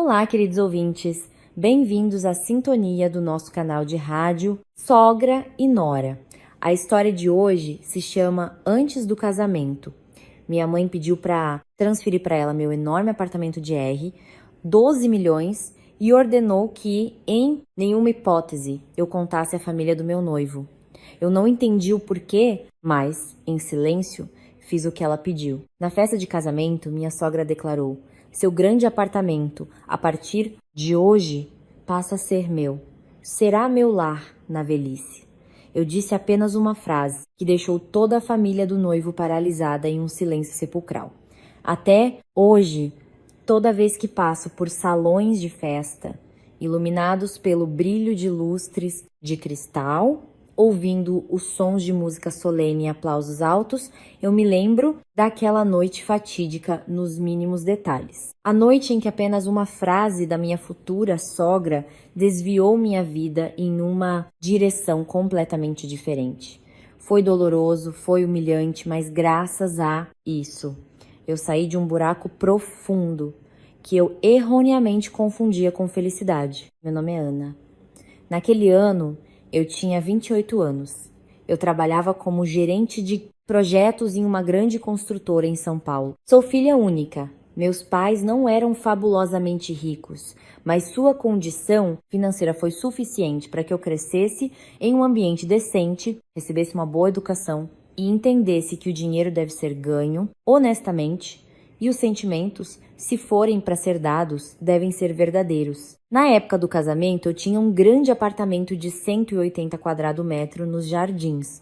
Olá, queridos ouvintes! Bem-vindos à sintonia do nosso canal de rádio Sogra e Nora. A história de hoje se chama Antes do Casamento. Minha mãe pediu para transferir para ela meu enorme apartamento de R, 12 milhões, e ordenou que, em nenhuma hipótese, eu contasse à família do meu noivo. Eu não entendi o porquê, mas, em silêncio, fiz o que ela pediu. Na festa de casamento, minha sogra declarou: seu grande apartamento, a partir de hoje, passa a ser meu. Será meu lar na velhice. Eu disse apenas uma frase que deixou toda a família do noivo paralisada em um silêncio sepulcral. Até hoje, toda vez que passo por salões de festa, iluminados pelo brilho de lustres de cristal, ouvindo os sons de música solene e aplausos altos, eu me lembro daquela noite fatídica nos mínimos detalhes. A noite em que apenas uma frase da minha futura sogra desviou minha vida em uma direção completamente diferente. Foi doloroso, foi humilhante, mas graças a isso, eu saí de um buraco profundo que eu erroneamente confundia com felicidade. Meu nome é Ana. Naquele ano, eu tinha 28 anos. Eu trabalhava como gerente de projetos em uma grande construtora em São Paulo. Sou filha única. Meus pais não eram fabulosamente ricos, mas sua condição financeira foi suficiente para que eu crescesse em um ambiente decente, recebesse uma boa educação e entendesse que o dinheiro deve ser ganho honestamente e os sentimentos, se forem para ser dados, devem ser verdadeiros. Na época do casamento, eu tinha um grande apartamento de 180 quadrados metros nos Jardins,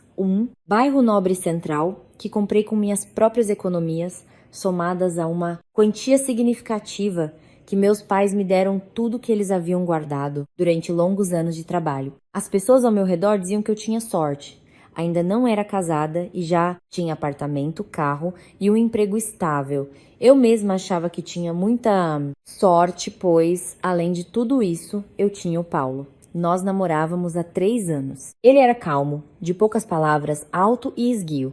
bairro nobre central, que comprei com minhas próprias economias, somadas a uma quantia significativa que meus pais me deram tudo que eles haviam guardado durante longos anos de trabalho. As pessoas ao meu redor diziam que eu tinha sorte. Ainda não era casada e já tinha apartamento, carro e um emprego estável. Eu mesma achava que tinha muita sorte, pois, além de tudo isso, eu tinha o Paulo. Nós namorávamos há 3 anos. Ele era calmo, de poucas palavras, alto e esguio.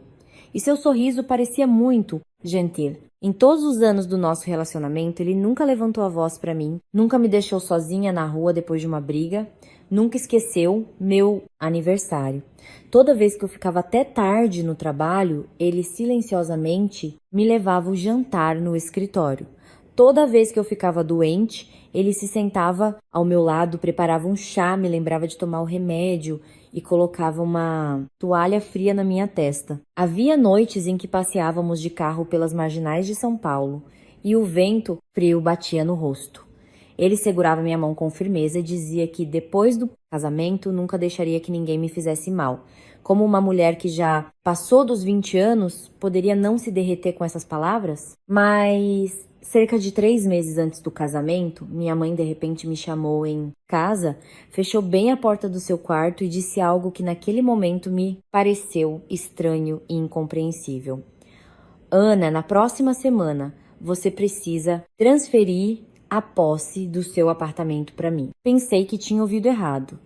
E seu sorriso parecia muito gentil. Em todos os anos do nosso relacionamento, ele nunca levantou a voz para mim, nunca me deixou sozinha na rua depois de uma briga, nunca esqueceu meu aniversário. Toda vez que eu ficava até tarde no trabalho, ele silenciosamente me levava o jantar no escritório. Toda vez que eu ficava doente, ele se sentava ao meu lado, preparava um chá, me lembrava de tomar o remédio e colocava uma toalha fria na minha testa. Havia noites em que passeávamos de carro pelas marginais de São Paulo e o vento frio batia no rosto. Ele segurava minha mão com firmeza e dizia que depois do casamento nunca deixaria que ninguém me fizesse mal. Como uma mulher que já passou dos 20 anos, poderia não se derreter com essas palavras? Mas cerca de 3 meses antes do casamento, minha mãe de repente me chamou em casa, fechou bem a porta do seu quarto e disse algo que naquele momento me pareceu estranho e incompreensível. Ana, na próxima semana, você precisa transferir a posse do seu apartamento para mim. Pensei que tinha ouvido errado.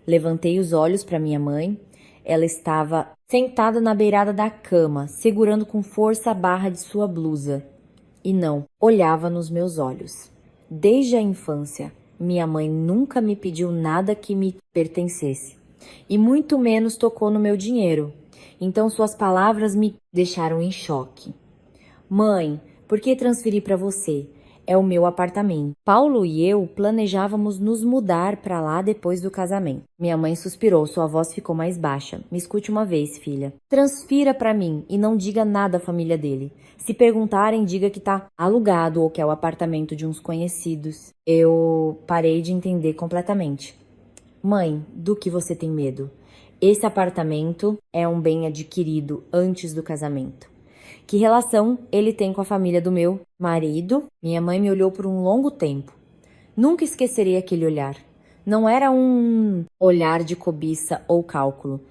Levantei os olhos para minha mãe. Ela estava sentada na beirada da cama, segurando com força a barra de sua blusa. E não, olhava nos meus olhos. Desde a infância, minha mãe nunca me pediu nada que me pertencesse. E muito menos tocou no meu dinheiro. Então suas palavras me deixaram em choque. Mãe, por que transferir para você? É o meu apartamento. Paulo e eu planejávamos nos mudar para lá depois do casamento. Minha mãe suspirou, sua voz ficou mais baixa. Me escute uma vez, filha. Transfira para mim e não diga nada à família dele. Se perguntarem, diga que tá alugado ou que é o apartamento de uns conhecidos. Eu parei de entender completamente. Mãe, do que você tem medo? Esse apartamento é um bem adquirido antes do casamento. Que relação ele tem com a família do meu marido? Minha mãe me olhou por um longo tempo. Nunca esquecerei aquele olhar. Não era um olhar de cobiça ou cálculo.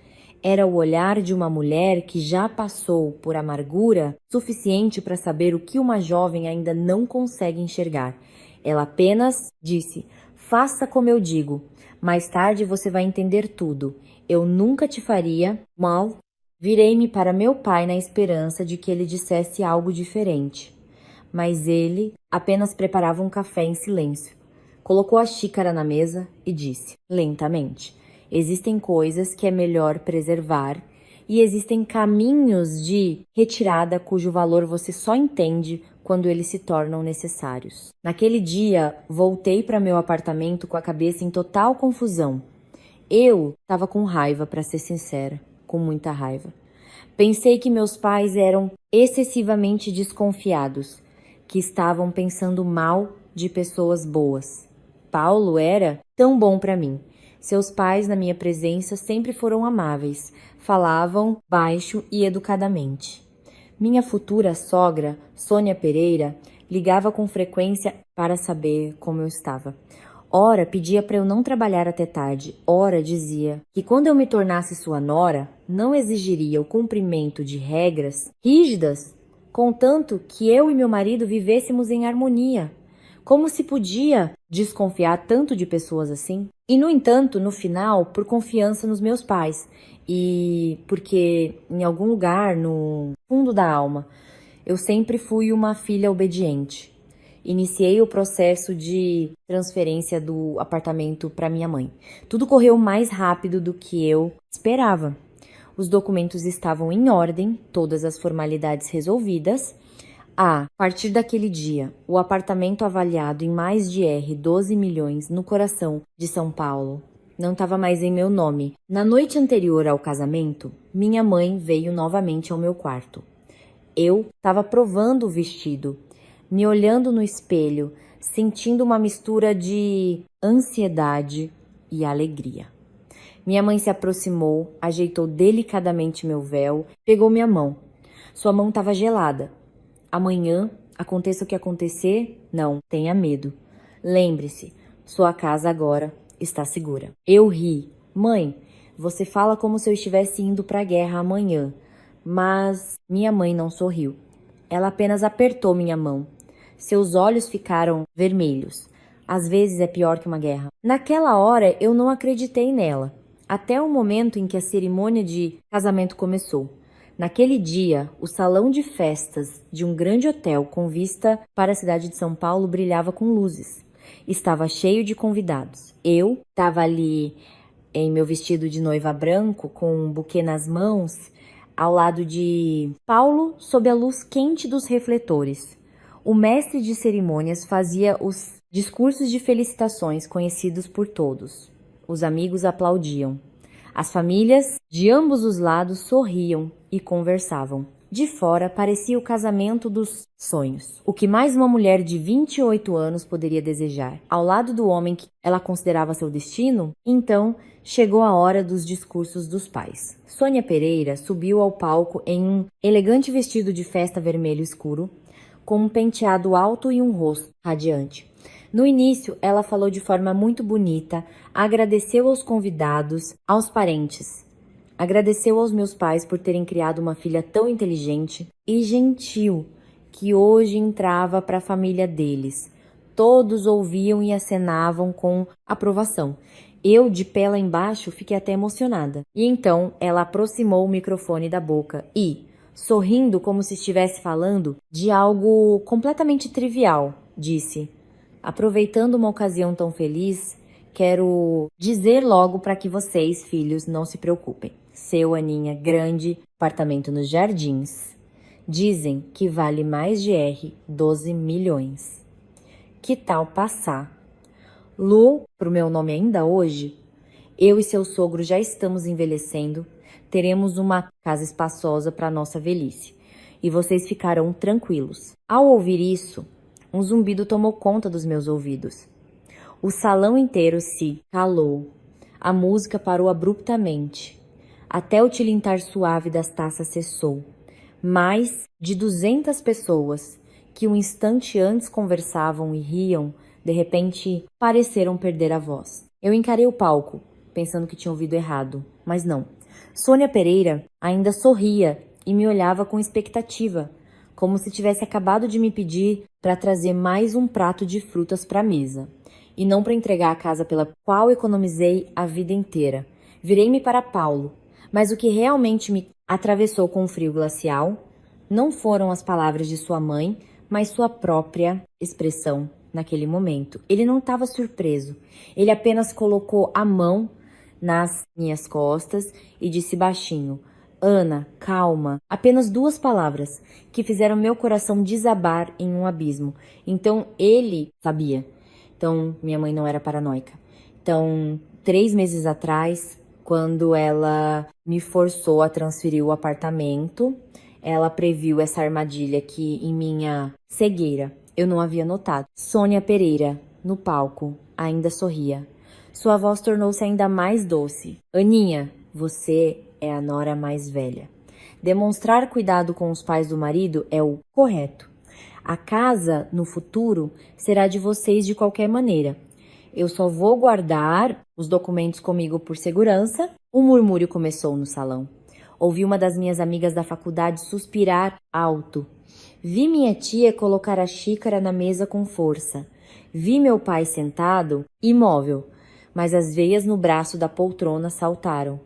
Era o olhar de uma mulher que já passou por amargura suficiente para saber o que uma jovem ainda não consegue enxergar. Ela apenas disse: faça como eu digo. Mais tarde você vai entender tudo. Eu nunca te faria mal. Virei-me para meu pai na esperança de que ele dissesse algo diferente. Mas ele apenas preparava um café em silêncio. Colocou a xícara na mesa e disse, lentamente: existem coisas que é melhor preservar e existem caminhos de retirada cujo valor você só entende quando eles se tornam necessários. Naquele dia, voltei para meu apartamento com a cabeça em total confusão. Eu estava com raiva, para ser sincera, com muita raiva. Pensei que meus pais eram excessivamente desconfiados, que estavam pensando mal de pessoas boas. Paulo era tão bom para mim. Seus pais, na minha presença, sempre foram amáveis, falavam baixo e educadamente. Minha futura sogra, Sônia Pereira, ligava com frequência para saber como eu estava. Ora, pedia para eu não trabalhar até tarde. Ora, dizia que quando eu me tornasse sua nora, não exigiria o cumprimento de regras rígidas, contanto que eu e meu marido vivêssemos em harmonia. Como se podia desconfiar tanto de pessoas assim? E, no entanto, no final, por confiança nos meus pais e porque em algum lugar, no fundo da alma, eu sempre fui uma filha obediente. Iniciei o processo de transferência do apartamento para minha mãe. Tudo correu mais rápido do que eu esperava. Os documentos estavam em ordem, todas as formalidades resolvidas. A partir daquele dia, o apartamento avaliado em mais de 12 milhões no coração de São Paulo não estava mais em meu nome. Na noite anterior ao casamento, minha mãe veio novamente ao meu quarto. Eu estava provando o vestido, me olhando no espelho, sentindo uma mistura de ansiedade e alegria. Minha mãe se aproximou, ajeitou delicadamente meu véu, pegou minha mão. Sua mão estava gelada. Amanhã, aconteça o que acontecer, não tenha medo. Lembre-se, sua casa agora está segura. Eu ri. Mãe, você fala como se eu estivesse indo para a guerra amanhã. Mas minha mãe não sorriu. Ela apenas apertou minha mão. Seus olhos ficaram vermelhos. Às vezes é pior que uma guerra. Naquela hora eu não acreditei nela, até o momento em que a cerimônia de casamento começou. Naquele dia, o salão de festas de um grande hotel com vista para a cidade de São Paulo brilhava com luzes. Estava cheio de convidados. Eu estava ali em meu vestido de noiva branco, com um buquê nas mãos, ao lado de Paulo, sob a luz quente dos refletores. O mestre de cerimônias fazia os discursos de felicitações conhecidos por todos. Os amigos aplaudiam. As famílias de ambos os lados sorriam e conversavam. De fora parecia o casamento dos sonhos. O que mais uma mulher de 28 anos poderia desejar? Ao lado do homem que ela considerava seu destino? Então chegou a hora dos discursos dos pais. Sônia Pereira subiu ao palco em um elegante vestido de festa vermelho escuro, com um penteado alto e um rosto radiante. No início, ela falou de forma muito bonita, agradeceu aos convidados, aos parentes. Agradeceu aos meus pais por terem criado uma filha tão inteligente e gentil, que hoje entrava para a família deles. Todos ouviam e acenavam com aprovação. Eu, de pé lá embaixo, fiquei até emocionada. E então, ela aproximou o microfone da boca e, sorrindo como se estivesse falando de algo completamente trivial, disse: aproveitando uma ocasião tão feliz, quero dizer logo para que vocês, filhos, não se preocupem. Seu, Aninha, grande apartamento nos Jardins. Dizem que vale mais de 12 milhões. Que tal passar? Lu, pro meu nome ainda hoje, eu e seu sogro já estamos envelhecendo, teremos uma casa espaçosa para nossa velhice. E vocês ficarão tranquilos. Ao ouvir isso, um zumbido tomou conta dos meus ouvidos. O salão inteiro se calou. A música parou abruptamente. Até o tilintar suave das taças cessou. Mais de 200 pessoas, que um instante antes conversavam e riam, de repente pareceram perder a voz. Eu encarei o palco, pensando que tinha ouvido errado, mas não. Sônia Pereira ainda sorria e me olhava com expectativa, como se tivesse acabado de me pedir para trazer mais um prato de frutas para a mesa, e não para entregar a casa pela qual economizei a vida inteira. Virei-me para Paulo, mas o que realmente me atravessou com um frio glacial não foram as palavras de sua mãe, mas sua própria expressão. naquele momento. Ele não estava surpreso. Ele apenas colocou a mão nas minhas costas e disse baixinho: Ana, calma. Apenas 2 palavras que fizeram meu coração desabar em um abismo. Então ele sabia. Então minha mãe não era paranoica. Então 3 meses atrás, quando ela me forçou a transferir o apartamento, ela previu essa armadilha que em minha cegueira eu não havia notado. Sônia Pereira, no palco, ainda sorria. Sua voz tornou-se ainda mais doce. Aninha, você é a nora mais velha. Demonstrar cuidado com os pais do marido é o correto. A casa, no futuro, será de vocês de qualquer maneira. Eu só vou guardar os documentos comigo por segurança. Um murmúrio começou no salão. Ouvi uma das minhas amigas da faculdade suspirar alto. Vi minha tia colocar a xícara na mesa com força. Vi meu pai sentado, imóvel, mas as veias no braço da poltrona saltaram.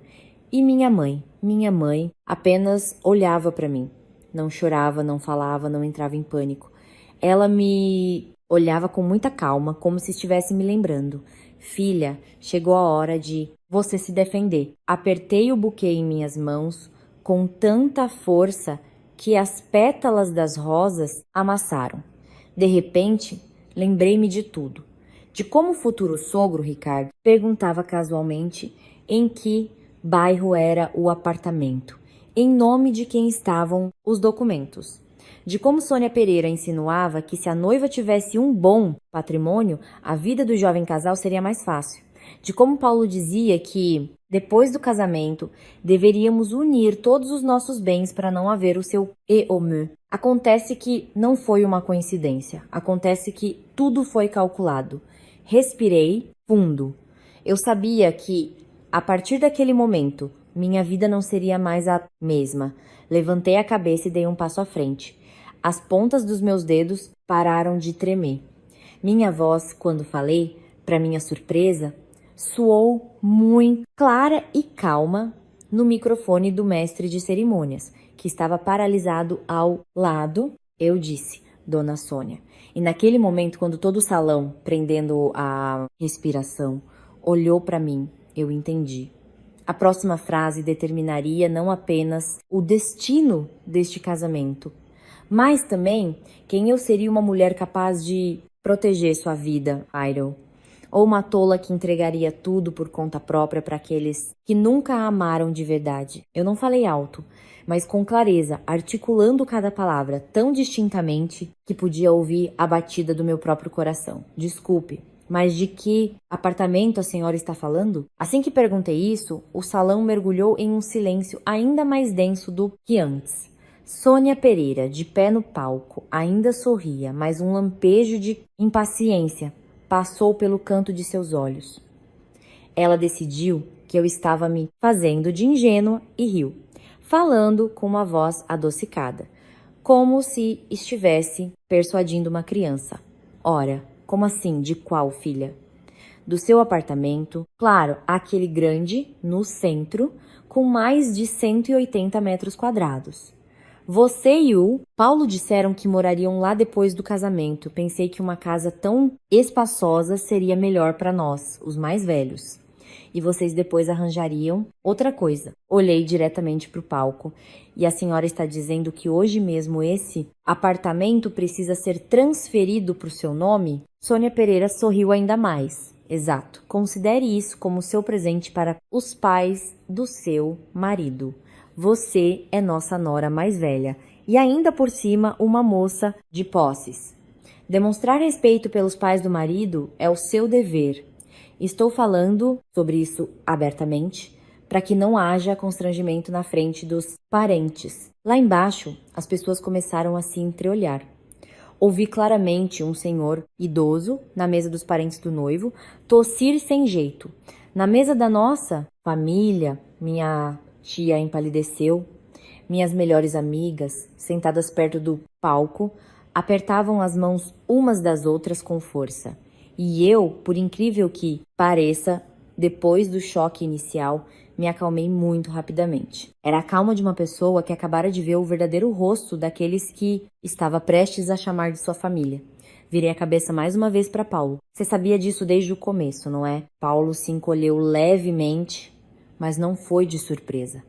E minha mãe apenas olhava para mim. Não chorava, não falava, não entrava em pânico. Ela me olhava com muita calma, como se estivesse me lembrando. Filha, chegou a hora de você se defender. Apertei o buquê em minhas mãos com tanta força que as pétalas das rosas amassaram. De repente, lembrei-me de tudo. De como o futuro sogro, Ricardo, perguntava casualmente em que bairro era o apartamento, em nome de quem estavam os documentos. De como Sônia Pereira insinuava que se a noiva tivesse um bom patrimônio, a vida do jovem casal seria mais fácil. De como Paulo dizia que, depois do casamento, deveríamos unir todos os nossos bens para não haver o seu et au meu. Acontece que não foi uma coincidência. Acontece que tudo foi calculado. Respirei fundo. Eu sabia que, a partir daquele momento, minha vida não seria mais a mesma. Levantei a cabeça e dei um passo à frente. As pontas dos meus dedos pararam de tremer. Minha voz, quando falei, para minha surpresa, soou muito clara e calma no microfone do mestre de cerimônias, que estava paralisado ao lado. Eu disse: Dona Sônia. E naquele momento, quando todo o salão, prendendo a respiração, olhou para mim, eu entendi. A próxima frase determinaria não apenas o destino deste casamento, mas também quem eu seria, uma mulher capaz de proteger sua vida, Iron, ou uma tola que entregaria tudo por conta própria para aqueles que nunca a amaram de verdade. Eu não falei alto, mas com clareza, articulando cada palavra tão distintamente que podia ouvir a batida do meu próprio coração. Desculpe, mas de que apartamento a senhora está falando? Assim que perguntei isso, o salão mergulhou em um silêncio ainda mais denso do que antes. Sônia Pereira, de pé no palco, ainda sorria, mas um lampejo de impaciência passou pelo canto de seus olhos. Ela decidiu que eu estava me fazendo de ingênua e riu, falando com uma voz adocicada, como se estivesse persuadindo uma criança. Ora, como assim? De qual, filha? Do seu apartamento, claro, aquele grande, no centro, com mais de 180 metros quadrados. Você e o Paulo disseram que morariam lá depois do casamento. Pensei que uma casa tão espaçosa seria melhor para nós, os mais velhos. E vocês depois arranjariam outra coisa. Olhei diretamente para o palco. E a senhora está dizendo que hoje mesmo esse apartamento precisa ser transferido para o seu nome? Sônia Pereira sorriu ainda mais. Exato. Considere isso como seu presente para os pais do seu marido. Você é nossa nora mais velha e ainda por cima uma moça de posses. Demonstrar respeito pelos pais do marido é o seu dever. Estou falando sobre isso abertamente para que não haja constrangimento na frente dos parentes. Lá embaixo, as pessoas começaram a se entreolhar. Ouvi claramente um senhor idoso na mesa dos parentes do noivo tossir sem jeito. Na mesa da nossa família, minha tia empalideceu. Minhas melhores amigas, sentadas perto do palco, apertavam as mãos umas das outras com força. E eu, por incrível que pareça, depois do choque inicial, me acalmei muito rapidamente. Era a calma de uma pessoa que acabara de ver o verdadeiro rosto daqueles que estava prestes a chamar de sua família. Virei a cabeça mais uma vez para Paulo. Você sabia disso desde o começo, não é? Paulo se encolheu levemente, mas não foi de surpresa.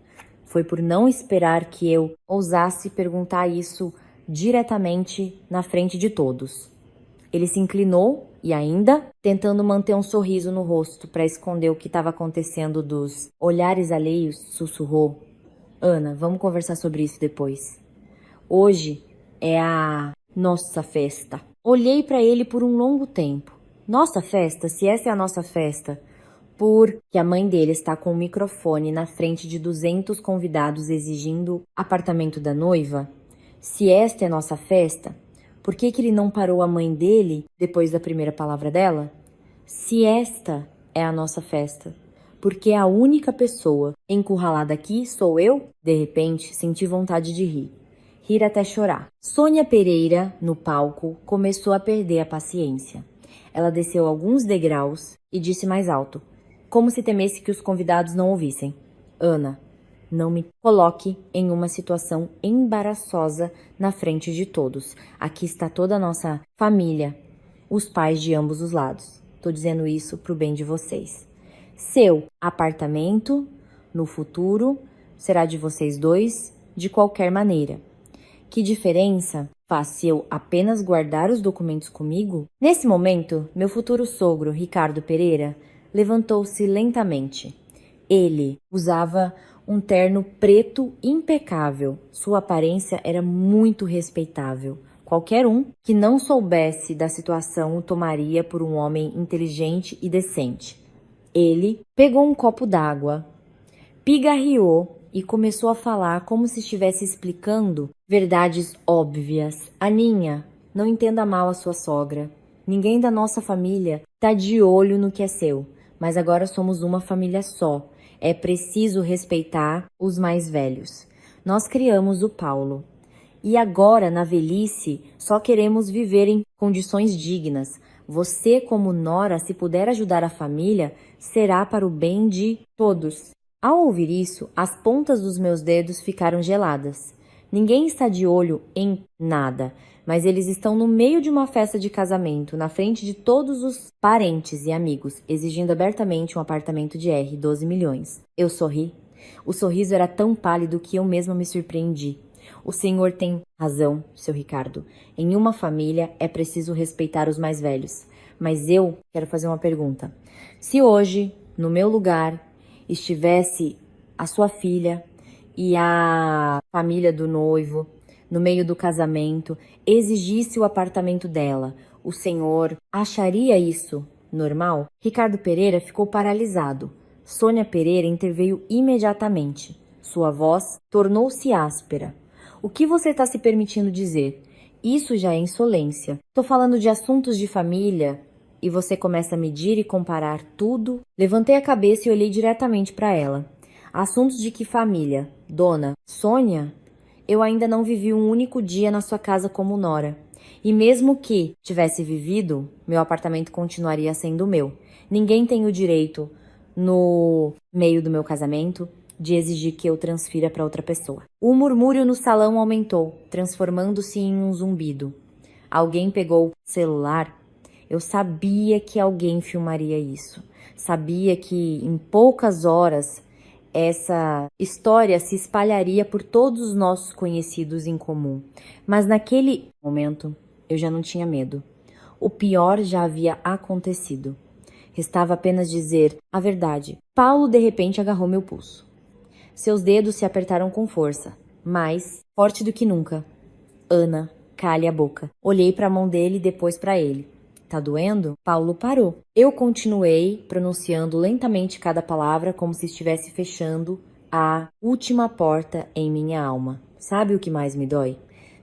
Foi por não esperar que eu ousasse perguntar isso diretamente na frente de todos. Ele se inclinou e ainda, tentando manter um sorriso no rosto para esconder o que estava acontecendo dos olhares alheios, sussurrou: Ana, vamos conversar sobre isso depois. Hoje é a nossa festa. Olhei para ele por um longo tempo. Nossa festa? Se essa é a nossa festa, porque a mãe dele está com o microfone na frente de 200 convidados exigindo apartamento da noiva? Se esta é nossa festa, por que ele não parou a mãe dele depois da primeira palavra dela? Se esta é a nossa festa, porque a única pessoa encurralada aqui sou eu? De repente, senti vontade de rir. Rir até chorar. Sônia Pereira, no palco, começou a perder a paciência. Ela desceu alguns degraus e disse mais alto, como se temesse que os convidados não ouvissem. Ana, não me coloque em uma situação embaraçosa na frente de todos. Aqui está toda a nossa família, os pais de ambos os lados. Tô dizendo isso pro bem de vocês. Seu apartamento, no futuro, será de vocês dois, de qualquer maneira. Que diferença faz se eu apenas guardar os documentos comigo? Nesse momento, meu futuro sogro, Ricardo Pereira, levantou-se lentamente. Ele usava um terno preto impecável. Sua aparência era muito respeitável. Qualquer um que não soubesse da situação o tomaria por um homem inteligente e decente. Ele pegou um copo d'água, pigarreou e começou a falar como se estivesse explicando verdades óbvias. Aninha, não entenda mal a sua sogra. Ninguém da nossa família tá de olho no que é seu, mas agora somos uma família só. É preciso respeitar os mais velhos. Nós criamos o Paulo. E agora, na velhice, só queremos viver em condições dignas. Você, como nora, se puder ajudar a família, será para o bem de todos. Ao ouvir isso, as pontas dos meus dedos ficaram geladas. Ninguém está de olho em nada, mas eles estão no meio de uma festa de casamento, na frente de todos os parentes e amigos, exigindo abertamente um apartamento de R, 12 milhões. Eu sorri. O sorriso era tão pálido que eu mesma me surpreendi. O senhor tem razão, seu Ricardo. Em uma família é preciso respeitar os mais velhos. Mas eu quero fazer uma pergunta. Se hoje, no meu lugar, estivesse a sua filha e a família do noivo, no meio do casamento, exigisse o apartamento dela, o senhor acharia isso normal? Ricardo Pereira ficou paralisado. Sônia Pereira interveio imediatamente. Sua voz tornou-se áspera. O que você está se permitindo dizer? Isso já é insolência. Tô falando de assuntos de família e você começa a medir e comparar tudo. Levantei a cabeça e olhei diretamente para ela. Assuntos de que família? Dona Sônia? Eu ainda não vivi um único dia na sua casa como nora. E mesmo que tivesse vivido, meu apartamento continuaria sendo meu. Ninguém tem o direito, no meio do meu casamento, de exigir que eu transfira para outra pessoa. O murmúrio no salão aumentou, transformando-se em um zumbido. Alguém pegou o celular. Eu sabia que alguém filmaria isso. Sabia que em poucas horas essa história se espalharia por todos os nossos conhecidos em comum. Mas naquele momento eu já não tinha medo. O pior já havia acontecido. Restava apenas dizer a verdade. Paulo de repente agarrou meu pulso. Seus dedos se apertaram com força, mais forte do que nunca. Ana, cale a boca. Olhei para a mão dele e depois para ele. Tá doendo? Paulo parou. Eu continuei pronunciando lentamente cada palavra como se estivesse fechando a última porta em minha alma. Sabe o que mais me dói?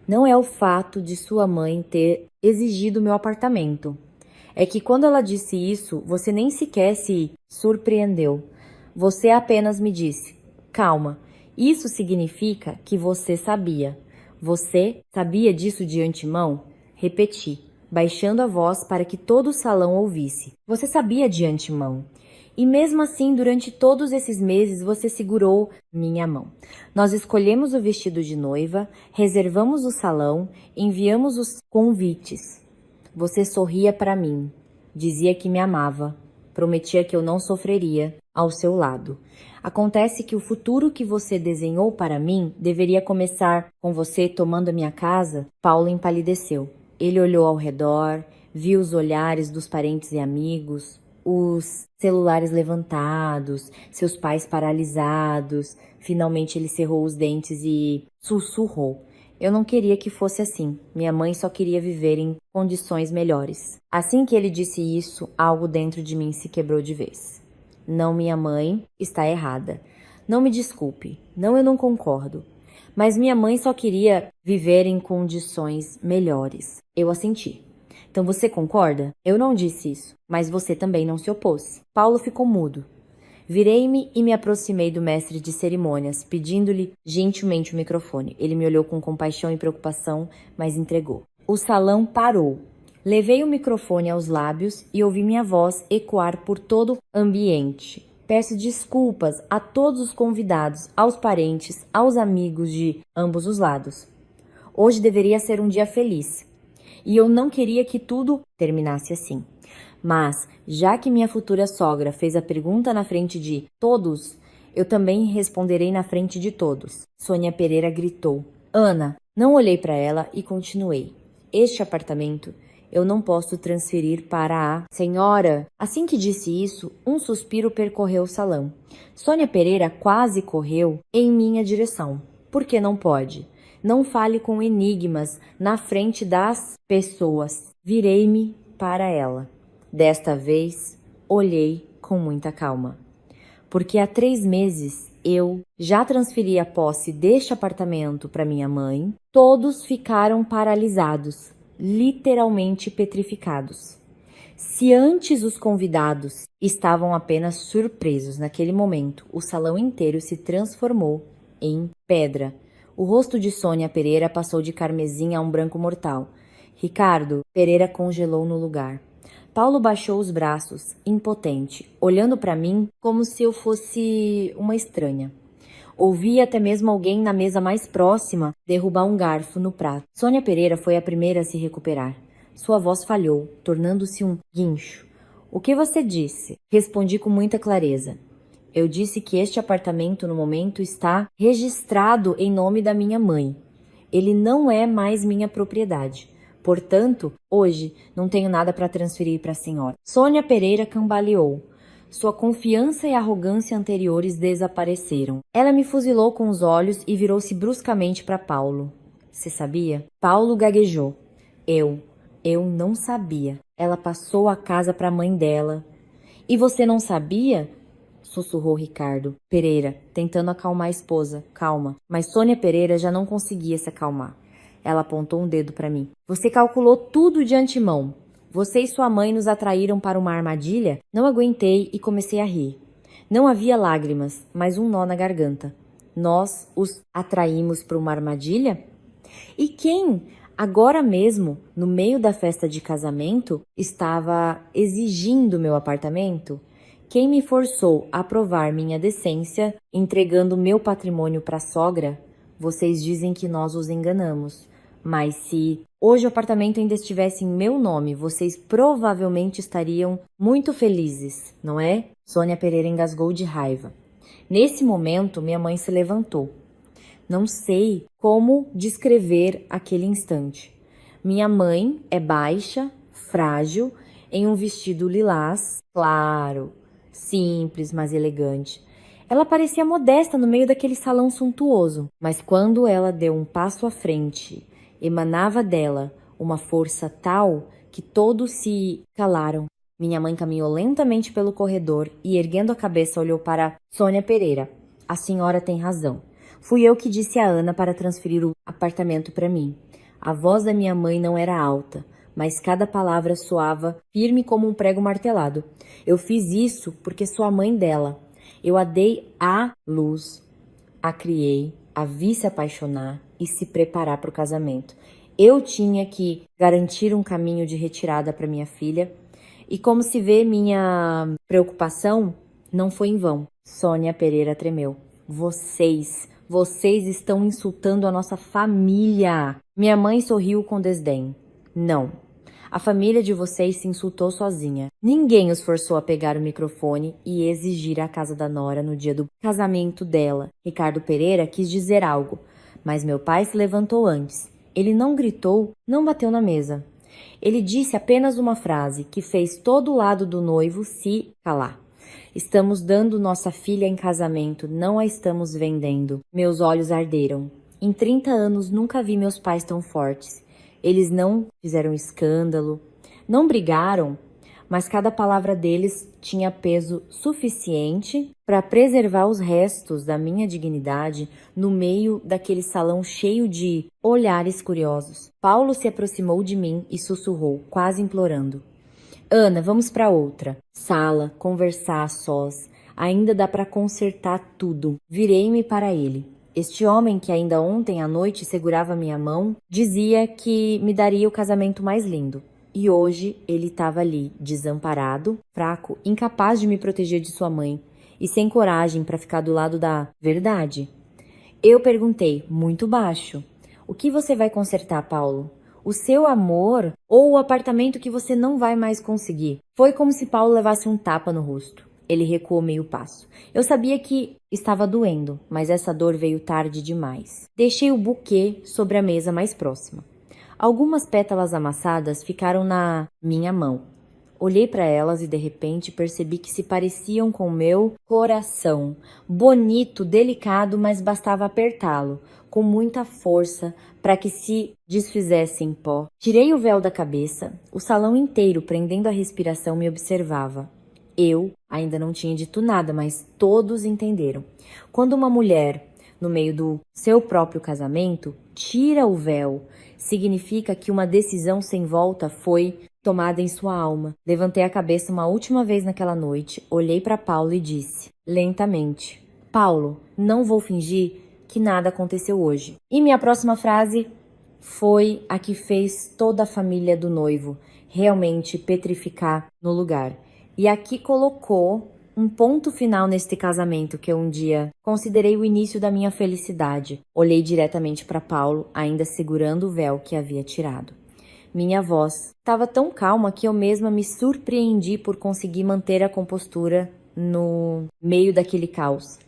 Não é o fato de sua mãe ter exigido meu apartamento. É que quando ela disse isso, você nem sequer se surpreendeu. Você apenas me disse: calma, isso significa que você sabia. Você sabia disso de antemão? Repeti, baixando a voz para que todo o salão ouvisse. Você sabia de antemão. E mesmo assim, durante todos esses meses, você segurou minha mão. Nós escolhemos o vestido de noiva, reservamos o salão, enviamos os convites. Você sorria para mim, dizia que me amava, prometia que eu não sofreria ao seu lado. Acontece que o futuro que você desenhou para mim deveria começar com você tomando a minha casa. Paulo empalideceu. Ele olhou ao redor, viu os olhares dos parentes e amigos, os celulares levantados, seus pais paralisados. Finalmente ele cerrou os dentes e sussurrou. Eu não queria que fosse assim. Minha mãe só queria viver em condições melhores. Assim que ele disse isso, algo dentro de mim se quebrou de vez. Não, minha mãe está errada. Não me desculpe. Não, eu não concordo. Mas minha mãe só queria viver em condições melhores. Eu assenti. Então você concorda? Eu não disse isso, mas você também não se opôs. Paulo ficou mudo. Virei-me e me aproximei do mestre de cerimônias, pedindo-lhe gentilmente o microfone. Ele me olhou com compaixão e preocupação, mas entregou. O salão parou. Levei o microfone aos lábios e ouvi minha voz ecoar por todo o ambiente. Peço desculpas a todos os convidados, aos parentes, aos amigos de ambos os lados. Hoje deveria ser um dia feliz. E eu não queria que tudo terminasse assim. Mas, já que minha futura sogra fez a pergunta na frente de todos, eu também responderei na frente de todos. Sônia Pereira gritou. Ana, não olhei para ela e continuei. Este apartamento eu não posso transferir para a senhora. Assim que disse isso, um suspiro percorreu o salão. Sônia Pereira quase correu em minha direção. Por que não pode? Não fale com enigmas na frente das pessoas. Virei-me para ela. Desta vez, olhei com muita calma. Porque há 3 meses eu já transferi a posse deste apartamento para minha mãe. Todos ficaram paralisados, literalmente petrificados. Se antes os convidados estavam apenas surpresos naquele momento, o salão inteiro se transformou em pedra. O rosto de Sônia Pereira passou de carmesim a um branco mortal. Ricardo Pereira congelou no lugar. Paulo baixou os braços, impotente, olhando para mim como se eu fosse uma estranha. Ouvi até mesmo alguém na mesa mais próxima derrubar um garfo no prato. Sônia Pereira foi a primeira a se recuperar. Sua voz falhou, tornando-se um guincho. O que você disse? Respondi com muita clareza. Eu disse que este apartamento no momento está registrado em nome da minha mãe. Ele não é mais minha propriedade. Portanto, hoje não tenho nada para transferir para a senhora. Sônia Pereira cambaleou. Sua confiança e arrogância anteriores desapareceram. Ela me fuzilou com os olhos e virou-se bruscamente para Paulo. Você sabia? Paulo gaguejou. Eu não sabia. Ela passou a casa para a mãe dela. E você não sabia? Sussurrou Ricardo Pereira, tentando acalmar a esposa. Calma. Mas Sônia Pereira já não conseguia se acalmar. Ela apontou um dedo para mim. Você calculou tudo de antemão. Você e sua mãe nos atraíram para uma armadilha? Não aguentei e comecei a rir. Não havia lágrimas, mas um nó na garganta. Nós os atraímos para uma armadilha? E quem, agora mesmo, no meio da festa de casamento, estava exigindo meu apartamento? Quem me forçou a provar minha decência, entregando meu patrimônio para a sogra? Vocês dizem que nós os enganamos. Mas se hoje o apartamento ainda estivesse em meu nome, vocês provavelmente estariam muito felizes, não é? Sônia Pereira engasgou de raiva. Nesse momento, minha mãe se levantou. Não sei como descrever aquele instante. Minha mãe é baixa, frágil, em um vestido lilás, claro, simples, mas elegante. Ela parecia modesta no meio daquele salão suntuoso, mas quando ela deu um passo à frente, emanava dela uma força tal que todos se calaram. Minha mãe caminhou lentamente pelo corredor e, erguendo a cabeça, olhou para Sônia Pereira. A senhora tem razão. Fui eu que disse a Ana para transferir o apartamento para mim. A voz da minha mãe não era alta, mas cada palavra soava firme como um prego martelado. Eu fiz isso porque sou a mãe dela. Eu a dei à luz, a criei, a vi se apaixonar e se preparar para o casamento. Eu tinha que garantir um caminho de retirada para minha filha e, como se vê, minha preocupação não foi em vão. Sônia Pereira tremeu. Vocês estão insultando a nossa família. Minha mãe sorriu com desdém. Não. A família de vocês se insultou sozinha. Ninguém os forçou a pegar o microfone e exigir a casa da nora no dia do casamento dela. Ricardo Pereira quis dizer algo, mas meu pai se levantou antes. Ele não gritou, não bateu na mesa. Ele disse apenas uma frase que fez todo o lado do noivo se calar. Estamos dando nossa filha em casamento, não a estamos vendendo. Meus olhos arderam. Em 30 anos nunca vi meus pais tão fortes. Eles não fizeram escândalo, não brigaram, mas cada palavra deles tinha peso suficiente para preservar os restos da minha dignidade no meio daquele salão cheio de olhares curiosos. Paulo se aproximou de mim e sussurrou, quase implorando. Ana, vamos para outra sala, conversar a sós. Ainda dá para consertar tudo. Virei-me para ele. Este homem que ainda ontem à noite segurava minha mão, dizia que me daria o casamento mais lindo. E hoje ele estava ali, desamparado, fraco, incapaz de me proteger de sua mãe e sem coragem para ficar do lado da verdade. Eu perguntei, muito baixo, o que você vai consertar, Paulo? O seu amor ou o apartamento que você não vai mais conseguir? Foi como se Paulo levasse um tapa no rosto. Ele recuou meio passo. Eu sabia que estava doendo, mas essa dor veio tarde demais. Deixei o buquê sobre a mesa mais próxima. Algumas pétalas amassadas ficaram na minha mão. Olhei para elas e de repente percebi que se pareciam com o meu coração. Bonito, delicado, mas bastava apertá-lo com muita força para que se desfizesse em pó. Tirei o véu da cabeça. O salão inteiro, prendendo a respiração, me observava. Eu ainda não tinha dito nada, mas todos entenderam. Quando uma mulher, no meio do seu próprio casamento, tira o véu, significa que uma decisão sem volta foi tomada em sua alma. Levantei a cabeça uma última vez naquela noite, olhei para Paulo e disse, lentamente, Paulo, não vou fingir que nada aconteceu hoje. E minha próxima frase foi a que fez toda a família do noivo realmente petrificar no lugar. E aqui colocou um ponto final neste casamento que eu um dia considerei o início da minha felicidade. Olhei diretamente para Paulo, ainda segurando o véu que havia tirado. Minha voz estava tão calma que eu mesma me surpreendi por conseguir manter a compostura no meio daquele caos.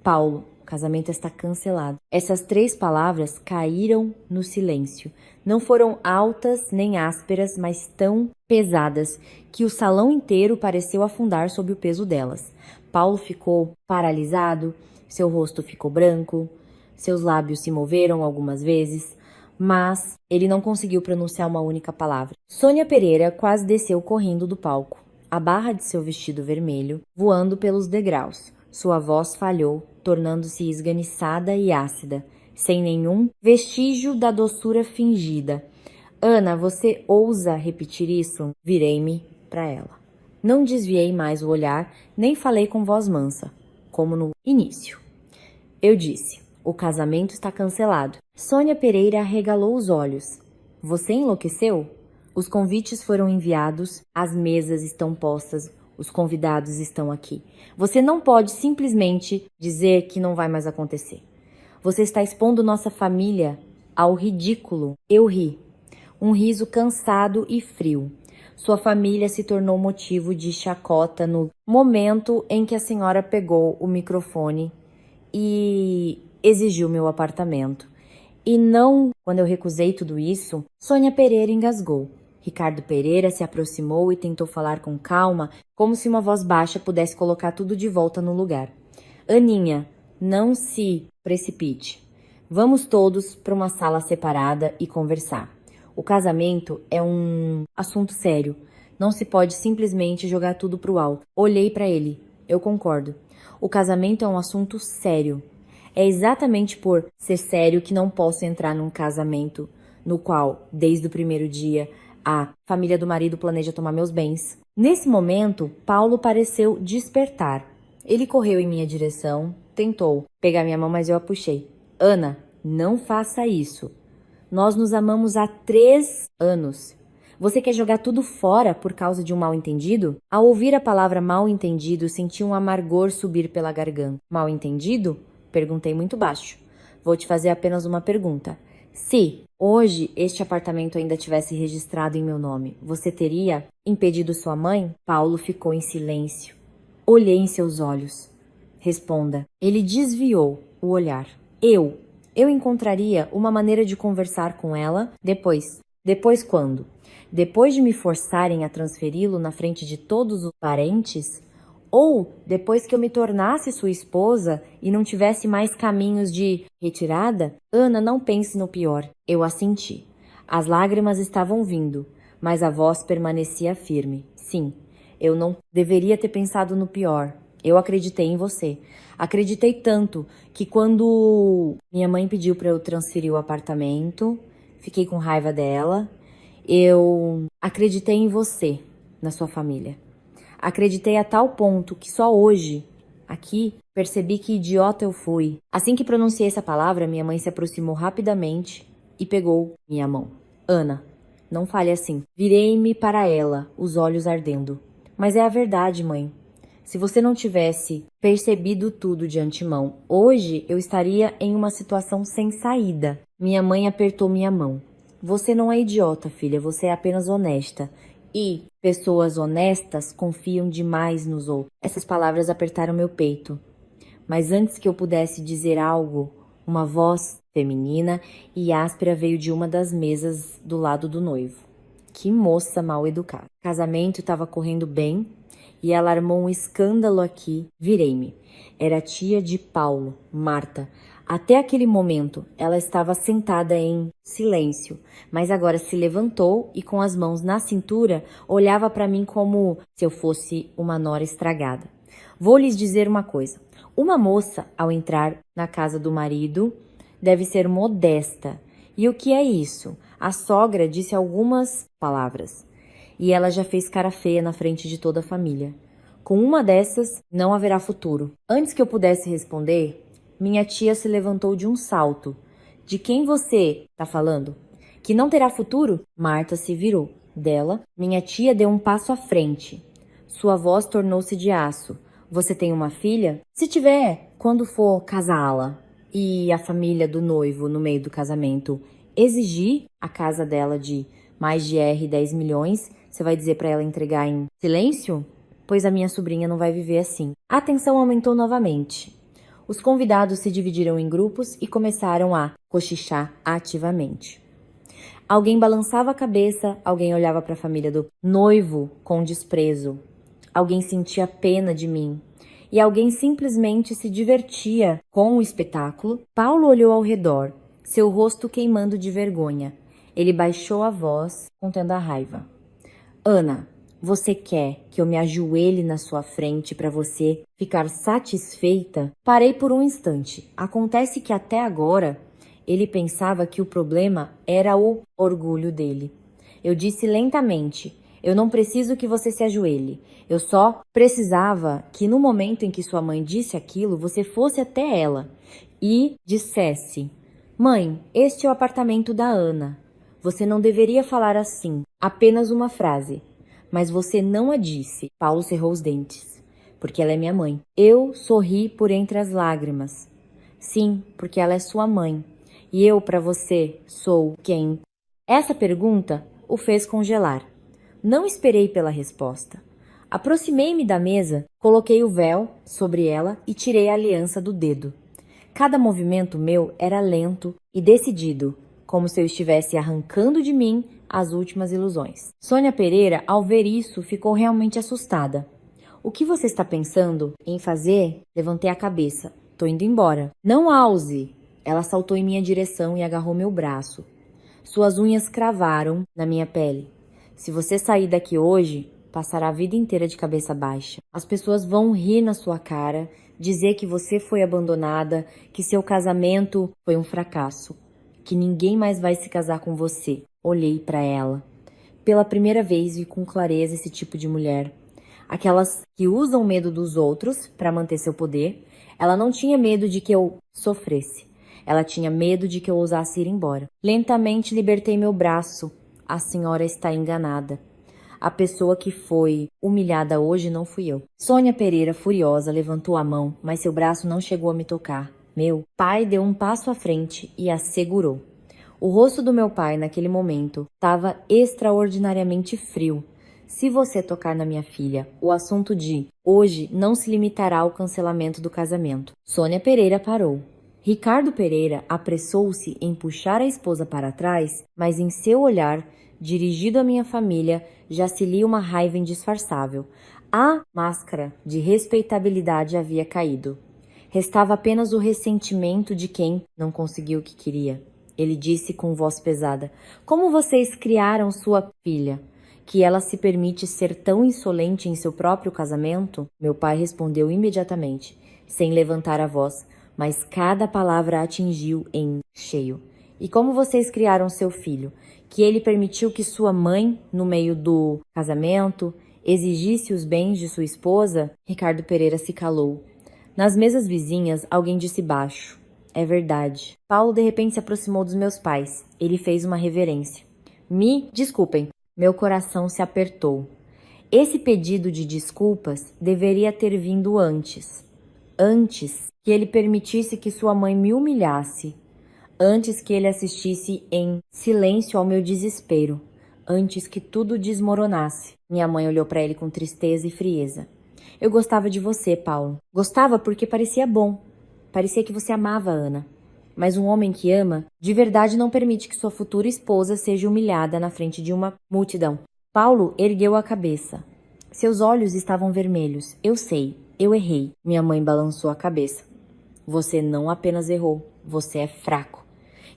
Paulo, o casamento está cancelado. Essas 3 palavras caíram no silêncio. Não foram altas nem ásperas, mas tão pesadas que o salão inteiro pareceu afundar sob o peso delas. Paulo ficou paralisado, seu rosto ficou branco, seus lábios se moveram algumas vezes, mas ele não conseguiu pronunciar uma única palavra. Sônia Pereira quase desceu correndo do palco, a barra de seu vestido vermelho voando pelos degraus. Sua voz falhou, tornando-se esganiçada e ácida, sem nenhum vestígio da doçura fingida. Ana, você ousa repetir isso? Virei-me para ela. Não desviei mais o olhar, nem falei com voz mansa, como no início. Eu disse, o casamento está cancelado. Sônia Pereira arregalou os olhos. Você enlouqueceu? Os convites foram enviados, as mesas estão postas, os convidados estão aqui. Você não pode simplesmente dizer que não vai mais acontecer. Você está expondo nossa família ao ridículo. Eu ri. Um riso cansado e frio. Sua família se tornou motivo de chacota no momento em que a senhora pegou o microfone e exigiu meu apartamento. E não, quando eu recusei tudo isso, Sônia Pereira engasgou. Ricardo Pereira se aproximou e tentou falar com calma, como se uma voz baixa pudesse colocar tudo de volta no lugar. Aninha, não se precipite. Vamos todos para uma sala separada e conversar. O casamento é um assunto sério. Não se pode simplesmente jogar tudo pro alto. Olhei para ele. Eu concordo. O casamento é um assunto sério. É exatamente por ser sério que não posso entrar num casamento no qual, desde o primeiro dia, a família do marido planeja tomar meus bens. Nesse momento, Paulo pareceu despertar. Ele correu em minha direção, tentou pegar minha mão, mas eu a puxei. Ana, não faça isso. Nós nos amamos há 3 anos. Você quer jogar tudo fora por causa de um mal-entendido? Ao ouvir a palavra mal-entendido, senti um amargor subir pela garganta. Mal-entendido? Perguntei muito baixo. Vou te fazer apenas uma pergunta. Se hoje este apartamento ainda tivesse registrado em meu nome, você teria impedido sua mãe? Paulo ficou em silêncio. Olhei em seus olhos. Responda. Ele desviou o olhar. Eu encontraria uma maneira de conversar com ela depois. Depois quando? Depois de me forçarem a transferi-lo na frente de todos os parentes? Ou depois que eu me tornasse sua esposa e não tivesse mais caminhos de retirada? Ana, não pense no pior. Eu assenti. As lágrimas estavam vindo, mas a voz permanecia firme. Sim, eu não deveria ter pensado no pior. Eu acreditei em você. Acreditei tanto que quando minha mãe pediu para eu transferir o apartamento, fiquei com raiva dela. Eu acreditei em você, na sua família. Acreditei a tal ponto que só hoje, aqui, percebi que idiota eu fui. Assim que pronunciei essa palavra, minha mãe se aproximou rapidamente e pegou minha mão. Ana, não fale assim. Virei-me para ela, os olhos ardendo. Mas é a verdade, mãe. Se você não tivesse percebido tudo de antemão, hoje eu estaria em uma situação sem saída. Minha mãe apertou minha mão. Você não é idiota, filha, você é apenas honesta. E pessoas honestas confiam demais nos outros. Essas palavras apertaram meu peito. Mas antes que eu pudesse dizer algo, uma voz feminina e áspera veio de uma das mesas do lado do noivo. Que moça mal educada. O casamento estava correndo bem e ela armou um escândalo aqui. Virei-me. Era a tia de Paulo, Marta. Até aquele momento, ela estava sentada em silêncio, mas agora se levantou e com as mãos na cintura, olhava para mim como se eu fosse uma nora estragada. Vou lhes dizer uma coisa. Uma moça, ao entrar na casa do marido, deve ser modesta. E o que é isso? A sogra disse algumas palavras. E ela já fez cara feia na frente de toda a família. Com uma dessas, não haverá futuro. Antes que eu pudesse responder, minha tia se levantou de um salto. De quem você está falando? Que não terá futuro? Marta se virou. Dela, minha tia deu um passo à frente. Sua voz tornou-se de aço. Você tem uma filha? Se tiver, quando for casá-la e a família do noivo no meio do casamento exigir a casa dela de mais de R$ 10 milhões, você vai dizer para ela entregar em silêncio? Pois a minha sobrinha não vai viver assim. A tensão aumentou novamente. Os convidados se dividiram em grupos e começaram a cochichar ativamente. Alguém balançava a cabeça, alguém olhava para a família do noivo com desprezo. Alguém sentia pena de mim. E alguém simplesmente se divertia com o espetáculo. Paulo olhou ao redor, seu rosto queimando de vergonha. Ele baixou a voz, contendo a raiva. Ana, você quer que eu me ajoelhe na sua frente para você ficar satisfeita? Parei por um instante. Acontece que até agora ele pensava que o problema era o orgulho dele. Eu disse lentamente: eu não preciso que você se ajoelhe. Eu só precisava que no momento em que sua mãe disse aquilo, você fosse até ela e dissesse: Mãe, este é o apartamento da Ana. Você não deveria falar assim. Apenas uma frase. Mas você não a disse. Paulo cerrou os dentes. Porque ela é minha mãe. Eu sorri por entre as lágrimas. Sim, porque ela é sua mãe. E eu, para você, sou quem? Essa pergunta o fez congelar. Não esperei pela resposta. Aproximei-me da mesa, coloquei o véu sobre ela e tirei a aliança do dedo. Cada movimento meu era lento e decidido, como se eu estivesse arrancando de mim as últimas ilusões. Sônia Pereira, ao ver isso, ficou realmente assustada. O que você está pensando em fazer? Levantei a cabeça. Tô indo embora. Não ouse! Ela saltou em minha direção e agarrou meu braço. Suas unhas cravaram na minha pele. Se você sair daqui hoje, passará a vida inteira de cabeça baixa. As pessoas vão rir na sua cara, dizer que você foi abandonada, que seu casamento foi um fracasso, que ninguém mais vai se casar com você. Olhei para ela. Pela primeira vez vi com clareza esse tipo de mulher. Aquelas que usam o medo dos outros para manter seu poder. Ela não tinha medo de que eu sofresse. Ela tinha medo de que eu ousasse ir embora. Lentamente libertei meu braço. A senhora está enganada. A pessoa que foi humilhada hoje não fui eu. Sônia Pereira, furiosa, levantou a mão, mas seu braço não chegou a me tocar. Meu pai deu um passo à frente e a segurou. O rosto do meu pai, naquele momento, estava extraordinariamente frio. Se você tocar na minha filha, o assunto de hoje não se limitará ao cancelamento do casamento. Sônia Pereira parou. Ricardo Pereira apressou-se em puxar a esposa para trás, mas em seu olhar, dirigido à minha família, já se lia uma raiva indisfarçável. A máscara de respeitabilidade havia caído. Restava apenas o ressentimento de quem não conseguiu o que queria. Ele disse com voz pesada: "Como vocês criaram sua filha? Que ela se permite ser tão insolente em seu próprio casamento?" Meu pai respondeu imediatamente, sem levantar a voz, mas cada palavra atingiu em cheio. "E como vocês criaram seu filho? Que ele permitiu que sua mãe, no meio do casamento, exigisse os bens de sua esposa?" Ricardo Pereira se calou. Nas mesas vizinhas, alguém disse baixo: "É verdade." Paulo de repente se aproximou dos meus pais. Ele fez uma reverência. "Me desculpem." Meu coração se apertou. Esse pedido de desculpas deveria ter vindo antes. Antes que ele permitisse que sua mãe me humilhasse. Antes que ele assistisse em silêncio ao meu desespero. Antes que tudo desmoronasse. Minha mãe olhou para ele com tristeza e frieza. "Eu gostava de você, Paulo. Gostava porque parecia bom. Parecia que você amava a Ana. Mas um homem que ama, de verdade não permite que sua futura esposa seja humilhada na frente de uma multidão." Paulo ergueu a cabeça. Seus olhos estavam vermelhos. "Eu sei, eu errei." Minha mãe balançou a cabeça. "Você não apenas errou, você é fraco.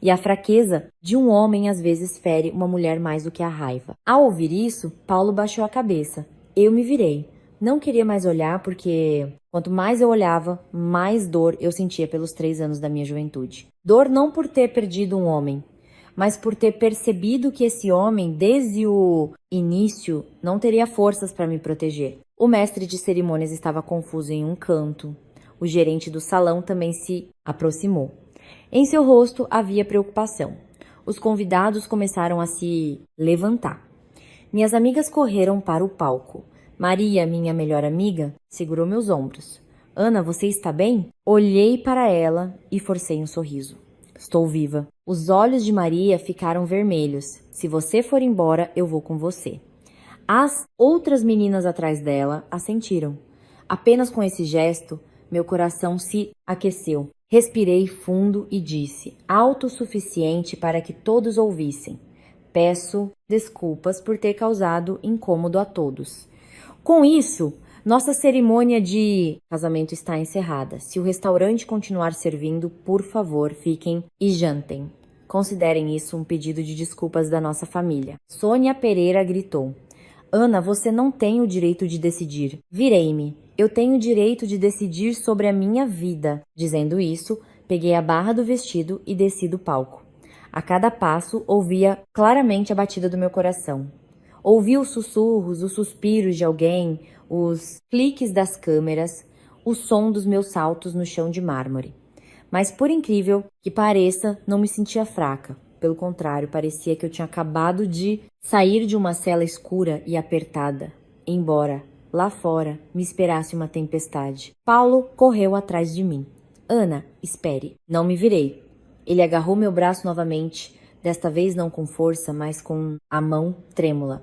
E a fraqueza de um homem às vezes fere uma mulher mais do que a raiva." Ao ouvir isso, Paulo baixou a cabeça. Eu me virei. Não queria mais olhar porque, quanto mais eu olhava, mais dor eu sentia pelos 3 anos da minha juventude. Dor não por ter perdido um homem, mas por ter percebido que esse homem, desde o início, não teria forças para me proteger. O mestre de cerimônias estava confuso em um canto. O gerente do salão também se aproximou. Em seu rosto havia preocupação. Os convidados começaram a se levantar. Minhas amigas correram para o palco. Maria, minha melhor amiga, segurou meus ombros. "Ana, você está bem?" Olhei para ela e forcei um sorriso. "Estou viva." Os olhos de Maria ficaram vermelhos. "Se você for embora, eu vou com você." As outras meninas atrás dela assentiram. Apenas com esse gesto, meu coração se aqueceu. Respirei fundo e disse, autossuficiente para que todos ouvissem: "Peço desculpas por ter causado incômodo a todos." Com isso, nossa cerimônia de casamento está encerrada. Se o restaurante continuar servindo, por favor, fiquem e jantem. Considerem isso um pedido de desculpas da nossa família. Sônia Pereira gritou: "Ana, você não tem o direito de decidir." Virei-me. "Eu tenho o direito de decidir sobre a minha vida." Dizendo isso, peguei a barra do vestido e desci do palco. A cada passo, ouvia claramente a batida do meu coração. Ouvi os sussurros, os suspiros de alguém, os cliques das câmeras, o som dos meus saltos no chão de mármore. Mas, por incrível que pareça, não me sentia fraca. Pelo contrário, parecia que eu tinha acabado de sair de uma cela escura e apertada, embora, lá fora, me esperasse uma tempestade. Paulo correu atrás de mim. "Ana, espere." Não me virei. Ele agarrou meu braço novamente, desta vez não com força, mas com a mão trêmula.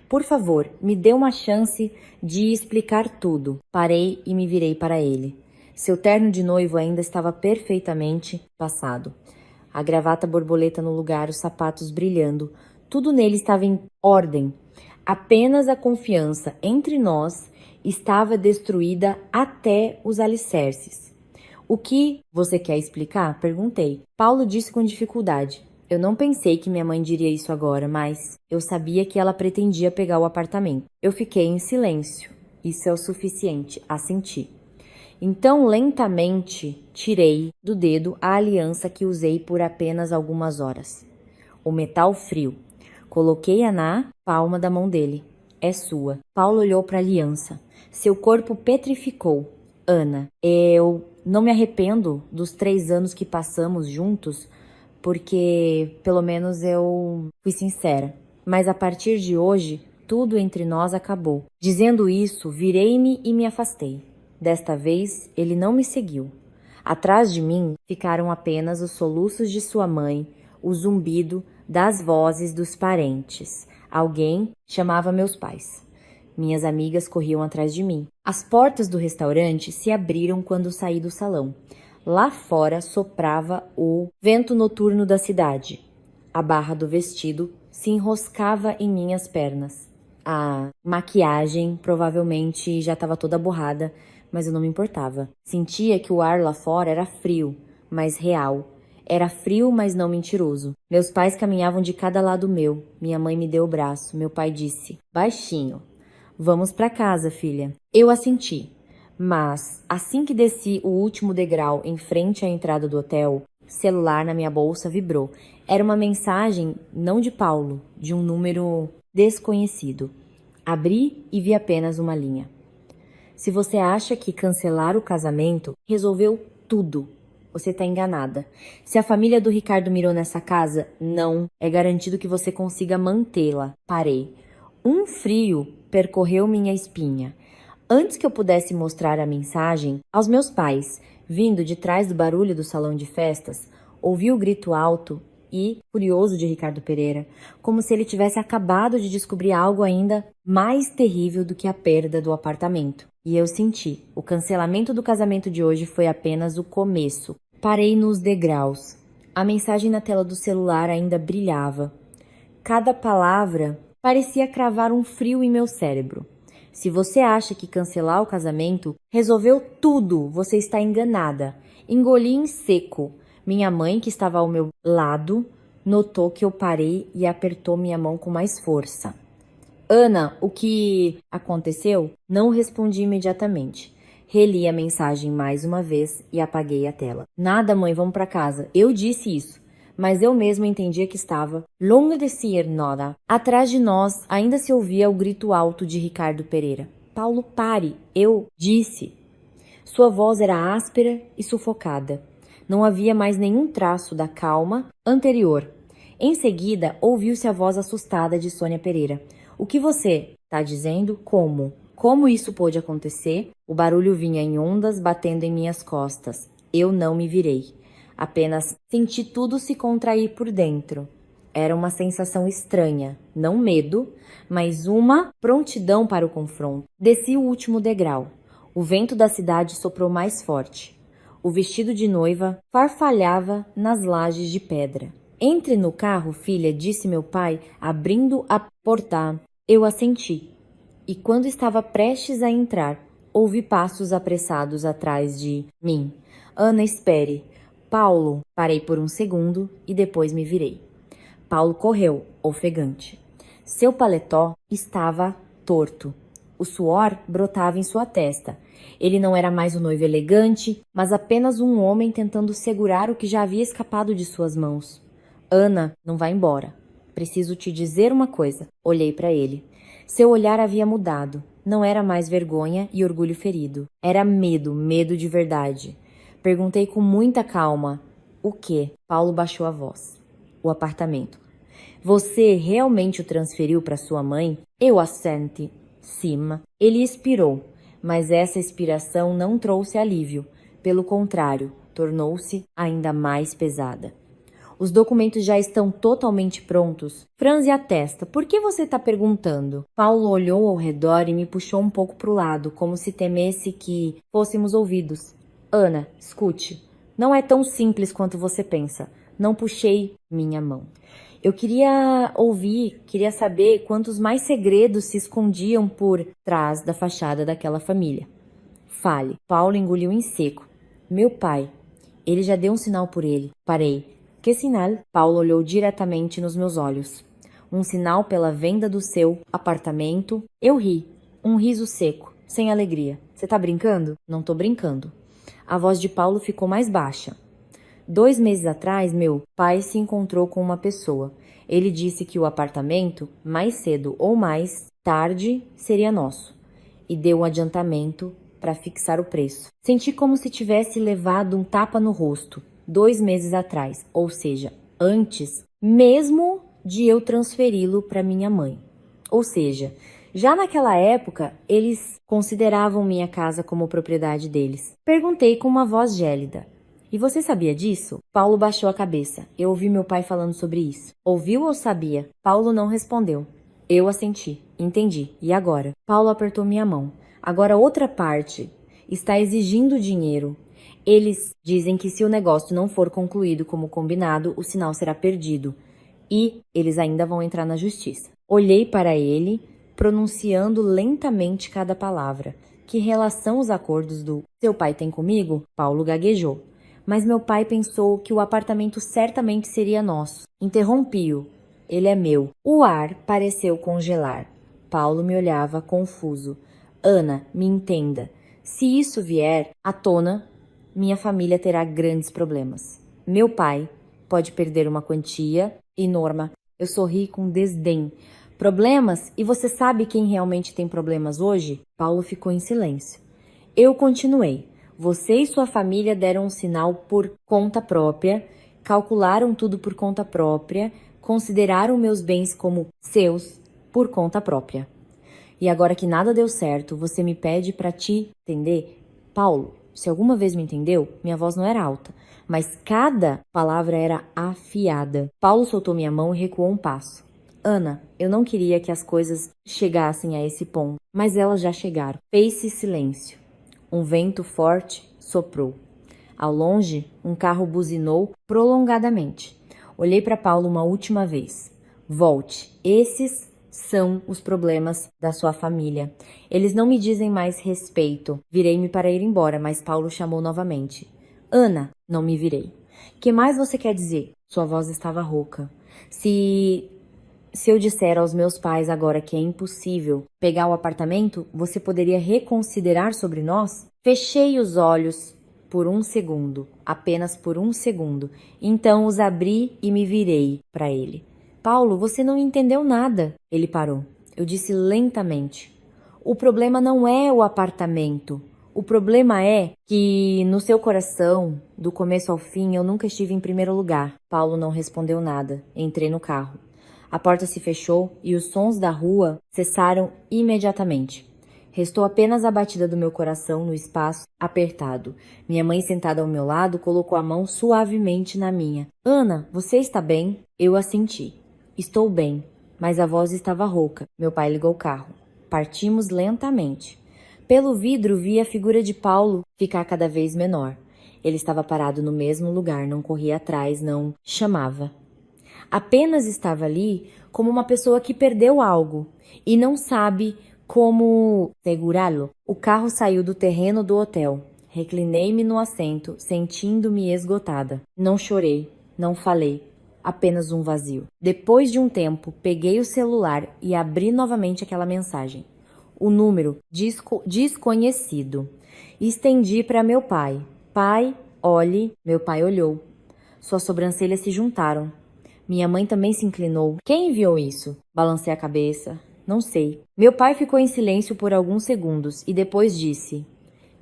"Por favor, me dê uma chance de explicar tudo." Parei e me virei para ele. Seu terno de noivo ainda estava perfeitamente passado. A gravata borboleta no lugar, os sapatos brilhando. Tudo nele estava em ordem. Apenas a confiança entre nós estava destruída até os alicerces. "O que você quer explicar?" perguntei. Paulo disse com dificuldade. "Eu não pensei que minha mãe diria isso agora, mas eu sabia que ela pretendia pegar o apartamento." Eu fiquei em silêncio. "Isso é o suficiente," assenti. Então, lentamente, tirei do dedo a aliança que usei por apenas algumas horas. O metal frio. Coloquei-a na palma da mão dele. "É sua." Paulo olhou para a aliança. Seu corpo petrificou. "Ana, eu não me arrependo dos 3 anos que passamos juntos, porque pelo menos eu fui sincera. Mas a partir de hoje, tudo entre nós acabou." Dizendo isso, virei-me e me afastei. Desta vez, ele não me seguiu. Atrás de mim ficaram apenas os soluços de sua mãe, o zumbido das vozes dos parentes. Alguém chamava meus pais. Minhas amigas corriam atrás de mim. As portas do restaurante se abriram quando saí do salão. Lá fora soprava o vento noturno da cidade. A barra do vestido se enroscava em minhas pernas. A maquiagem provavelmente já estava toda borrada, mas eu não me importava. Sentia que o ar lá fora era frio, mas real. Era frio, mas não mentiroso. Meus pais caminhavam de cada lado meu. Minha mãe me deu o braço. Meu pai disse, baixinho, vamos para casa, filha. Eu assenti, mas assim que desci o último degrau em frente à entrada do hotel, o celular na minha bolsa vibrou. Era uma mensagem não de Paulo, de um número desconhecido. Abri e vi apenas uma linha. Se você acha que cancelar o casamento resolveu tudo, você está enganada. Se a família do Ricardo mirou nessa casa, não é garantido que você consiga mantê-la. Parei. Um frio percorreu minha espinha. Antes que eu pudesse mostrar a mensagem aos meus pais, vindo de trás do barulho do salão de festas, ouvi o grito alto e furioso de Ricardo Pereira, como se ele tivesse acabado de descobrir algo ainda mais terrível do que a perda do apartamento. E eu senti, o cancelamento do casamento de hoje foi apenas o começo. Parei nos degraus. A mensagem na tela do celular ainda brilhava. Cada palavra parecia cravar um frio em meu cérebro. Se você acha que cancelar o casamento resolveu tudo, você está enganada. Engoli em seco. Minha mãe, que estava ao meu lado, notou que eu parei e apertou minha mão com mais força. Ana, o que aconteceu? Não respondi imediatamente. Reli a mensagem mais uma vez e apaguei a tela. Nada, mãe, vamos para casa. Eu disse isso, mas eu mesmo entendia que estava longe de ser nada. Atrás de nós ainda se ouvia o grito alto de Ricardo Pereira. Paulo, pare! Eu disse. Sua voz era áspera e sufocada. Não havia mais nenhum traço da calma anterior. Em seguida, ouviu-se a voz assustada de Sônia Pereira. O que você está dizendo? Como? Como isso pôde acontecer? O barulho vinha em ondas batendo em minhas costas. Eu não me virei. Apenas senti tudo se contrair por dentro. Era uma sensação estranha, não medo, mas uma prontidão para o confronto. Desci o último degrau. O vento da cidade soprou mais forte. O vestido de noiva farfalhava nas lajes de pedra. Entre no carro, filha, disse meu pai, abrindo a porta. Eu assenti. E quando estava prestes a entrar, ouvi passos apressados atrás de mim. Ana, espere. Paulo. Parei por um segundo e depois me virei. Paulo correu, ofegante. Seu paletó estava torto. O suor brotava em sua testa. Ele não era mais um noivo elegante, mas apenas um homem tentando segurar o que já havia escapado de suas mãos. Ana, não vá embora. Preciso te dizer uma coisa. Olhei para ele. Seu olhar havia mudado. Não era mais vergonha e orgulho ferido. Era medo, medo de verdade. Perguntei com muita calma. O quê? Paulo baixou a voz. O apartamento. Você realmente o transferiu para sua mãe? Eu assenti. Sim. Ele expirou, mas essa expiração não trouxe alívio. Pelo contrário, tornou-se ainda mais pesada. Os documentos já estão totalmente prontos. Franze a testa. Por que você está perguntando? Paulo olhou ao redor e me puxou um pouco para o lado, como se temesse que fôssemos ouvidos. Ana, escute. Não é tão simples quanto você pensa. Não puxei minha mão. Eu queria ouvir, queria saber quantos mais segredos se escondiam por trás da fachada daquela família. Fale. Paulo engoliu em seco. Meu pai. Ele já deu um sinal por ele. Parei. Que sinal? Paulo olhou diretamente nos meus olhos. Um sinal pela venda do seu apartamento? Eu ri. Um riso seco, sem alegria. Você tá brincando? Não tô brincando. A voz de Paulo ficou mais baixa. 2 meses atrás, meu pai se encontrou com uma pessoa. Ele disse que o apartamento, mais cedo ou mais tarde, seria nosso. E deu um adiantamento para fixar o preço. Senti como se tivesse levado um tapa no rosto. 2 meses atrás, ou seja, antes mesmo de eu transferi-lo para minha mãe. Ou seja, já naquela época, eles consideravam minha casa como propriedade deles. Perguntei com uma voz gélida. E você sabia disso? Paulo baixou a cabeça. Eu ouvi meu pai falando sobre isso. Ouviu ou sabia? Paulo não respondeu. Eu assenti. Entendi. E agora? Paulo apertou minha mão. Agora outra parte está exigindo dinheiro. Eles dizem que se o negócio não for concluído como combinado, o sinal será perdido. E eles ainda vão entrar na justiça. Olhei para ele, pronunciando lentamente cada palavra. Que relação os acordos do seu pai tem comigo? Paulo gaguejou. Mas meu pai pensou que o apartamento certamente seria nosso. Interrompi-o. Ele é meu. O ar pareceu congelar. Paulo me olhava confuso. Ana, me entenda. Se isso vier à tona, minha família terá grandes problemas. Meu pai pode perder uma quantia e Norma. Eu sorri com desdém. Problemas? E você sabe quem realmente tem problemas hoje? Paulo ficou em silêncio. Eu continuei. Você e sua família deram um sinal por conta própria, calcularam tudo por conta própria, consideraram meus bens como seus por conta própria. E agora que nada deu certo, você me pede para te entender? Paulo, se alguma vez me entendeu, minha voz não era alta, mas cada palavra era afiada. Paulo soltou minha mão e recuou um passo. Ana, eu não queria que as coisas chegassem a esse ponto, mas elas já chegaram. Fez-se silêncio. Um vento forte soprou. Ao longe, um carro buzinou prolongadamente. Olhei para Paulo uma última vez. Volte. Esses são os problemas da sua família. Eles não me dizem mais respeito. Virei-me para ir embora, mas Paulo chamou novamente. Ana, não me virei. Que mais você quer dizer? Sua voz estava rouca. Se eu disser aos meus pais agora que é impossível pegar o apartamento, você poderia reconsiderar sobre nós? Fechei os olhos por um segundo, apenas por um segundo. Então os abri e me virei para ele. Paulo, você não entendeu nada. Ele parou. Eu disse lentamente. O problema não é o apartamento. O problema é que no seu coração, do começo ao fim, eu nunca estive em primeiro lugar. Paulo não respondeu nada. Entrei no carro. A porta se fechou e os sons da rua cessaram imediatamente. Restou apenas a batida do meu coração no espaço apertado. Minha mãe, sentada ao meu lado, colocou a mão suavemente na minha. Ana, você está bem? Eu assenti. Estou bem, mas a voz estava rouca. Meu pai ligou o carro. Partimos lentamente. Pelo vidro vi a figura de Paulo ficar cada vez menor. Ele estava parado no mesmo lugar, não corria atrás, não chamava. Apenas estava ali como uma pessoa que perdeu algo e não sabe como segurá-lo. O carro saiu do terreno do hotel. Reclinei-me no assento, sentindo-me esgotada. Não chorei, não falei, apenas um vazio. Depois de um tempo, peguei o celular e abri novamente aquela mensagem. O número desconhecido. Estendi para meu pai. Pai, olhe. Meu pai olhou. Suas sobrancelhas se juntaram. Minha mãe também se inclinou. Quem enviou isso? Balancei a cabeça. Não sei. Meu pai ficou em silêncio por alguns segundos e depois disse: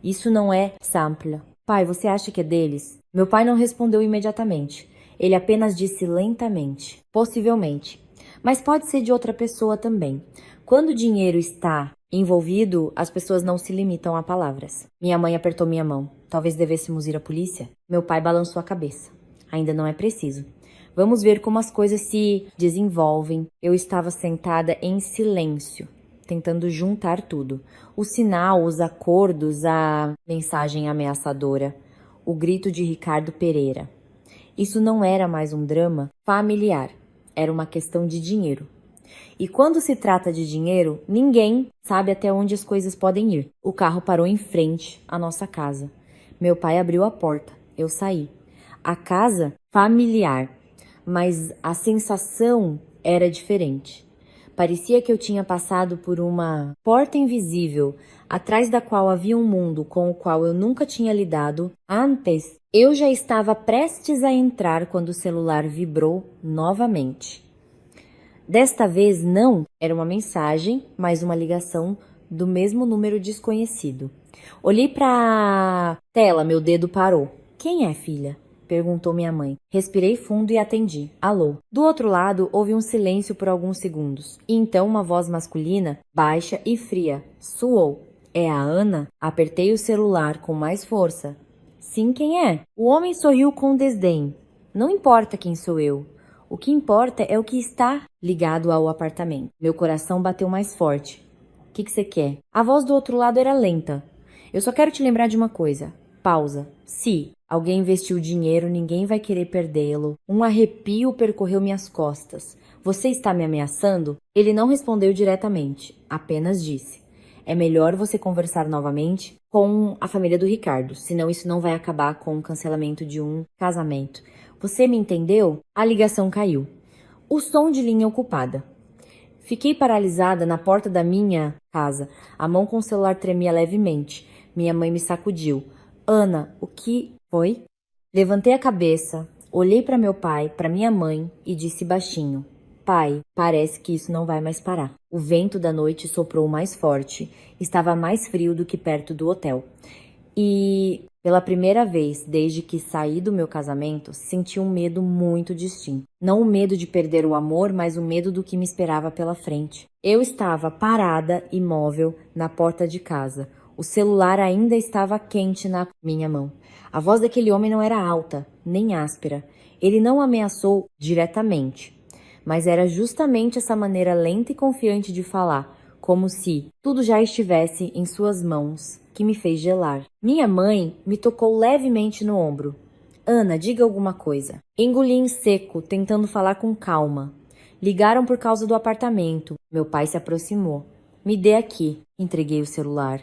Isso não é sample. Pai, você acha que é deles? Meu pai não respondeu imediatamente. Ele apenas disse lentamente: Possivelmente. Mas pode ser de outra pessoa também. Quando o dinheiro está envolvido, as pessoas não se limitam a palavras. Minha mãe apertou minha mão. Talvez devêssemos ir à polícia? Meu pai balançou a cabeça. Ainda não é preciso. Vamos ver como as coisas se desenvolvem. Eu estava sentada em silêncio, tentando juntar tudo. O sinal, os acordos, a mensagem ameaçadora, o grito de Ricardo Pereira. Isso não era mais um drama familiar, era uma questão de dinheiro. E quando se trata de dinheiro, ninguém sabe até onde as coisas podem ir. O carro parou em frente à nossa casa. Meu pai abriu a porta. Eu saí. A casa familiar, mas a sensação era diferente. Parecia que eu tinha passado por uma porta invisível, atrás da qual havia um mundo com o qual eu nunca tinha lidado. Antes, eu já estava prestes a entrar quando o celular vibrou novamente. Desta vez não era uma mensagem, mas uma ligação do mesmo número desconhecido. Olhei para a tela, meu dedo parou. Quem é, filha? Perguntou minha mãe. Respirei fundo e atendi. Alô. Do outro lado, houve um silêncio por alguns segundos. E então uma voz masculina, baixa e fria, suou. É a Ana? Apertei o celular com mais força. Sim, quem é? O homem sorriu com desdém. Não importa quem sou eu. O que importa é o que está ligado ao apartamento. Meu coração bateu mais forte. O que você quer? A voz do outro lado era lenta. Eu só quero te lembrar de uma coisa. Pausa. Se alguém investiu dinheiro, ninguém vai querer perdê-lo. Um arrepio percorreu minhas costas. Você está me ameaçando? Ele não respondeu diretamente, apenas disse: é melhor você conversar novamente com a família do Ricardo, senão isso não vai acabar com o cancelamento de um casamento. Você me entendeu? A ligação caiu. O som de linha ocupada. Fiquei paralisada na porta da minha casa. A mão com o celular tremia levemente. Minha mãe me sacudiu. Ana, o que foi? Levantei a cabeça, olhei para meu pai, para minha mãe e disse baixinho: pai, parece que isso não vai mais parar. O vento da noite soprou mais forte. Estava mais frio do que perto do hotel. E, pela primeira vez desde que saí do meu casamento, senti um medo muito distinto. Não o medo de perder o amor, mas o medo do que me esperava pela frente. Eu estava parada, imóvel, na porta de casa. O celular ainda estava quente na minha mão. A voz daquele homem não era alta, nem áspera. Ele não ameaçou diretamente, mas era justamente essa maneira lenta e confiante de falar, como se tudo já estivesse em suas mãos, que me fez gelar. Minha mãe me tocou levemente no ombro. Ana, diga alguma coisa. Engoli em seco, tentando falar com calma. Ligaram por causa do apartamento. Meu pai se aproximou. Me dê aqui. Entreguei o celular.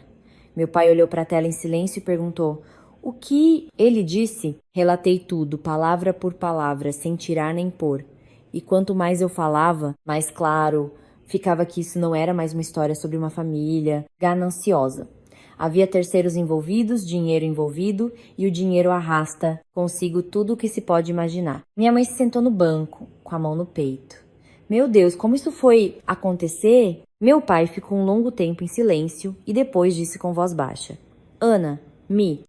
Meu pai olhou para a tela em silêncio e perguntou: o que ele disse? Relatei tudo, palavra por palavra, sem tirar nem pôr. E quanto mais eu falava, mais claro ficava que isso não era mais uma história sobre uma família gananciosa. Havia terceiros envolvidos, dinheiro envolvido, e o dinheiro arrasta consigo tudo o que se pode imaginar. Minha mãe se sentou no banco, com a mão no peito. Meu Deus, como isso foi acontecer? Meu pai ficou um longo tempo em silêncio e depois disse com voz baixa: Ana,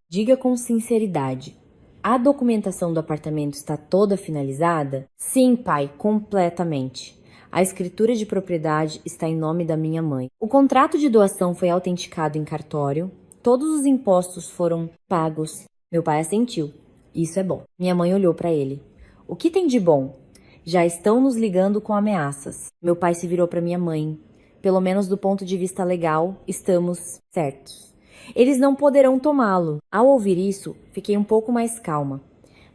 diga com sinceridade. A documentação do apartamento está toda finalizada? Sim, pai, completamente. A escritura de propriedade está em nome da minha mãe. O contrato de doação foi autenticado em cartório. Todos os impostos foram pagos. Meu pai assentiu. Isso é bom. Minha mãe olhou para ele. O que tem de bom? Já estão nos ligando com ameaças. Meu pai se virou para minha mãe. Pelo menos do ponto de vista legal, estamos certos. Eles não poderão tomá-lo. Ao ouvir isso, fiquei um pouco mais calma.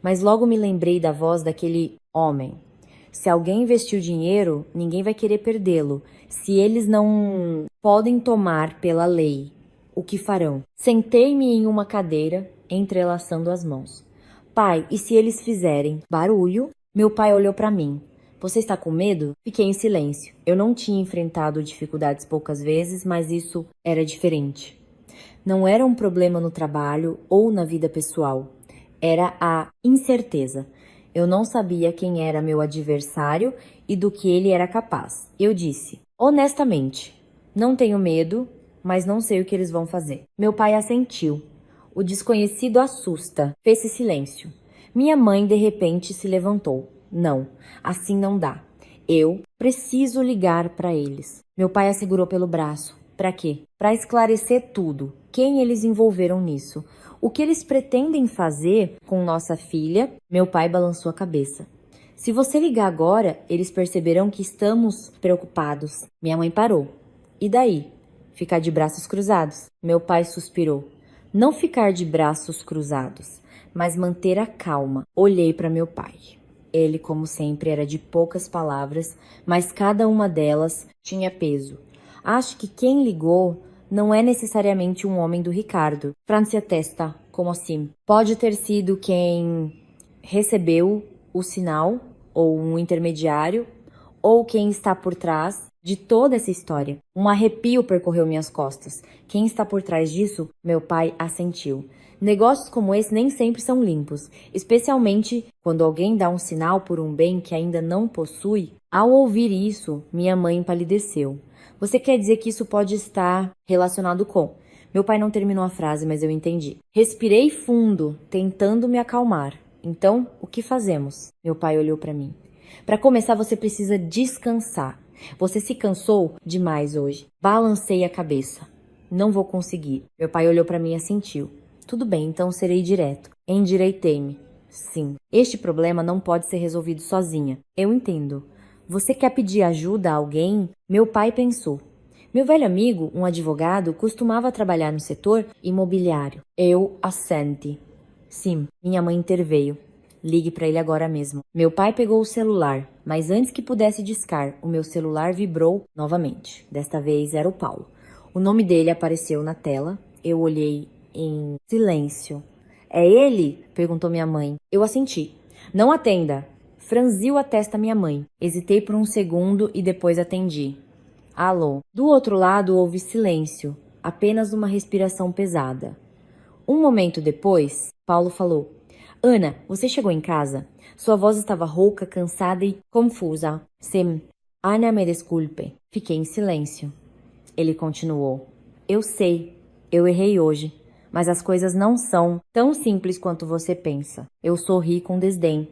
Mas logo me lembrei da voz daquele homem. Se alguém investiu dinheiro, ninguém vai querer perdê-lo. Se eles não podem tomar pela lei, o que farão? Sentei-me em uma cadeira, entrelaçando as mãos. Pai, e se eles fizerem barulho? Meu pai olhou para mim. Você está com medo? Fiquei em silêncio. Eu não tinha enfrentado dificuldades poucas vezes, mas isso era diferente. Não era um problema no trabalho ou na vida pessoal. Era a incerteza. Eu não sabia quem era meu adversário e do que ele era capaz. Eu disse, honestamente, não tenho medo, mas não sei o que eles vão fazer. Meu pai assentiu. O desconhecido assusta. Fez-se silêncio. Minha mãe, de repente, se levantou. Não, assim não dá. Eu preciso ligar para eles. Meu pai a segurou pelo braço. Para quê? Para esclarecer tudo. Quem eles envolveram nisso? O que eles pretendem fazer com nossa filha? Meu pai balançou a cabeça. Se você ligar agora, eles perceberão que estamos preocupados. Minha mãe parou. E daí? Ficar de braços cruzados? Meu pai suspirou. Não ficar de braços cruzados, mas manter a calma. Olhei para meu pai. Ele, como sempre, era de poucas palavras, mas cada uma delas tinha peso. Acho que quem ligou não é necessariamente um homem do Ricardo. Francia testa, como assim? Pode ter sido quem recebeu o sinal, ou um intermediário, ou quem está por trás de toda essa história. Um arrepio percorreu minhas costas. Quem está por trás disso? Meu pai assentiu. Negócios como esse nem sempre são limpos, especialmente quando alguém dá um sinal por um bem que ainda não possui. Ao ouvir isso, minha mãe empalideceu. Você quer dizer que isso pode estar relacionado com... Meu pai não terminou a frase, mas eu entendi. Respirei fundo, tentando me acalmar. Então, o que fazemos? Meu pai olhou para mim. Para começar, você precisa descansar. Você se cansou demais hoje. Balancei a cabeça. Não vou conseguir. Meu pai olhou para mim e assentiu. Tudo bem, então serei direto. Endireitei-me. Sim, este problema não pode ser resolvido sozinha. Eu entendo. Você quer pedir ajuda a alguém? Meu pai pensou. Meu velho amigo, um advogado, costumava trabalhar no setor imobiliário. Eu assenti. Sim, minha mãe interveio. Ligue para ele agora mesmo. Meu pai pegou o celular, mas antes que pudesse discar, o meu celular vibrou novamente. Desta vez era o Paulo. O nome dele apareceu na tela. Eu olhei em silêncio. É ele? Perguntou minha mãe. Eu assenti. Não atenda. Franziu a testa minha mãe. Hesitei por um segundo e depois atendi. Alô. Do outro lado houve silêncio, apenas uma respiração pesada. Um momento depois, Paulo falou: Ana, você chegou em casa? Sua voz estava rouca, cansada e confusa. Sim. Ana, me desculpe. Fiquei em silêncio. Ele continuou: Eu sei, eu errei hoje, mas as coisas não são tão simples quanto você pensa. Eu sorri com desdém.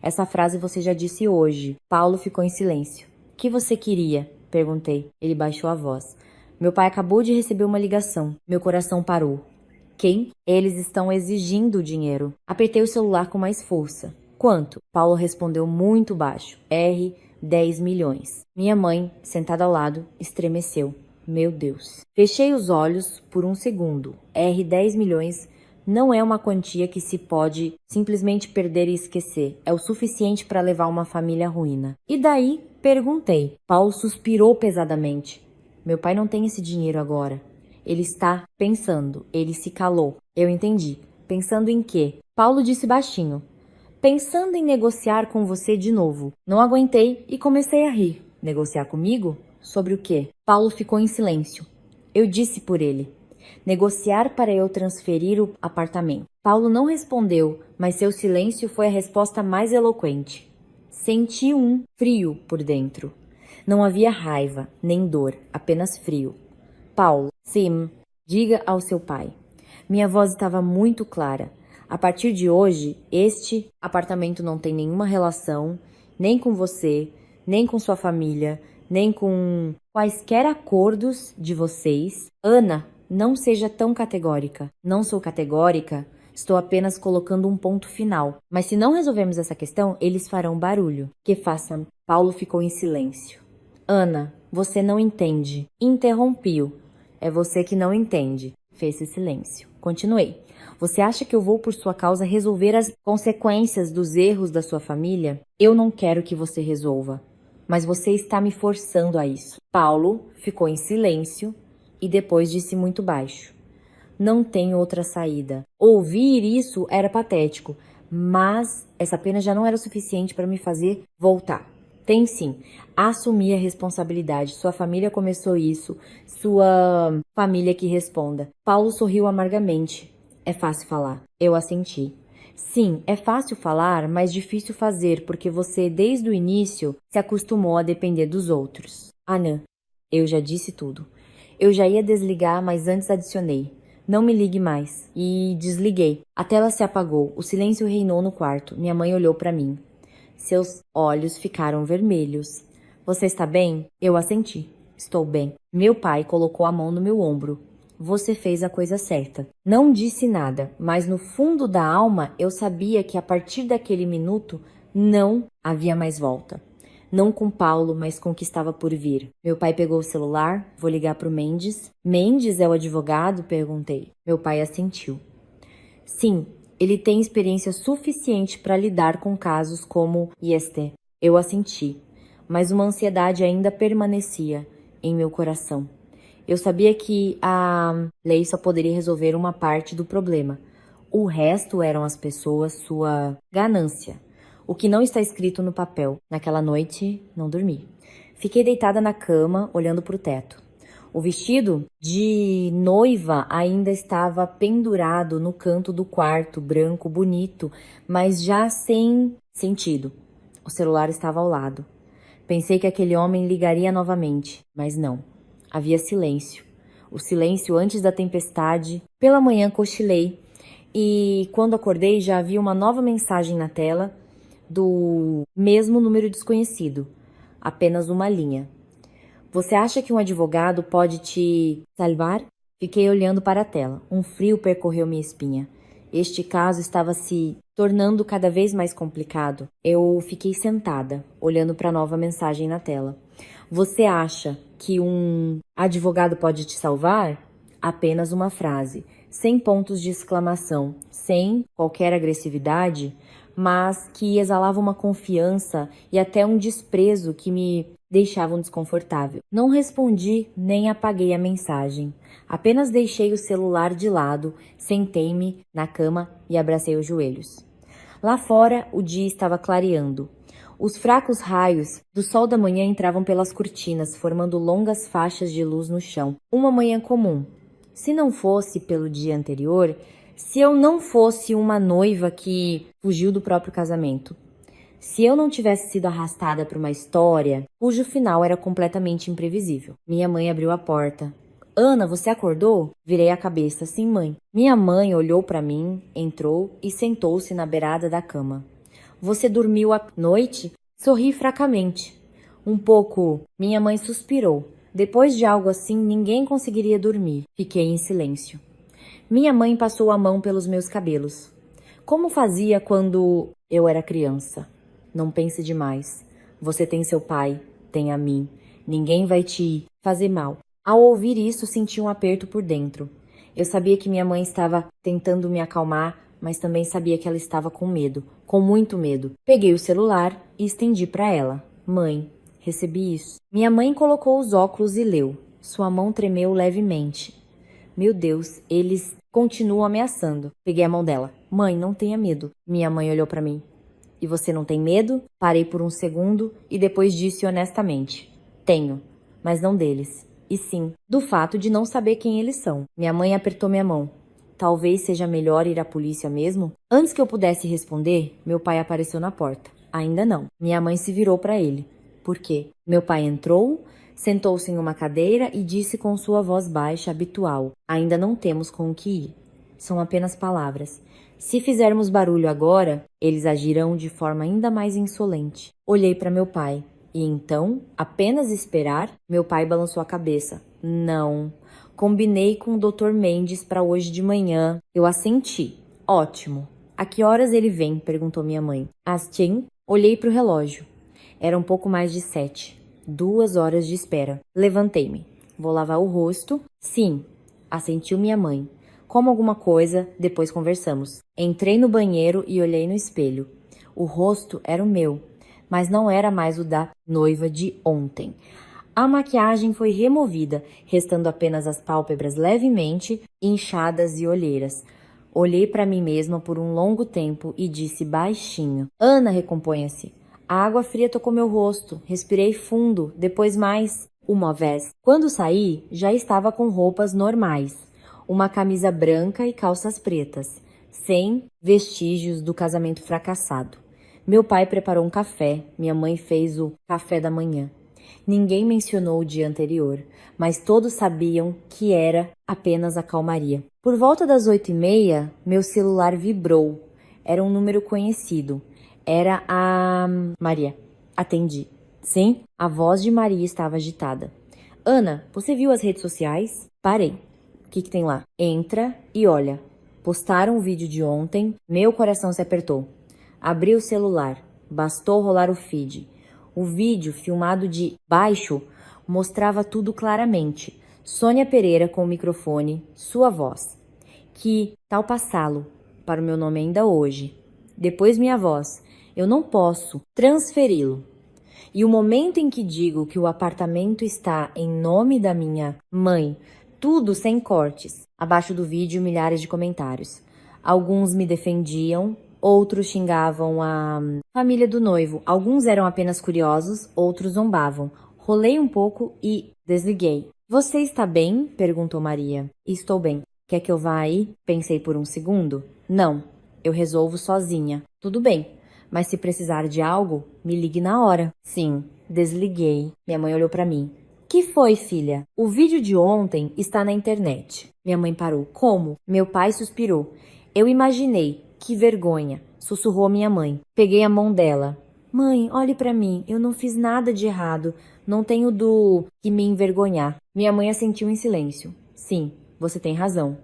Essa frase você já disse hoje. Paulo ficou em silêncio. O que você queria? Perguntei. Ele baixou a voz. Meu pai acabou de receber uma ligação. Meu coração parou. Quem? Eles estão exigindo o dinheiro. Apertei o celular com mais força. Quanto? Paulo respondeu muito baixo. 10 milhões. Minha mãe, sentada ao lado, estremeceu. Meu Deus. Fechei os olhos por um segundo. 10 milhões não é uma quantia que se pode simplesmente perder e esquecer. É o suficiente para levar uma família à ruína. E daí, perguntei. Paulo suspirou pesadamente. Meu pai não tem esse dinheiro agora. Ele está pensando. Ele se calou. Eu entendi. Pensando em quê? Paulo disse baixinho. Pensando em negociar com você de novo. Não aguentei e comecei a rir. Negociar comigo? Sobre o quê? Paulo ficou em silêncio. Eu disse por ele. Negociar para eu transferir o apartamento. Paulo não respondeu, mas seu silêncio foi a resposta mais eloquente. Senti um frio por dentro. Não havia raiva, nem dor, apenas frio. Paulo, sim, diga ao seu pai. Minha voz estava muito clara. A partir de hoje, este apartamento não tem nenhuma relação, nem com você, nem com sua família, nem com quaisquer acordos de vocês. Ana, não seja tão categórica. Não sou categórica, estou apenas colocando um ponto final. Mas se não resolvermos essa questão, eles farão barulho. Que façam. Paulo ficou em silêncio. Ana, você não entende. Interrompi-o. É você que não entende. Fez-se silêncio. Continuei. Você acha que eu vou, por sua causa, resolver as consequências dos erros da sua família? Eu não quero que você resolva. Mas você está me forçando a isso. Paulo ficou em silêncio e depois disse muito baixo. Não tem outra saída. Ouvir isso era patético, mas essa pena já não era suficiente para me fazer voltar. Tem sim. Assumir a responsabilidade. Sua família começou isso. Sua família que responda. Paulo sorriu amargamente. É fácil falar. Eu assenti. Sim, é fácil falar, mas difícil fazer, porque você, desde o início, se acostumou a depender dos outros. Anã, eu já disse tudo. Eu já ia desligar, mas antes adicionei. Não me ligue mais. E desliguei. A tela se apagou. O silêncio reinou no quarto. Minha mãe olhou para mim. Seus olhos ficaram vermelhos. Você está bem? Eu assenti. Estou bem. Meu pai colocou a mão no meu ombro. Você fez a coisa certa. Não disse nada, mas no fundo da alma eu sabia que a partir daquele minuto não havia mais volta. Não com Paulo, mas com o que estava por vir. Meu pai pegou o celular. Vou ligar para o Mendes. Mendes é o advogado? Perguntei. Meu pai assentiu. Sim, ele tem experiência suficiente para lidar com casos como este. Eu assenti, mas uma ansiedade ainda permanecia em meu coração. Eu sabia que a lei só poderia resolver uma parte do problema. O resto eram as pessoas, sua ganância. O que não está escrito no papel. Naquela noite, não dormi. Fiquei deitada na cama, olhando para o teto. O vestido de noiva ainda estava pendurado no canto do quarto, branco, bonito, mas já sem sentido. O celular estava ao lado. Pensei que aquele homem ligaria novamente, mas não. Havia silêncio. O silêncio antes da tempestade. Pela manhã cochilei e quando acordei já havia uma nova mensagem na tela do mesmo número desconhecido. Apenas uma linha. Você acha que um advogado pode te salvar? Fiquei olhando para a tela. Um frio percorreu minha espinha. Este caso estava se tornando cada vez mais complicado. Eu fiquei sentada, olhando para a nova mensagem na tela. Você acha que um advogado pode te salvar? Apenas uma frase, sem pontos de exclamação, sem qualquer agressividade, mas que exalava uma confiança e até um desprezo que me deixavam desconfortável. Não respondi nem apaguei a mensagem. Apenas deixei o celular de lado, sentei-me na cama e abracei os joelhos. Lá fora, o dia estava clareando. Os fracos raios do sol da manhã entravam pelas cortinas, formando longas faixas de luz no chão. Uma manhã comum. Se não fosse pelo dia anterior, se eu não fosse uma noiva que fugiu do próprio casamento, se eu não tivesse sido arrastada por uma história cujo final era completamente imprevisível. Minha mãe abriu a porta. Ana, você acordou? Virei a cabeça. Sim, mãe. Minha mãe olhou para mim, entrou e sentou-se na beirada da cama. Você dormiu à noite? Sorri fracamente. Um pouco. Minha mãe suspirou. Depois de algo assim, ninguém conseguiria dormir. Fiquei em silêncio. Minha mãe passou a mão pelos meus cabelos. Como fazia quando eu era criança? Não pense demais. Você tem seu pai, tem a mim. Ninguém vai te fazer mal. Ao ouvir isso, senti um aperto por dentro. Eu sabia que minha mãe estava tentando me acalmar, mas também sabia que ela estava com medo, com muito medo. Peguei o celular e estendi para ela. Mãe, recebi isso. Minha mãe colocou os óculos e leu. Sua mão tremeu levemente. Meu Deus, eles continuam ameaçando. Peguei a mão dela. Mãe, não tenha medo. Minha mãe olhou para mim. E você não tem medo? Parei por um segundo e depois disse honestamente. Tenho, mas não deles. E sim, do fato de não saber quem eles são. Minha mãe apertou minha mão. Talvez seja melhor ir à polícia mesmo? Antes que eu pudesse responder, meu pai apareceu na porta. Ainda não. Minha mãe se virou para ele. Por quê? Meu pai entrou, sentou-se em uma cadeira e disse com sua voz baixa habitual. Ainda não temos com o que ir. São apenas palavras. Se fizermos barulho agora, eles agirão de forma ainda mais insolente. Olhei para meu pai. E então, apenas esperar, meu pai balançou a cabeça. Não. Combinei com o Dr. Mendes para hoje de manhã. Eu assenti. Ótimo. A que horas ele vem? Perguntou minha mãe. Às 10. Olhei para o relógio. Era um pouco mais de 7. 2 horas de espera. Levantei-me. Vou lavar o rosto? Sim. Assentiu minha mãe. Como alguma coisa, depois conversamos. Entrei no banheiro e olhei no espelho. O rosto era o meu, mas não era mais o da noiva de ontem. A maquiagem foi removida, restando apenas as pálpebras levemente inchadas e olheiras. Olhei para mim mesma por um longo tempo e disse baixinho. Ana, recomponha-se. A água fria tocou meu rosto. Respirei fundo, depois mais uma vez. Quando saí, já estava com roupas normais. Uma camisa branca e calças pretas, sem vestígios do casamento fracassado. Meu pai preparou um café, minha mãe fez o café da manhã. Ninguém mencionou o dia anterior, mas todos sabiam que era apenas a calmaria. Por volta das 8h30, meu celular vibrou. Era um número conhecido. Era a Maria. Atendi. Sim, a voz de Maria estava agitada. Ana, você viu as redes sociais? Parei. O que tem lá? Entra e olha. Postaram o vídeo de ontem, meu coração se apertou. Abri o celular, bastou rolar o feed. O vídeo, filmado de baixo, mostrava tudo claramente. Sônia Pereira com o microfone, sua voz. Que tal passá-lo para o meu nome ainda hoje? Depois minha voz. Eu não posso transferi-lo. E o momento em que digo que o apartamento está em nome da minha mãe, tudo sem cortes. Abaixo do vídeo, milhares de comentários. Alguns me defendiam, outros xingavam a família do noivo. Alguns eram apenas curiosos, outros zombavam. Rolei um pouco e desliguei. Você está bem? Perguntou Maria. Estou bem. Quer que eu vá aí? Pensei por um segundo. Não, eu resolvo sozinha. Tudo bem, mas se precisar de algo, me ligue na hora. Sim, desliguei. Minha mãe olhou para mim. Que foi, filha? O vídeo de ontem está na internet. Minha mãe parou. Como? Meu pai suspirou. Eu imaginei. Que vergonha, sussurrou minha mãe. Peguei a mão dela. Mãe, olhe para mim. Eu não fiz nada de errado. Não tenho do que me envergonhar. Minha mãe assentiu em silêncio. Sim, você tem razão.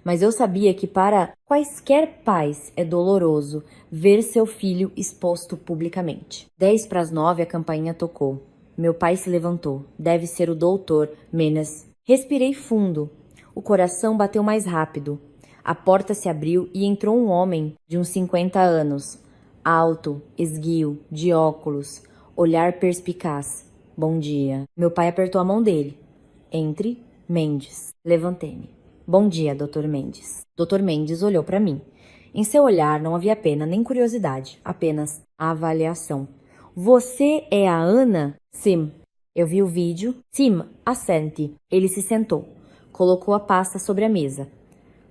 Mas eu sabia que para quaisquer pais é doloroso ver seu filho exposto publicamente. 8:50 a campainha tocou. Meu pai se levantou. Deve ser o doutor Menes. Respirei fundo. O coração bateu mais rápido. A porta se abriu e entrou um homem de uns 50 anos. Alto, esguio, de óculos, olhar perspicaz. Bom dia. Meu pai apertou a mão dele. Entre, Mendes. Levantei-me. Bom dia, Dr. Mendes. Dr. Mendes olhou para mim. Em seu olhar não havia pena nem curiosidade, apenas avaliação. Você é a Ana? Sim. Eu vi o vídeo. Sim, assente. Ele se sentou. Colocou a pasta sobre a mesa.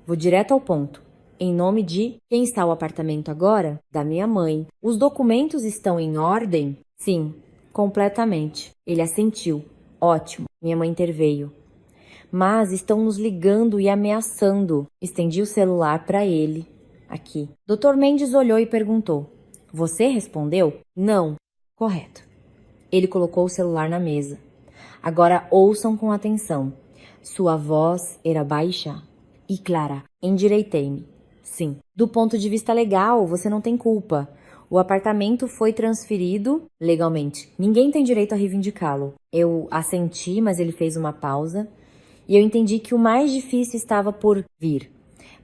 Vou direto ao ponto. Em nome de quem está o apartamento agora? Da minha mãe. Os documentos estão em ordem? Sim, completamente. Ele assentiu. Ótimo. Minha mãe interveio. Mas estão nos ligando e ameaçando. Estendi o celular para ele. Aqui. Dr. Mendes olhou e perguntou. Você respondeu? Não. Correto. Ele colocou o celular na mesa. Agora ouçam com atenção. Sua voz era baixa e clara. Endireitei-me. Sim. Do ponto de vista legal, você não tem culpa. O apartamento foi transferido legalmente. Ninguém tem direito a reivindicá-lo. Eu assenti, mas ele fez uma pausa. E eu entendi que o mais difícil estava por vir.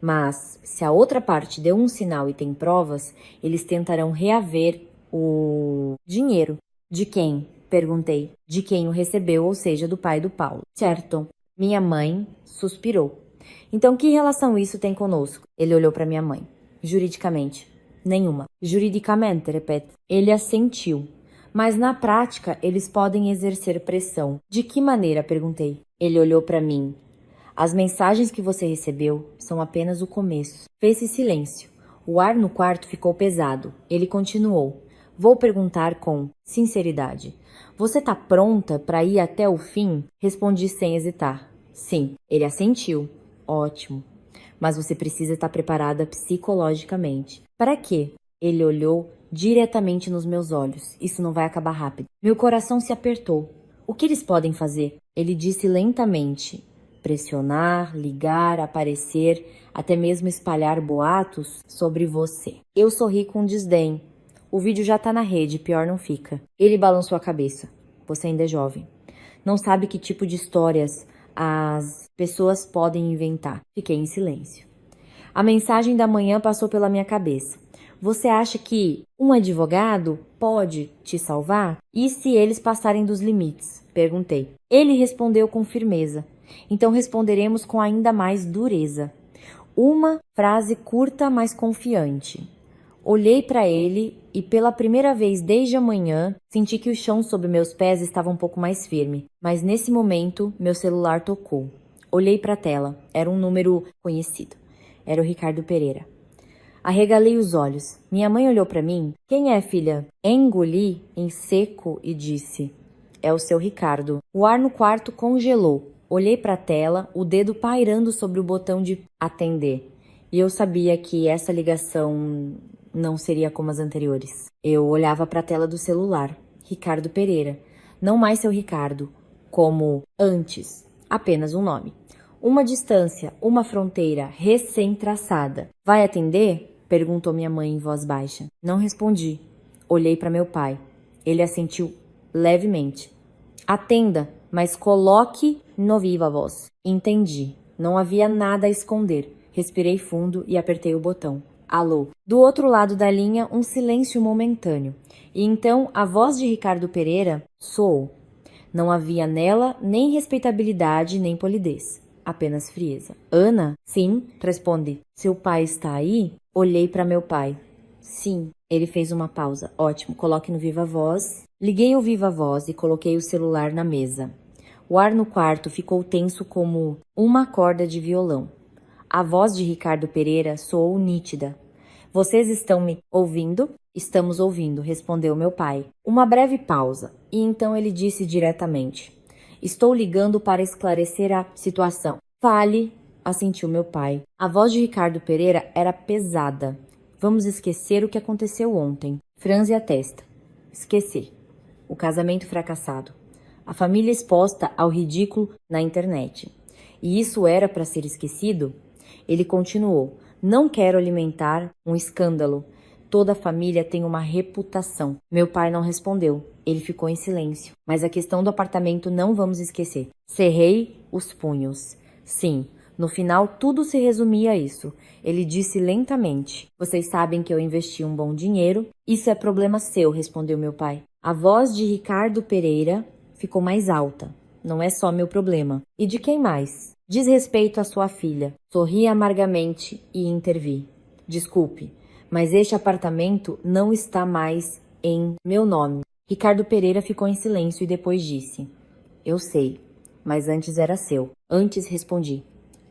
Mas, se a outra parte deu um sinal e tem provas, eles tentarão reaver o dinheiro. De quem? Perguntei. De quem o recebeu, ou seja, do pai do Paulo. Certo. Minha mãe suspirou. Então, que relação isso tem conosco? Ele olhou para minha mãe. Juridicamente. Nenhuma. Juridicamente, repete. Ele assentiu. Mas na prática, eles podem exercer pressão. De que maneira? Perguntei. Ele olhou para mim. As mensagens que você recebeu são apenas o começo. Fez-se silêncio. O ar no quarto ficou pesado. Ele continuou. Vou perguntar com sinceridade. Você tá pronta para ir até o fim? Respondi sem hesitar. Sim. Ele assentiu. Ótimo. Mas você precisa estar preparada psicologicamente. Para quê? Ele olhou diretamente nos meus olhos. Isso não vai acabar rápido. Meu coração se apertou. O que eles podem fazer? Ele disse lentamente. Pressionar, ligar, aparecer, até mesmo espalhar boatos sobre você. Eu sorri com desdém. O vídeo já tá na rede, pior não fica. Ele balançou a cabeça. Você ainda é jovem. Não sabe que tipo de histórias as pessoas podem inventar. Fiquei em silêncio. A mensagem da manhã passou pela minha cabeça. Você acha que um advogado pode te salvar? E se eles passarem dos limites? Perguntei. Ele respondeu com firmeza. Então responderemos com ainda mais dureza. Uma frase curta, mas confiante. Olhei para ele e pela primeira vez desde a manhã senti que o chão sob meus pés estava um pouco mais firme. Mas nesse momento meu celular tocou. Olhei para a tela. Era um número conhecido. Era o Ricardo Pereira. Arregalei os olhos. Minha mãe olhou para mim. Quem é, filha? Engoli em seco e disse. É o seu Ricardo. O ar no quarto congelou. Olhei para a tela, o dedo pairando sobre o botão de atender. E eu sabia que essa ligação não seria como as anteriores. Eu olhava para a tela do celular. Ricardo Pereira. Não mais seu Ricardo. Como antes. Apenas um nome. Uma distância, uma fronteira recém-traçada. Vai atender? Perguntou minha mãe em voz baixa. Não respondi. Olhei para meu pai. Ele assentiu levemente. Atenda, mas coloque no viva voz. Entendi. Não havia nada a esconder. Respirei fundo e apertei o botão. Alô. Do outro lado da linha, um silêncio momentâneo. E então a voz de Ricardo Pereira soou. Não havia nela nem respeitabilidade nem polidez. Apenas frieza. Ana? Sim, responde. Seu pai está aí? Olhei para meu pai. Sim. Ele fez uma pausa. Ótimo, coloque no viva voz. Liguei o viva voz e coloquei o celular na mesa. O ar no quarto ficou tenso como uma corda de violão. A voz de Ricardo Pereira soou nítida. Vocês estão me ouvindo? Estamos ouvindo, respondeu meu pai. Uma breve pausa, e então ele disse diretamente. Estou ligando para esclarecer a situação. Fale, assentiu meu pai. A voz de Ricardo Pereira era pesada. Vamos esquecer o que aconteceu ontem. Franze a testa. Esquecer. O casamento fracassado. A família exposta ao ridículo na internet. E isso era para ser esquecido? Ele continuou: não quero alimentar um escândalo. Toda a família tem uma reputação. Meu pai não respondeu. Ele ficou em silêncio. Mas a questão do apartamento não vamos esquecer. Cerrei os punhos. Sim, no final tudo se resumia a isso. Ele disse lentamente: vocês sabem que eu investi um bom dinheiro. Isso é problema seu, respondeu meu pai. A voz de Ricardo Pereira ficou mais alta. Não é só meu problema. E de quem mais? Diz respeito à sua filha. Sorri amargamente e intervi. Desculpe, mas este apartamento não está mais em meu nome. Ricardo Pereira ficou em silêncio e depois disse: eu sei, mas antes era seu. Antes respondi: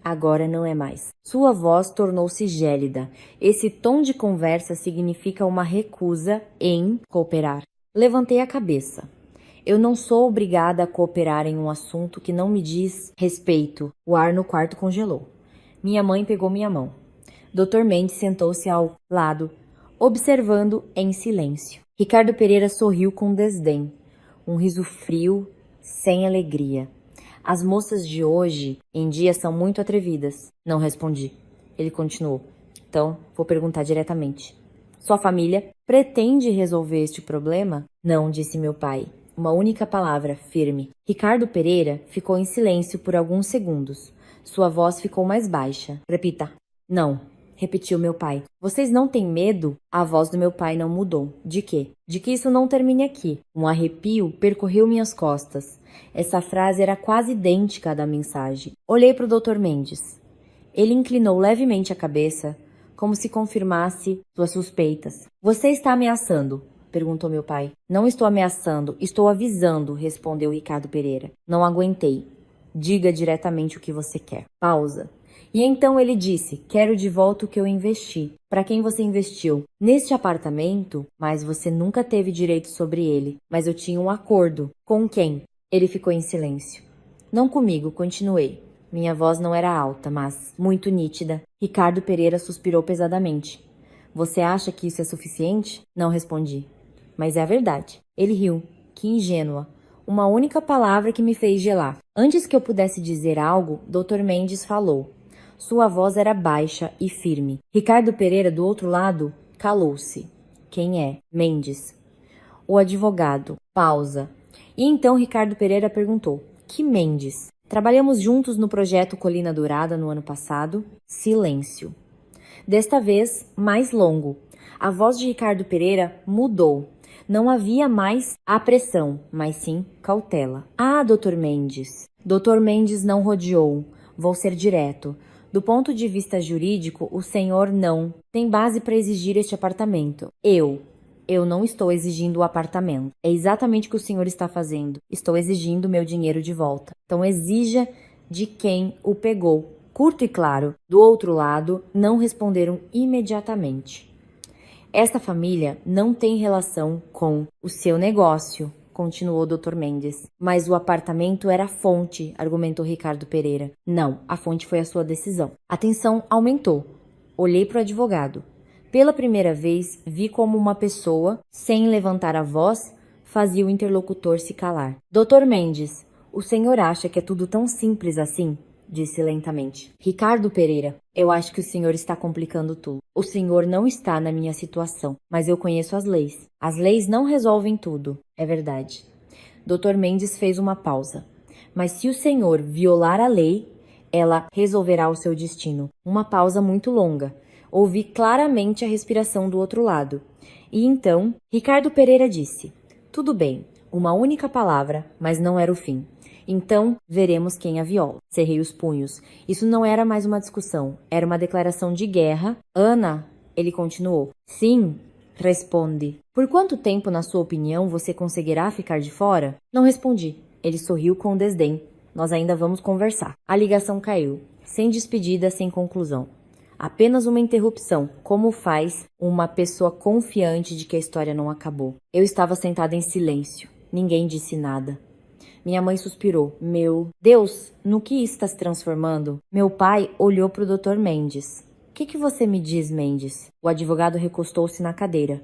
agora não é mais. Sua voz tornou-se gélida. Esse tom de conversa significa uma recusa em cooperar. Levantei a cabeça. Eu não sou obrigada a cooperar em um assunto que não me diz respeito. O ar no quarto congelou. Minha mãe pegou minha mão. Dr. Mendes sentou-se ao lado, observando em silêncio. Ricardo Pereira sorriu com desdém. Um riso frio, sem alegria. As moças de hoje em dia são muito atrevidas. Não respondi. Ele continuou. Então, vou perguntar diretamente. Sua família pretende resolver este problema? Não, disse meu pai. Uma única palavra, firme. Ricardo Pereira ficou em silêncio por alguns segundos. Sua voz ficou mais baixa. Repita. Não, repetiu meu pai. Vocês não têm medo? A voz do meu pai não mudou. De quê? De que isso não termine aqui. Um arrepio percorreu minhas costas. Essa frase era quase idêntica à da mensagem. Olhei para o Dr. Mendes. Ele inclinou levemente a cabeça, como se confirmasse suas suspeitas. Você está ameaçando? Perguntou meu pai. Não estou ameaçando, estou avisando, respondeu Ricardo Pereira. Não aguentei. Diga diretamente o que você quer. Pausa. E então ele disse: quero de volta o que eu investi. Para quem você investiu? Neste apartamento, mas você nunca teve direito sobre ele. Mas eu tinha um acordo. Com quem? Ele ficou em silêncio. Não comigo, continuei. Minha voz não era alta, mas muito nítida. Ricardo Pereira suspirou pesadamente. Você acha que isso é suficiente? Não respondi. Mas é a verdade. Ele riu. Que ingênua. Uma única palavra que me fez gelar. Antes que eu pudesse dizer algo, Dr. Mendes falou. Sua voz era baixa e firme. Ricardo Pereira, do outro lado, calou-se. Quem é? Mendes. O advogado. Pausa. E então Ricardo Pereira perguntou. Que Mendes? Trabalhamos juntos no projeto Colina Dourada no ano passado. Silêncio. Desta vez, mais longo. A voz de Ricardo Pereira mudou. Não havia mais apressão, mas sim cautela. Ah, Dr. Mendes. Dr. Mendes não rodeou. Vou ser direto. Do ponto de vista jurídico, o senhor não tem base para exigir este apartamento. Eu não estou exigindo o apartamento. É exatamente o que o senhor está fazendo. Estou exigindo meu dinheiro de volta. Então exija de quem o pegou. Curto e claro. Do outro lado, não responderam imediatamente. Esta família não tem relação com o seu negócio, continuou Dr. Mendes. Mas o apartamento era a fonte, argumentou Ricardo Pereira. Não, a fonte foi a sua decisão. A tensão aumentou. Olhei para o advogado. Pela primeira vez, vi como uma pessoa, sem levantar a voz, fazia o interlocutor se calar. Dr. Mendes, o senhor acha que é tudo tão simples assim? Disse lentamente. Ricardo Pereira, eu acho que o senhor está complicando tudo. O senhor não está na minha situação, mas eu conheço as leis. As leis não resolvem tudo, é verdade. Dr. Mendes fez uma pausa. Mas se o senhor violar a lei, ela resolverá o seu destino. Uma pausa muito longa. Ouvi claramente a respiração do outro lado. E então, Ricardo Pereira disse: tudo bem, uma única palavra, mas não era o fim. Então, veremos quem a viola. Cerrei os punhos. Isso não era mais uma discussão, era uma declaração de guerra. Ana, ele continuou. Sim, responde. Por quanto tempo, na sua opinião, você conseguirá ficar de fora? Não respondi. Ele sorriu com desdém. Nós ainda vamos conversar. A ligação caiu. Sem despedida, sem conclusão. Apenas uma interrupção, como faz uma pessoa confiante de que a história não acabou. Eu estava sentada em silêncio. Ninguém disse nada. Minha mãe suspirou. Meu Deus, no que isso está se transformando? Meu pai olhou para o Dr. Mendes. O que você me diz, Mendes? O advogado recostou-se na cadeira.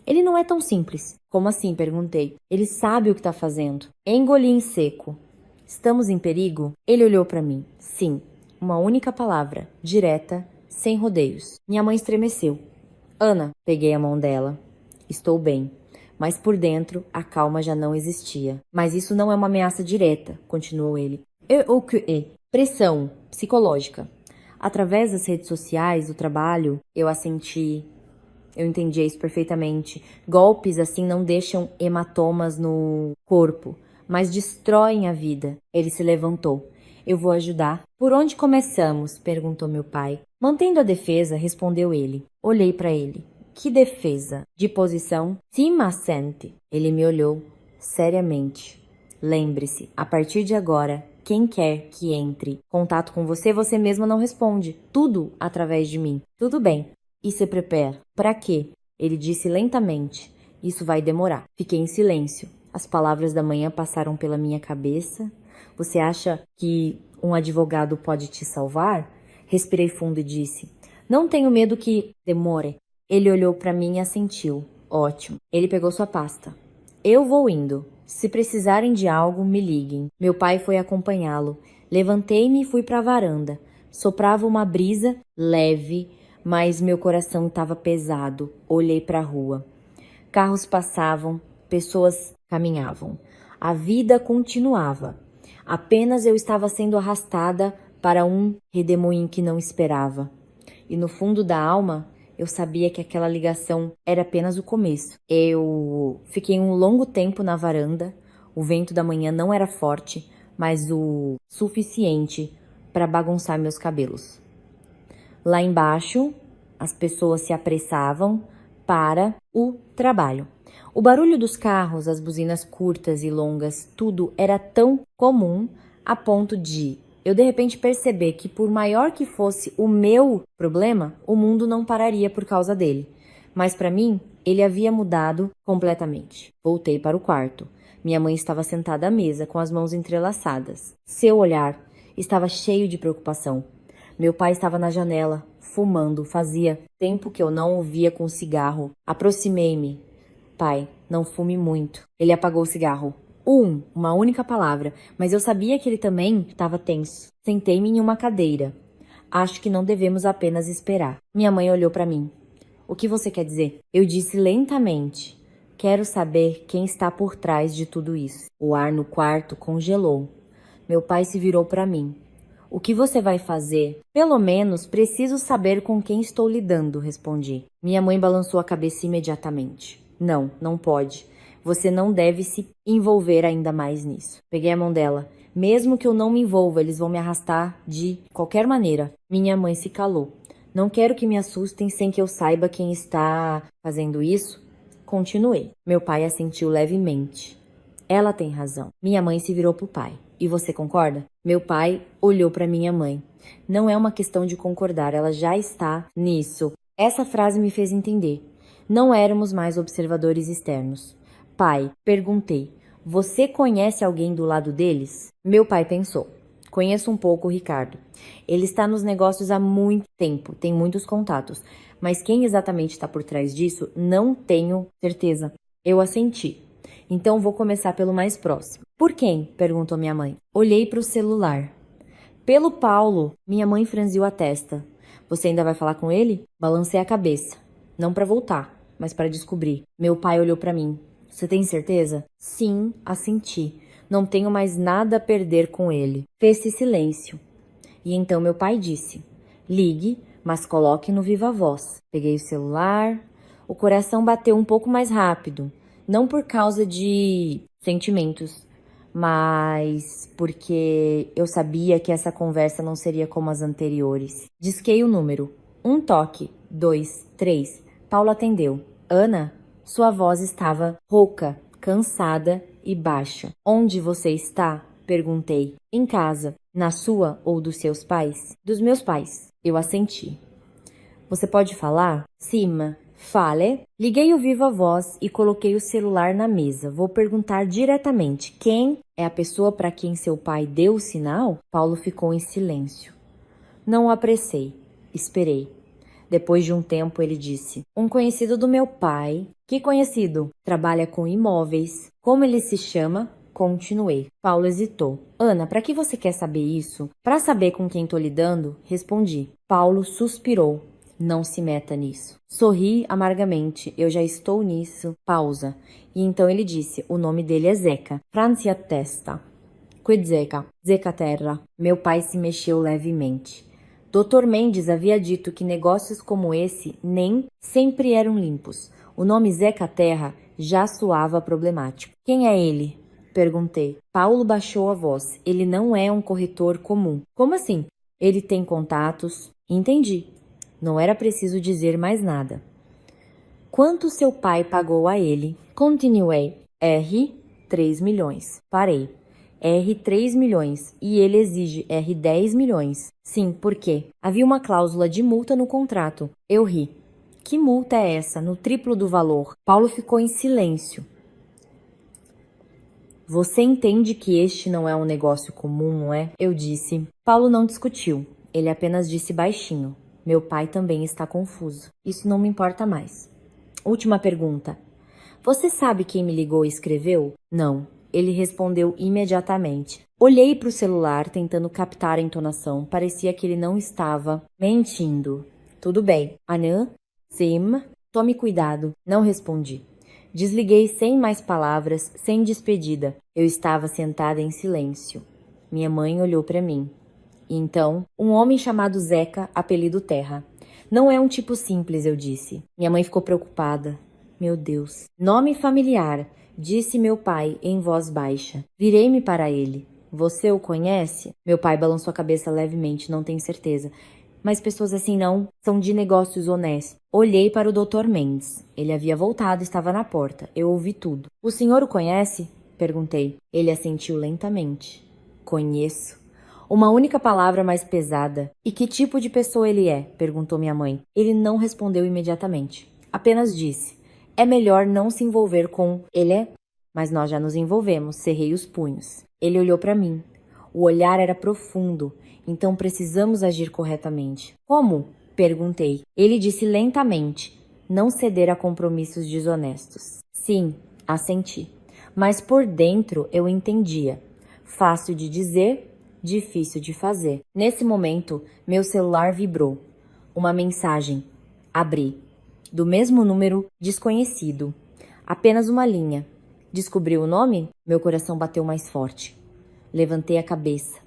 Ele não é tão simples. Como assim? Perguntei. Ele sabe o que está fazendo. Engoli em seco. Estamos em perigo? Ele olhou para mim. Sim, uma única palavra, direta, sem rodeios. Minha mãe estremeceu. Ana, peguei a mão dela. Estou bem. Mas por dentro, a calma já não existia. Mas isso não é uma ameaça direta, continuou ele. O que é? Pressão psicológica. Através das redes sociais, do trabalho, eu assenti. Eu entendia isso perfeitamente. Golpes assim não deixam hematomas no corpo, mas destroem a vida. Ele se levantou. Eu vou ajudar. Por onde começamos? Perguntou meu pai. Mantendo a defesa, respondeu ele. Olhei para ele. Que defesa? De posição? Sim, ma sente. Ele me olhou seriamente. Lembre-se, a partir de agora, quem quer que entre contato com você, você mesma não responde. Tudo através de mim. Tudo bem. E se prepara. Para quê? Ele disse lentamente. Isso vai demorar. Fiquei em silêncio. As palavras da manhã passaram pela minha cabeça. Você acha que um advogado pode te salvar? Respirei fundo e disse. Não tenho medo que demore. Ele olhou para mim e assentiu. Ótimo. Ele pegou sua pasta. Eu vou indo. Se precisarem de algo, me liguem. Meu pai foi acompanhá-lo. Levantei-me e fui para a varanda. Soprava uma brisa leve, mas meu coração estava pesado. Olhei para a rua. Carros passavam, pessoas caminhavam. A vida continuava. Apenas eu estava sendo arrastada para um redemoinho que não esperava. E no fundo da alma, eu sabia que aquela ligação era apenas o começo. Eu fiquei um longo tempo na varanda. O vento da manhã não era forte, mas o suficiente para bagunçar meus cabelos. Lá embaixo, as pessoas se apressavam para o trabalho. O barulho dos carros, as buzinas curtas e longas, tudo era tão comum a ponto de eu de repente perceber que por maior que fosse o meu problema, o mundo não pararia por causa dele. Mas para mim, ele havia mudado completamente. Voltei para o quarto. Minha mãe estava sentada à mesa com as mãos entrelaçadas. Seu olhar estava cheio de preocupação. Meu pai estava na janela, fumando. Fazia tempo que eu não o via com cigarro. Aproximei-me. Pai, não fume muito. Ele apagou o cigarro. Uma única palavra, mas eu sabia que ele também estava tenso. Sentei-me em uma cadeira. Acho que não devemos apenas esperar. Minha mãe olhou para mim. O que você quer dizer? Eu disse lentamente. Quero saber quem está por trás de tudo isso. O ar no quarto congelou. Meu pai se virou para mim. O que você vai fazer? Pelo menos preciso saber com quem estou lidando, respondi. Minha mãe balançou a cabeça imediatamente. Não, não pode. Você não deve se envolver ainda mais nisso. Peguei a mão dela. Mesmo que eu não me envolva, eles vão me arrastar de qualquer maneira. Minha mãe se calou. Não quero que me assustem sem que eu saiba quem está fazendo isso. Continuei. Meu pai assentiu levemente. Ela tem razão. Minha mãe se virou para o pai. E você concorda? Meu pai olhou para minha mãe. Não é uma questão de concordar, ela já está nisso. Essa frase me fez entender. Não éramos mais observadores externos. Pai, perguntei, você conhece alguém do lado deles? Meu pai pensou. Conheço um pouco o Ricardo. Ele está nos negócios há muito tempo, tem muitos contatos. Mas quem exatamente está por trás disso, não tenho certeza. Eu assenti. Então vou começar pelo mais próximo. Por quem? Perguntou minha mãe. Olhei para o celular. Pelo Paulo. Minha mãe franziu a testa. Você ainda vai falar com ele? Balancei a cabeça. Não para voltar, mas para descobrir. Meu pai olhou para mim. Você tem certeza? Sim, assenti. Não tenho mais nada a perder com ele. Fez-se silêncio. E então meu pai disse. Ligue, mas coloque no viva voz. Peguei o celular. O coração bateu um pouco mais rápido. Não por causa de sentimentos, mas porque eu sabia que essa conversa não seria como as anteriores. Disquei o número. Um toque, 2, 3. Paula atendeu. Ana, sua voz estava rouca, cansada e baixa. Onde você está? Perguntei. Em casa. Na sua ou dos seus pais? Dos meus pais. Eu assenti. Você pode falar? Sim. Fale. Liguei o viva voz e coloquei o celular na mesa. Vou perguntar diretamente. Quem é a pessoa para quem seu pai deu o sinal? Paulo ficou em silêncio. Não o apressei. Esperei. Depois de um tempo ele disse. Um conhecido do meu pai. Que conhecido? Trabalha com imóveis. Como ele se chama? Continuei. Paulo hesitou. Ana, para que você quer saber isso? Para saber com quem tô lidando? Respondi. Paulo suspirou. Não se meta nisso. Sorri amargamente. Eu já estou nisso. Pausa. E então ele disse, o nome dele é Zeca. Francia testa. Quid Zeca? Zeca terra. Meu pai se mexeu levemente. Dr. Mendes havia dito que negócios como esse nem sempre eram limpos. O nome Zeca Terra já soava problemático. Quem é ele? Perguntei. Paulo baixou a voz. Ele não é um corretor comum. Como assim? Ele tem contatos? Entendi. Não era preciso dizer mais nada. Quanto seu pai pagou a ele? Continuei. R, 3 milhões. Parei. R 3 milhões e ele exige R 10 milhões. Sim, por quê? Havia uma cláusula de multa no contrato. Eu ri. Que multa é essa? No triplo do valor. Paulo ficou em silêncio. Você entende que este não é um negócio comum, não é? Eu disse. Paulo não discutiu. Ele apenas disse baixinho. Meu pai também está confuso. Isso não me importa mais. Última pergunta. Você sabe quem me ligou e escreveu? Não. Ele respondeu imediatamente. Olhei para o celular tentando captar a entonação. Parecia que ele não estava mentindo. Tudo bem. Anã? Sim? Tome cuidado. Não respondi. Desliguei sem mais palavras, sem despedida. Eu estava sentada em silêncio. Minha mãe olhou para mim. E então, um homem chamado Zeca, apelido Terra. Não é um tipo simples, eu disse. Minha mãe ficou preocupada. Meu Deus. Nome familiar. Disse meu pai em voz baixa. Virei-me para ele. Você o conhece? Meu pai balançou a cabeça levemente, não tenho certeza. Mas pessoas assim não são de negócios honestos. Olhei para o Dr. Mendes. Ele havia voltado e estava na porta. Eu ouvi tudo. O senhor o conhece? Perguntei. Ele assentiu lentamente. Conheço. Uma única palavra mais pesada. E que tipo de pessoa ele é? Perguntou minha mãe. Ele não respondeu imediatamente. Apenas disse. É melhor não se envolver com ele é? Mas nós já nos envolvemos, cerrei os punhos. Ele olhou para mim. O olhar era profundo, então precisamos agir corretamente. Como? Perguntei. Ele disse lentamente, não ceder a compromissos desonestos. Sim, assenti. Mas por dentro eu entendia. Fácil de dizer, difícil de fazer. Nesse momento, meu celular vibrou. Uma mensagem. Abri. Do mesmo número desconhecido. Apenas uma linha. Descobriu o nome? Meu coração bateu mais forte. Levantei a cabeça.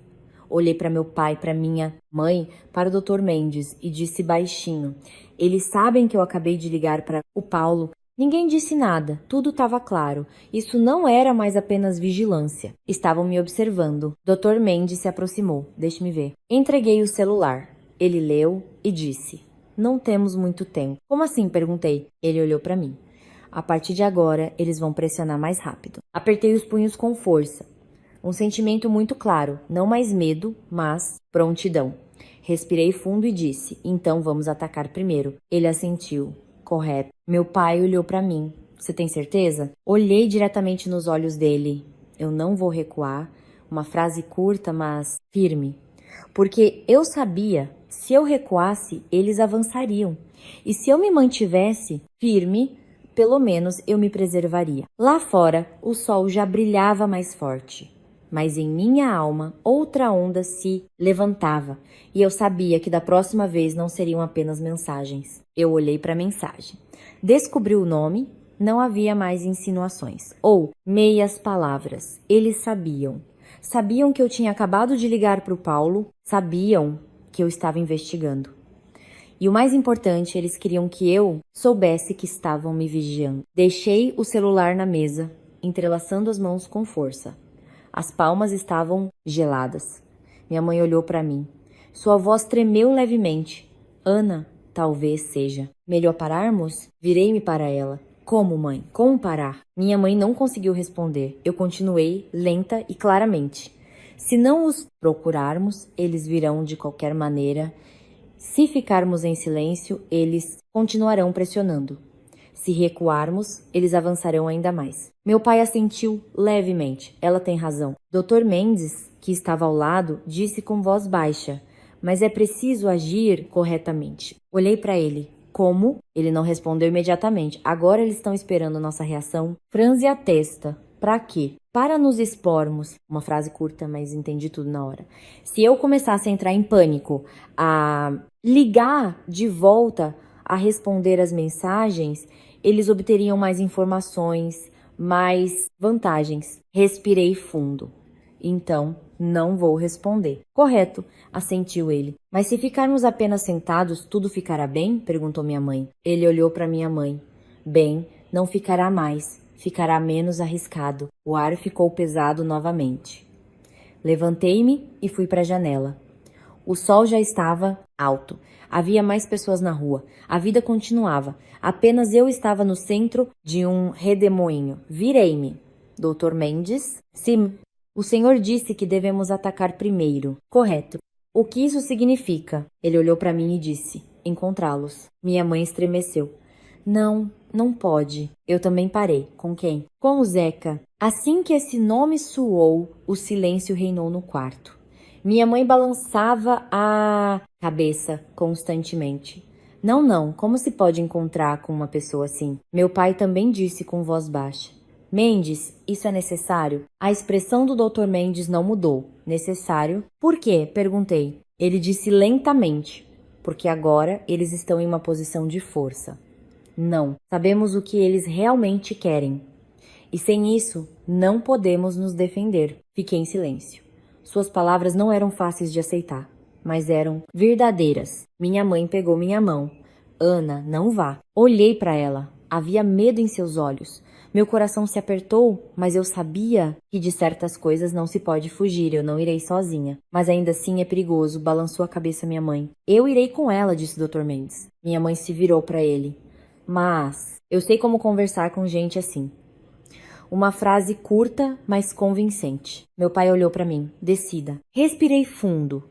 Olhei para meu pai, para minha mãe, para o Dr. Mendes e disse baixinho. Eles sabem que eu acabei de ligar para o Paulo. Ninguém disse nada. Tudo estava claro. Isso não era mais apenas vigilância. Estavam me observando. Dr. Mendes se aproximou. Deixe-me ver. Entreguei o celular. Ele leu e disse. Não temos muito tempo. Como assim? Perguntei. Ele olhou para mim. A partir de agora, eles vão pressionar mais rápido. Apertei os punhos com força. Um sentimento muito claro. Não mais medo, mas prontidão. Respirei fundo e disse, então vamos atacar primeiro. Ele assentiu. Correto. Meu pai olhou para mim. Você tem certeza? Olhei diretamente nos olhos dele. Eu não vou recuar. Uma frase curta, mas firme. Porque eu sabia, se eu recuasse, eles avançariam. E se eu me mantivesse firme, pelo menos eu me preservaria. Lá fora, o sol já brilhava mais forte. Mas em minha alma, outra onda se levantava. E eu sabia que da próxima vez não seriam apenas mensagens. Eu olhei para a mensagem. Descobri o nome, não havia mais insinuações. Ou meias palavras. Eles sabiam. Sabiam que eu tinha acabado de ligar para o Paulo, sabiam que eu estava investigando. E o mais importante, eles queriam que eu soubesse que estavam me vigiando. Deixei o celular na mesa, entrelaçando as mãos com força. As palmas estavam geladas. Minha mãe olhou para mim. Sua voz tremeu levemente. Ana, talvez seja. Melhor pararmos? Virei-me para ela. Como, mãe? Como parar? Minha mãe não conseguiu responder. Eu continuei, lenta e claramente. Se não os procurarmos, eles virão de qualquer maneira. Se ficarmos em silêncio, eles continuarão pressionando. Se recuarmos, eles avançarão ainda mais. Meu pai assentiu levemente. Ela tem razão. Dr. Mendes, que estava ao lado, disse com voz baixa. Mas é preciso agir corretamente. Olhei para ele. Como? Ele não respondeu imediatamente. Agora eles estão esperando nossa reação. Franze a testa. Pra quê? Para nos expormos. Uma frase curta, mas entendi tudo na hora. Se eu começasse a entrar em pânico, a ligar de volta, a responder as mensagens, eles obteriam mais informações, mais vantagens. Respirei fundo. Então, não vou responder. Correto, assentiu ele. Mas se ficarmos apenas sentados, tudo ficará bem? Perguntou minha mãe. Ele olhou para minha mãe. Bem, não ficará mais. Ficará menos arriscado. O ar ficou pesado novamente. Levantei-me e fui para a janela. O sol já estava alto. Havia mais pessoas na rua. A vida continuava. Apenas eu estava no centro de um redemoinho. Virei-me. Doutor Mendes? Sim. O senhor disse que devemos atacar primeiro. Correto. O que isso significa? Ele olhou para mim e disse: encontrá-los. Minha mãe estremeceu. Não, não pode. Eu também parei. Com quem? Com o Zeca. Assim que esse nome soou, o silêncio reinou no quarto. Minha mãe balançava a cabeça constantemente. Não, não, como se pode encontrar com uma pessoa assim? Meu pai também disse com voz baixa. Mendes, isso é necessário? A expressão do Dr. Mendes não mudou. Necessário? Por quê? Perguntei. Ele disse lentamente. Porque agora eles estão em uma posição de força. Não, sabemos o que eles realmente querem. E sem isso, não podemos nos defender. Fiquei em silêncio. Suas palavras não eram fáceis de aceitar, mas eram verdadeiras. Minha mãe pegou minha mão. Ana, não vá. Olhei para ela. Havia medo em seus olhos. Meu coração se apertou, mas eu sabia que de certas coisas não se pode fugir, eu não irei sozinha. Mas ainda assim é perigoso, balançou a cabeça minha mãe. Eu irei com ela, disse o Dr. Mendes. Minha mãe se virou para ele. Mas eu sei como conversar com gente assim. Uma frase curta, mas convincente. Meu pai olhou para mim. Decida. Respirei fundo.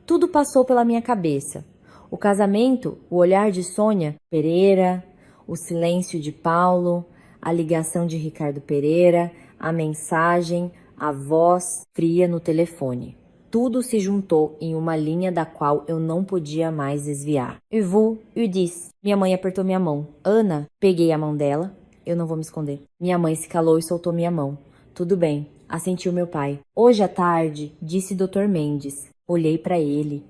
Tudo passou pela minha cabeça. O casamento, o olhar de Sônia Pereira, o silêncio de Paulo, a ligação de Ricardo Pereira, a mensagem, a voz fria no telefone. Tudo se juntou em uma linha da qual eu não podia mais desviar. E vous, eu disse. Minha mãe apertou minha mão. Ana, peguei a mão dela. Eu não vou me esconder. Minha mãe se calou e soltou minha mão. Tudo bem, assentiu meu pai. Hoje à tarde, disse Dr. Mendes. Olhei para ele.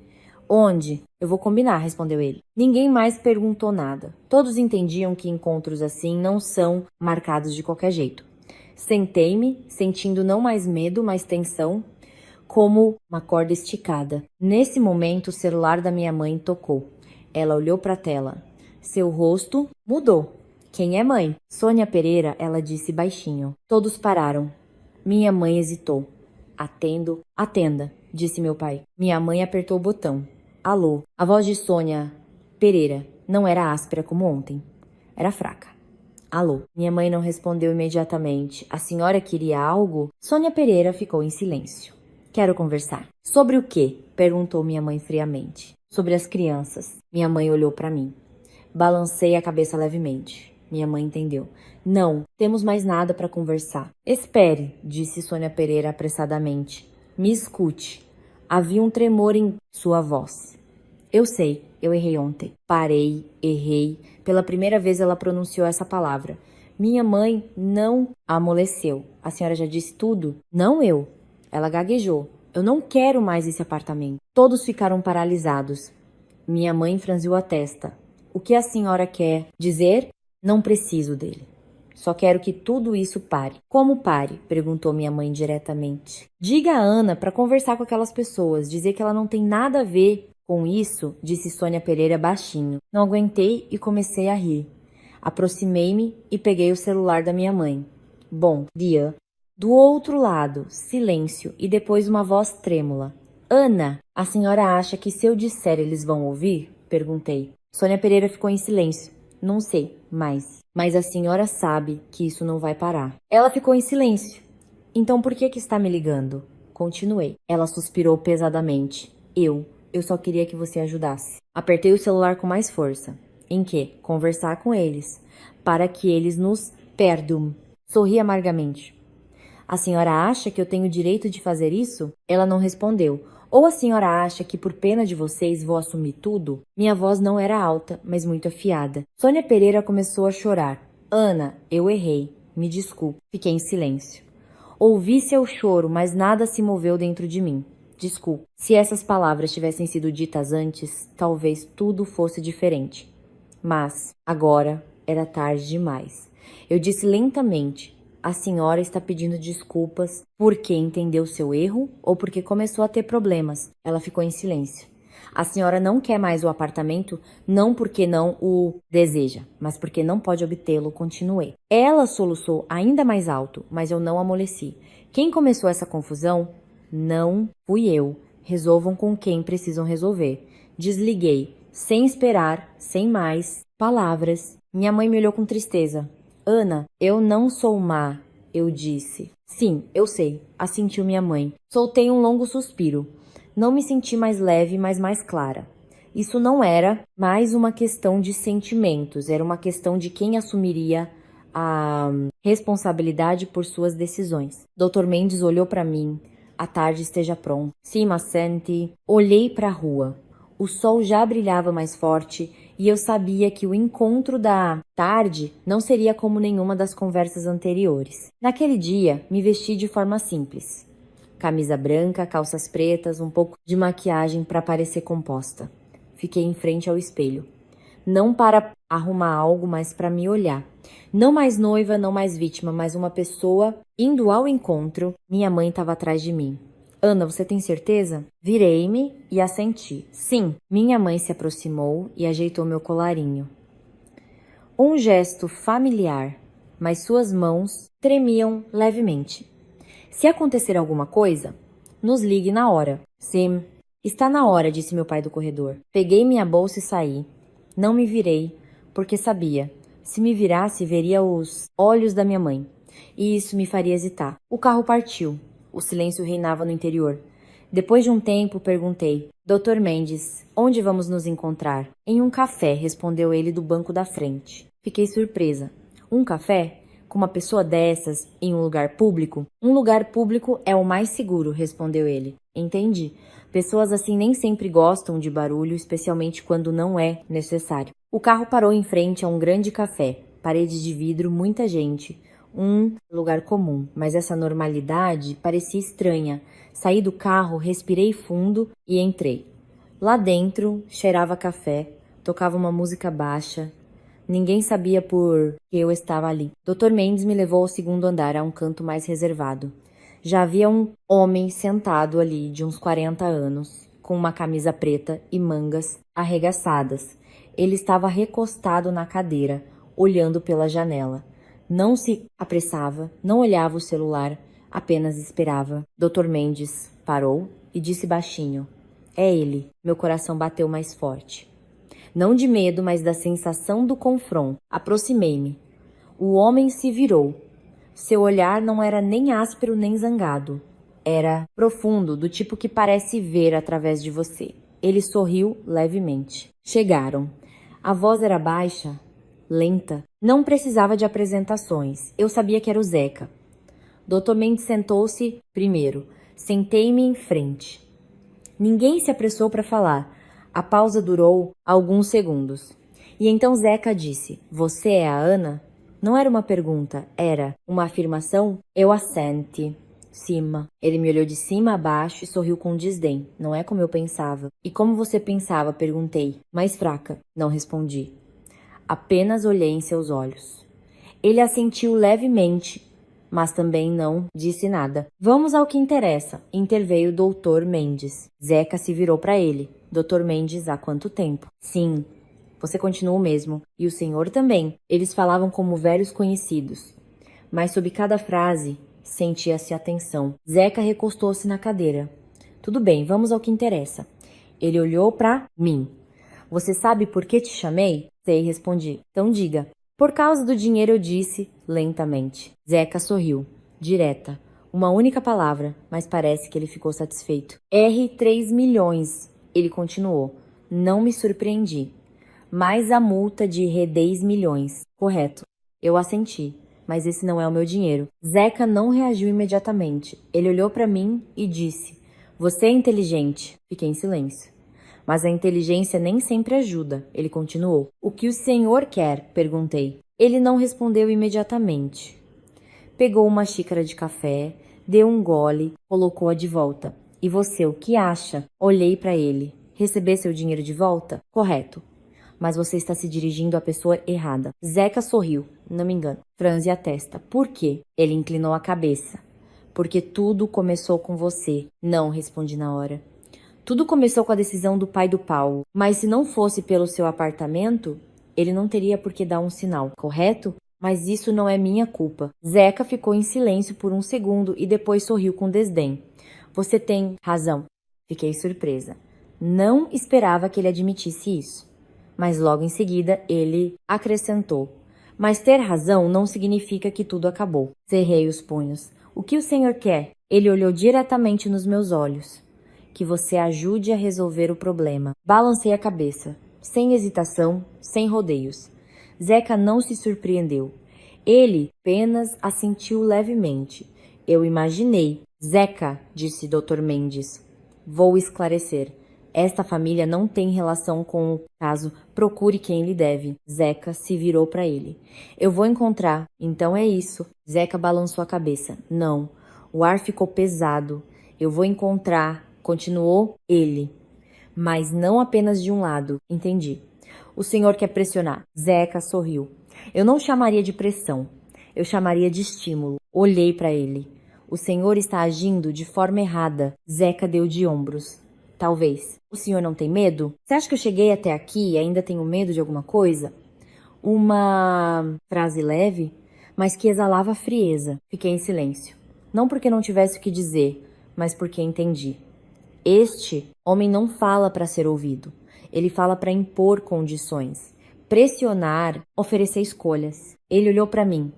Onde? Eu vou combinar, respondeu ele. Ninguém mais perguntou nada. Todos entendiam que encontros assim não são marcados de qualquer jeito. Sentei-me, sentindo não mais medo, mas tensão, como uma corda esticada. Nesse momento, o celular da minha mãe tocou. Ela olhou para a tela. Seu rosto mudou. Quem é mãe? Sônia Pereira, ela disse baixinho. Todos pararam. Minha mãe hesitou. Atendo. Atenda, disse meu pai. Minha mãe apertou o botão. Alô. A voz de Sônia Pereira não era áspera como ontem. Era fraca. Alô. Minha mãe não respondeu imediatamente. A senhora queria algo? Sônia Pereira ficou em silêncio. Quero conversar. Sobre o quê? Perguntou minha mãe friamente. Sobre as crianças. Minha mãe olhou para mim. Balancei a cabeça levemente. Minha mãe entendeu. Não, temos mais nada para conversar. Espere, disse Sônia Pereira apressadamente. Me escute. Havia um tremor em sua voz. Eu sei, eu errei ontem. Parei, errei. Pela primeira vez ela pronunciou essa palavra. Minha mãe não amoleceu. A senhora já disse tudo? Não eu. Ela gaguejou. Eu não quero mais esse apartamento. Todos ficaram paralisados. Minha mãe franziu a testa. O que a senhora quer dizer? Não preciso dele. Só quero que tudo isso pare. Como pare? Perguntou minha mãe diretamente. Diga a Ana para conversar com aquelas pessoas, dizer que ela não tem nada a ver com isso, disse Sônia Pereira baixinho. Não aguentei e comecei a rir. Aproximei-me e peguei o celular da minha mãe. Bom dia. Do outro lado, silêncio e depois uma voz trêmula. Ana, a senhora acha que se eu disser eles vão ouvir? Perguntei. Sônia Pereira ficou em silêncio. Não sei, mas a senhora sabe que isso não vai parar. Ela ficou em silêncio. Então por que está me ligando? Continuei. Ela suspirou pesadamente. Eu só queria que você ajudasse. Apertei o celular com mais força. Em quê? Conversar com eles. Para que eles nos perdam. Sorri amargamente. A senhora acha que eu tenho direito de fazer isso? Ela não respondeu. Ou a senhora acha que por pena de vocês vou assumir tudo? Minha voz não era alta, mas muito afiada. Sônia Pereira começou a chorar. Ana, eu errei. Me desculpe. Fiquei em silêncio. Ouvi seu choro, mas nada se moveu dentro de mim. Desculpe. Se essas palavras tivessem sido ditas antes, talvez tudo fosse diferente. Mas, agora, era tarde demais. Eu disse lentamente: a senhora está pedindo desculpas porque entendeu seu erro ou porque começou a ter problemas? Ela ficou em silêncio. A senhora não quer mais o apartamento, não porque não o deseja, mas porque não pode obtê-lo, continuei. Ela soluçou ainda mais alto, mas eu não amoleci. Quem começou essa confusão? Não fui eu. Resolvam com quem precisam resolver. Desliguei, sem esperar, sem mais palavras. Minha mãe me olhou com tristeza. Ana, eu não sou má, eu disse. Sim, eu sei, assentiu minha mãe. Soltei um longo suspiro. Não me senti mais leve, mas mais clara. Isso não era mais uma questão de sentimentos, era uma questão de quem assumiria a responsabilidade por suas decisões. Dr. Mendes olhou para mim. A tarde esteja pronta. Sim, ma senti. Olhei para a rua. O sol já brilhava mais forte e eu sabia que o encontro da tarde não seria como nenhuma das conversas anteriores. Naquele dia, me vesti de forma simples. Camisa branca, calças pretas, um pouco de maquiagem para parecer composta. Fiquei em frente ao espelho. Não para arrumar algo, mas para me olhar. Não mais noiva, não mais vítima, mas uma pessoa indo ao encontro. Minha mãe estava atrás de mim. Ana, você tem certeza? Virei-me e assenti. Sim. Minha mãe se aproximou e ajeitou meu colarinho. Um gesto familiar, mas suas mãos tremiam levemente. Se acontecer alguma coisa, nos ligue na hora. Sim. Está na hora, disse meu pai do corredor. Peguei minha bolsa e saí. Não me virei, porque sabia. Se me virasse, veria os olhos da minha mãe. E isso me faria hesitar. O carro partiu. O silêncio reinava no interior. Depois de um tempo, perguntei: Dr. Mendes, onde vamos nos encontrar? Em um café, respondeu ele do banco da frente. Fiquei surpresa. Um café? Com uma pessoa dessas, em um lugar público? Um lugar público é o mais seguro, respondeu ele. Entendi. Pessoas assim nem sempre gostam de barulho, especialmente quando não é necessário. O carro parou em frente a um grande café. Paredes de vidro, muita gente. Um lugar comum, mas essa normalidade parecia estranha. Saí do carro, respirei fundo e entrei. Lá dentro, cheirava café, tocava uma música baixa. Ninguém sabia por que eu estava ali. Dr. Mendes me levou ao segundo andar, a um canto mais reservado. Já havia um homem sentado ali, de uns 40 anos, com uma camisa preta e mangas arregaçadas. Ele estava recostado na cadeira, olhando pela janela. Não se apressava, não olhava o celular, apenas esperava. Dr. Mendes parou e disse baixinho: É ele. Meu coração bateu mais forte. Não de medo, mas da sensação do confronto. Aproximei-me. O homem se virou. Seu olhar não era nem áspero nem zangado. Era profundo, do tipo que parece ver através de você. Ele sorriu levemente. Chegaram. A voz era baixa, lenta. Não precisava de apresentações. Eu sabia que era o Zeca. Dr. Mendes sentou-se primeiro. Sentei-me em frente. Ninguém se apressou para falar. A pausa durou alguns segundos. E então Zeca disse: Você é a Ana? Não era uma pergunta, era uma afirmação. Eu assenti. Cima. Ele me olhou de cima a baixo e sorriu com desdém. Não é como eu pensava. E como você pensava? Perguntei. Mais fraca. Não respondi. Apenas olhei em seus olhos. Ele assentiu levemente, mas também não disse nada. Vamos ao que interessa, interveio o Dr. Mendes. Zeca se virou para ele. Dr. Mendes, há quanto tempo? Sim. Você continua o mesmo. E o senhor também. Eles falavam como velhos conhecidos. Mas sob cada frase, sentia-se a tensão. Zeca recostou-se na cadeira. Tudo bem, vamos ao que interessa. Ele olhou para mim. Você sabe por que te chamei? Sei, respondi. Então diga. Por causa do dinheiro, eu disse, lentamente. Zeca sorriu. Direta. Uma única palavra, mas parece que ele ficou satisfeito. R$ 3 milhões. Ele continuou. Não me surpreendi. Mais a multa de R$ 10 milhões. Correto. Eu assenti. Mas esse não é o meu dinheiro. Zeca não reagiu imediatamente. Ele olhou para mim e disse: Você é inteligente. Fiquei em silêncio. Mas a inteligência nem sempre ajuda. Ele continuou. O que o senhor quer? Perguntei. Ele não respondeu imediatamente. Pegou uma xícara de café, Deu um gole, colocou-a de volta. E você, o que acha? Olhei para ele. Receber seu dinheiro de volta? Correto. Mas você está se dirigindo à pessoa errada. Zeca sorriu, não me engano. Franze a testa. Por quê? Ele inclinou a cabeça. Porque tudo começou com você. Não, respondi na hora. Tudo começou com a decisão do pai do Paulo. Mas se não fosse pelo seu apartamento, ele não teria por que dar um sinal, correto? Mas isso não é minha culpa. Zeca ficou em silêncio por um segundo e depois sorriu com desdém. Você tem razão. Fiquei surpresa. Não esperava que ele admitisse isso. Mas logo em seguida ele acrescentou. Mas ter razão não significa que tudo acabou. Cerrei os punhos. O que o senhor quer? Ele olhou diretamente nos meus olhos. Que você ajude a resolver o problema. Balancei a cabeça, sem hesitação, sem rodeios. Zeca não se surpreendeu. Ele apenas assentiu levemente. Eu imaginei. Zeca, disse Dr. Mendes. Vou esclarecer. Esta família não tem relação com o caso. Procure quem lhe deve. Zeca se virou para ele. Eu vou encontrar. Então é isso. Zeca balançou a cabeça. Não. O ar ficou pesado. Eu vou encontrar. Continuou ele. Mas não apenas de um lado. Entendi. O senhor quer pressionar. Zeca sorriu. Eu não chamaria de pressão. Eu chamaria de estímulo. Olhei para ele. O senhor está agindo de forma errada. Zeca deu de ombros. Talvez. O senhor não tem medo? Você acha que eu cheguei até aqui e ainda tenho medo de alguma coisa? Uma frase leve, mas que exalava frieza. Fiquei em silêncio. Não porque não tivesse o que dizer, mas porque entendi. Este homem não fala para ser ouvido. Ele fala para impor condições. Pressionar, oferecer escolhas. Ele olhou para mim.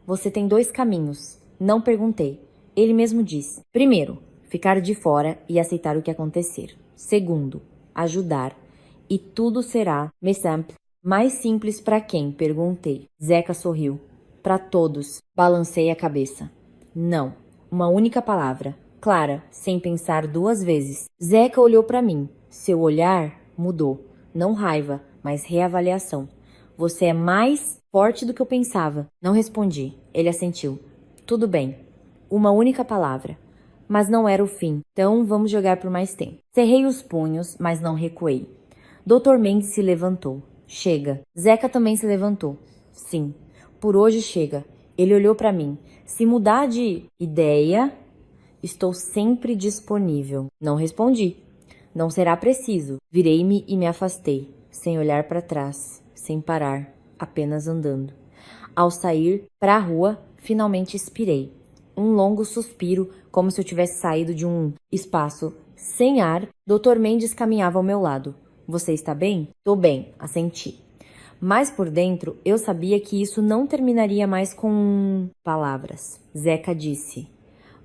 Você tem 2 caminhos. Não perguntei. Ele mesmo disse. Primeiro, ficar de fora e aceitar o que acontecer. Segundo, ajudar. E tudo será, me simple, mais simples para quem? Perguntei. Zeca sorriu. Para todos. Balancei a cabeça. Não. Uma única palavra. Clara, sem pensar 2 vezes. Zeca olhou para mim. Seu olhar mudou. Não raiva, mas reavaliação. Você é mais forte do que eu pensava. Não respondi. Ele assentiu. Tudo bem. Uma única palavra. Mas não era o fim. Então vamos jogar por mais tempo. Cerrei os punhos, mas não recuei. Dr. Mendes se levantou. Chega. Zeca também se levantou. Sim. Por hoje chega. Ele olhou para mim. Se mudar de ideia... Estou sempre disponível. Não respondi. Não será preciso. Virei-me e me afastei, sem olhar para trás, sem parar, apenas andando. Ao sair para a rua, finalmente expirei. Um longo suspiro, como se eu tivesse saído de um espaço sem ar. Dr. Mendes caminhava ao meu lado. Você está bem? Tô bem, assenti. Mas por dentro, eu sabia que isso não terminaria mais com palavras. Zeca disse...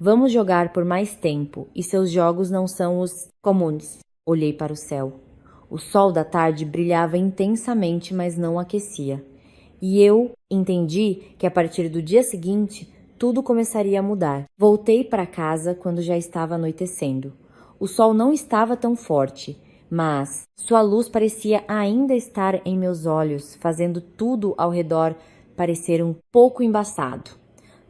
Vamos jogar por mais tempo, e seus jogos não são os comuns. Olhei para o céu. O sol da tarde brilhava intensamente, mas não aquecia. E eu entendi que a partir do dia seguinte, tudo começaria a mudar. Voltei para casa quando já estava anoitecendo. O sol não estava tão forte, mas sua luz parecia ainda estar em meus olhos, fazendo tudo ao redor parecer um pouco embaçado.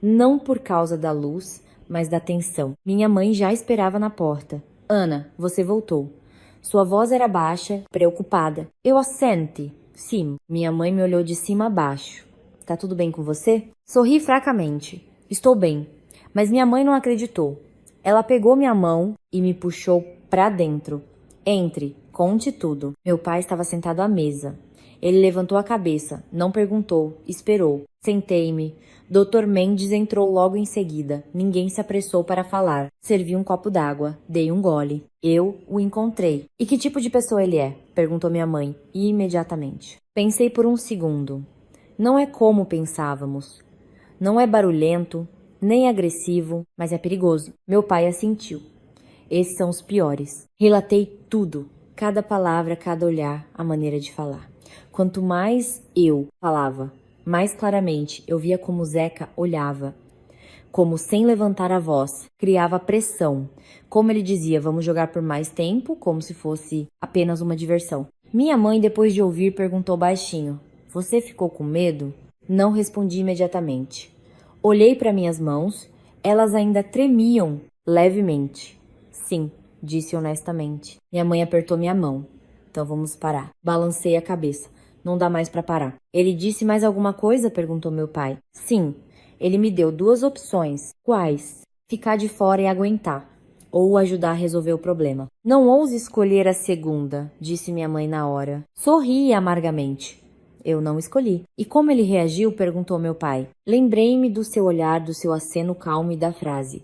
Não por causa da luz, mas da tensão. Minha mãe já esperava na porta. Ana, você voltou. Sua voz era baixa, preocupada. Eu assente. Sim. Minha mãe me olhou de cima a baixo. Tá tudo bem com você? Sorri fracamente. Estou bem. Mas minha mãe não acreditou. Ela pegou minha mão e me puxou pra dentro. Entre, conte tudo. Meu pai estava sentado à mesa. Ele levantou a cabeça, não perguntou, esperou. Sentei-me. Dr. Mendes entrou logo em seguida. Ninguém se apressou para falar. Servi um copo d'água. Dei um gole. Eu o encontrei. E que tipo de pessoa ele é? Perguntou minha mãe, imediatamente. Pensei por um segundo. Não é como pensávamos. Não é barulhento, nem agressivo, mas é perigoso. Meu pai assentiu. Esses são os piores. Relatei tudo. Cada palavra, cada olhar, a maneira de falar. Quanto mais eu falava, mais claramente eu via como Zeca olhava, como sem levantar a voz, criava pressão, como ele dizia, vamos jogar por mais tempo, como se fosse apenas uma diversão. Minha mãe, depois de ouvir, perguntou baixinho, você ficou com medo? Não respondi imediatamente. Olhei para minhas mãos, Elas ainda tremiam levemente. Sim, disse honestamente. Minha mãe apertou minha mão. Então vamos parar. Balancei a cabeça. Não dá mais para parar. Ele disse mais alguma coisa? Perguntou meu pai. Sim, ele me deu 2 opções. Quais? Ficar de fora e aguentar, ou ajudar a resolver o problema. Não ouse escolher a segunda, disse minha mãe na hora. Sorri amargamente. Eu não escolhi. E como ele reagiu? Perguntou meu pai. Lembrei-me do seu olhar, do seu aceno calmo e da frase.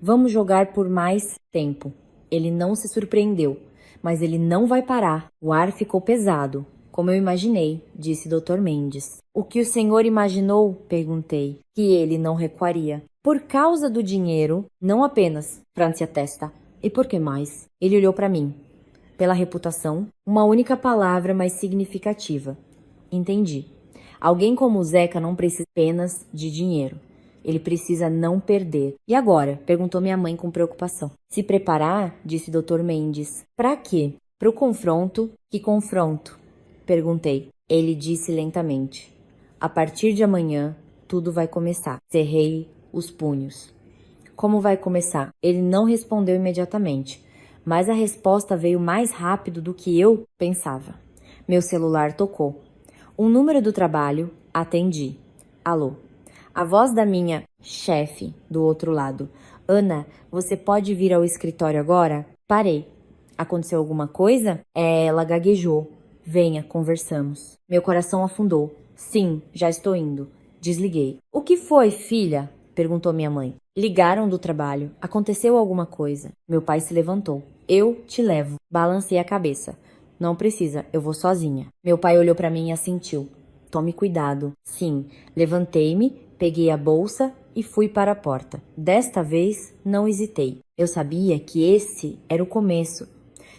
Vamos jogar por mais tempo. Ele não se surpreendeu, mas ele não vai parar. O ar ficou pesado. Como eu imaginei, disse Dr. Mendes. O que o senhor imaginou? Perguntei. Que ele não recuaria. Por causa do dinheiro, não apenas, franzi a testa. E por que mais? Ele olhou para mim. Pela reputação, uma única palavra mais significativa. Entendi. Alguém como o Zeca não precisa apenas de dinheiro. Ele precisa não perder. E agora? Perguntou minha mãe com preocupação. Se preparar, disse Dr. Mendes. Para quê? Para o confronto. Que confronto? Perguntei. Ele disse lentamente. A partir de amanhã, tudo vai começar. Cerrei os punhos. Como vai começar? Ele não respondeu imediatamente, mas a resposta veio mais rápido do que eu pensava. Meu celular tocou. Um número do trabalho, atendi. Alô. A voz da minha chefe do outro lado. Ana, você pode vir ao escritório agora? Parei. Aconteceu alguma coisa? Ela gaguejou. Venha, conversamos. Meu coração afundou. Sim, já estou indo. Desliguei. O que foi, filha? Perguntou minha mãe. Ligaram do trabalho. Aconteceu alguma coisa. Meu pai se levantou. Eu te levo. Balancei a cabeça. Não precisa, eu vou sozinha. Meu pai olhou para mim e assentiu. Tome cuidado. Sim, levantei-me, peguei a bolsa e fui para a porta. Desta vez, não hesitei. Eu sabia que esse era o começo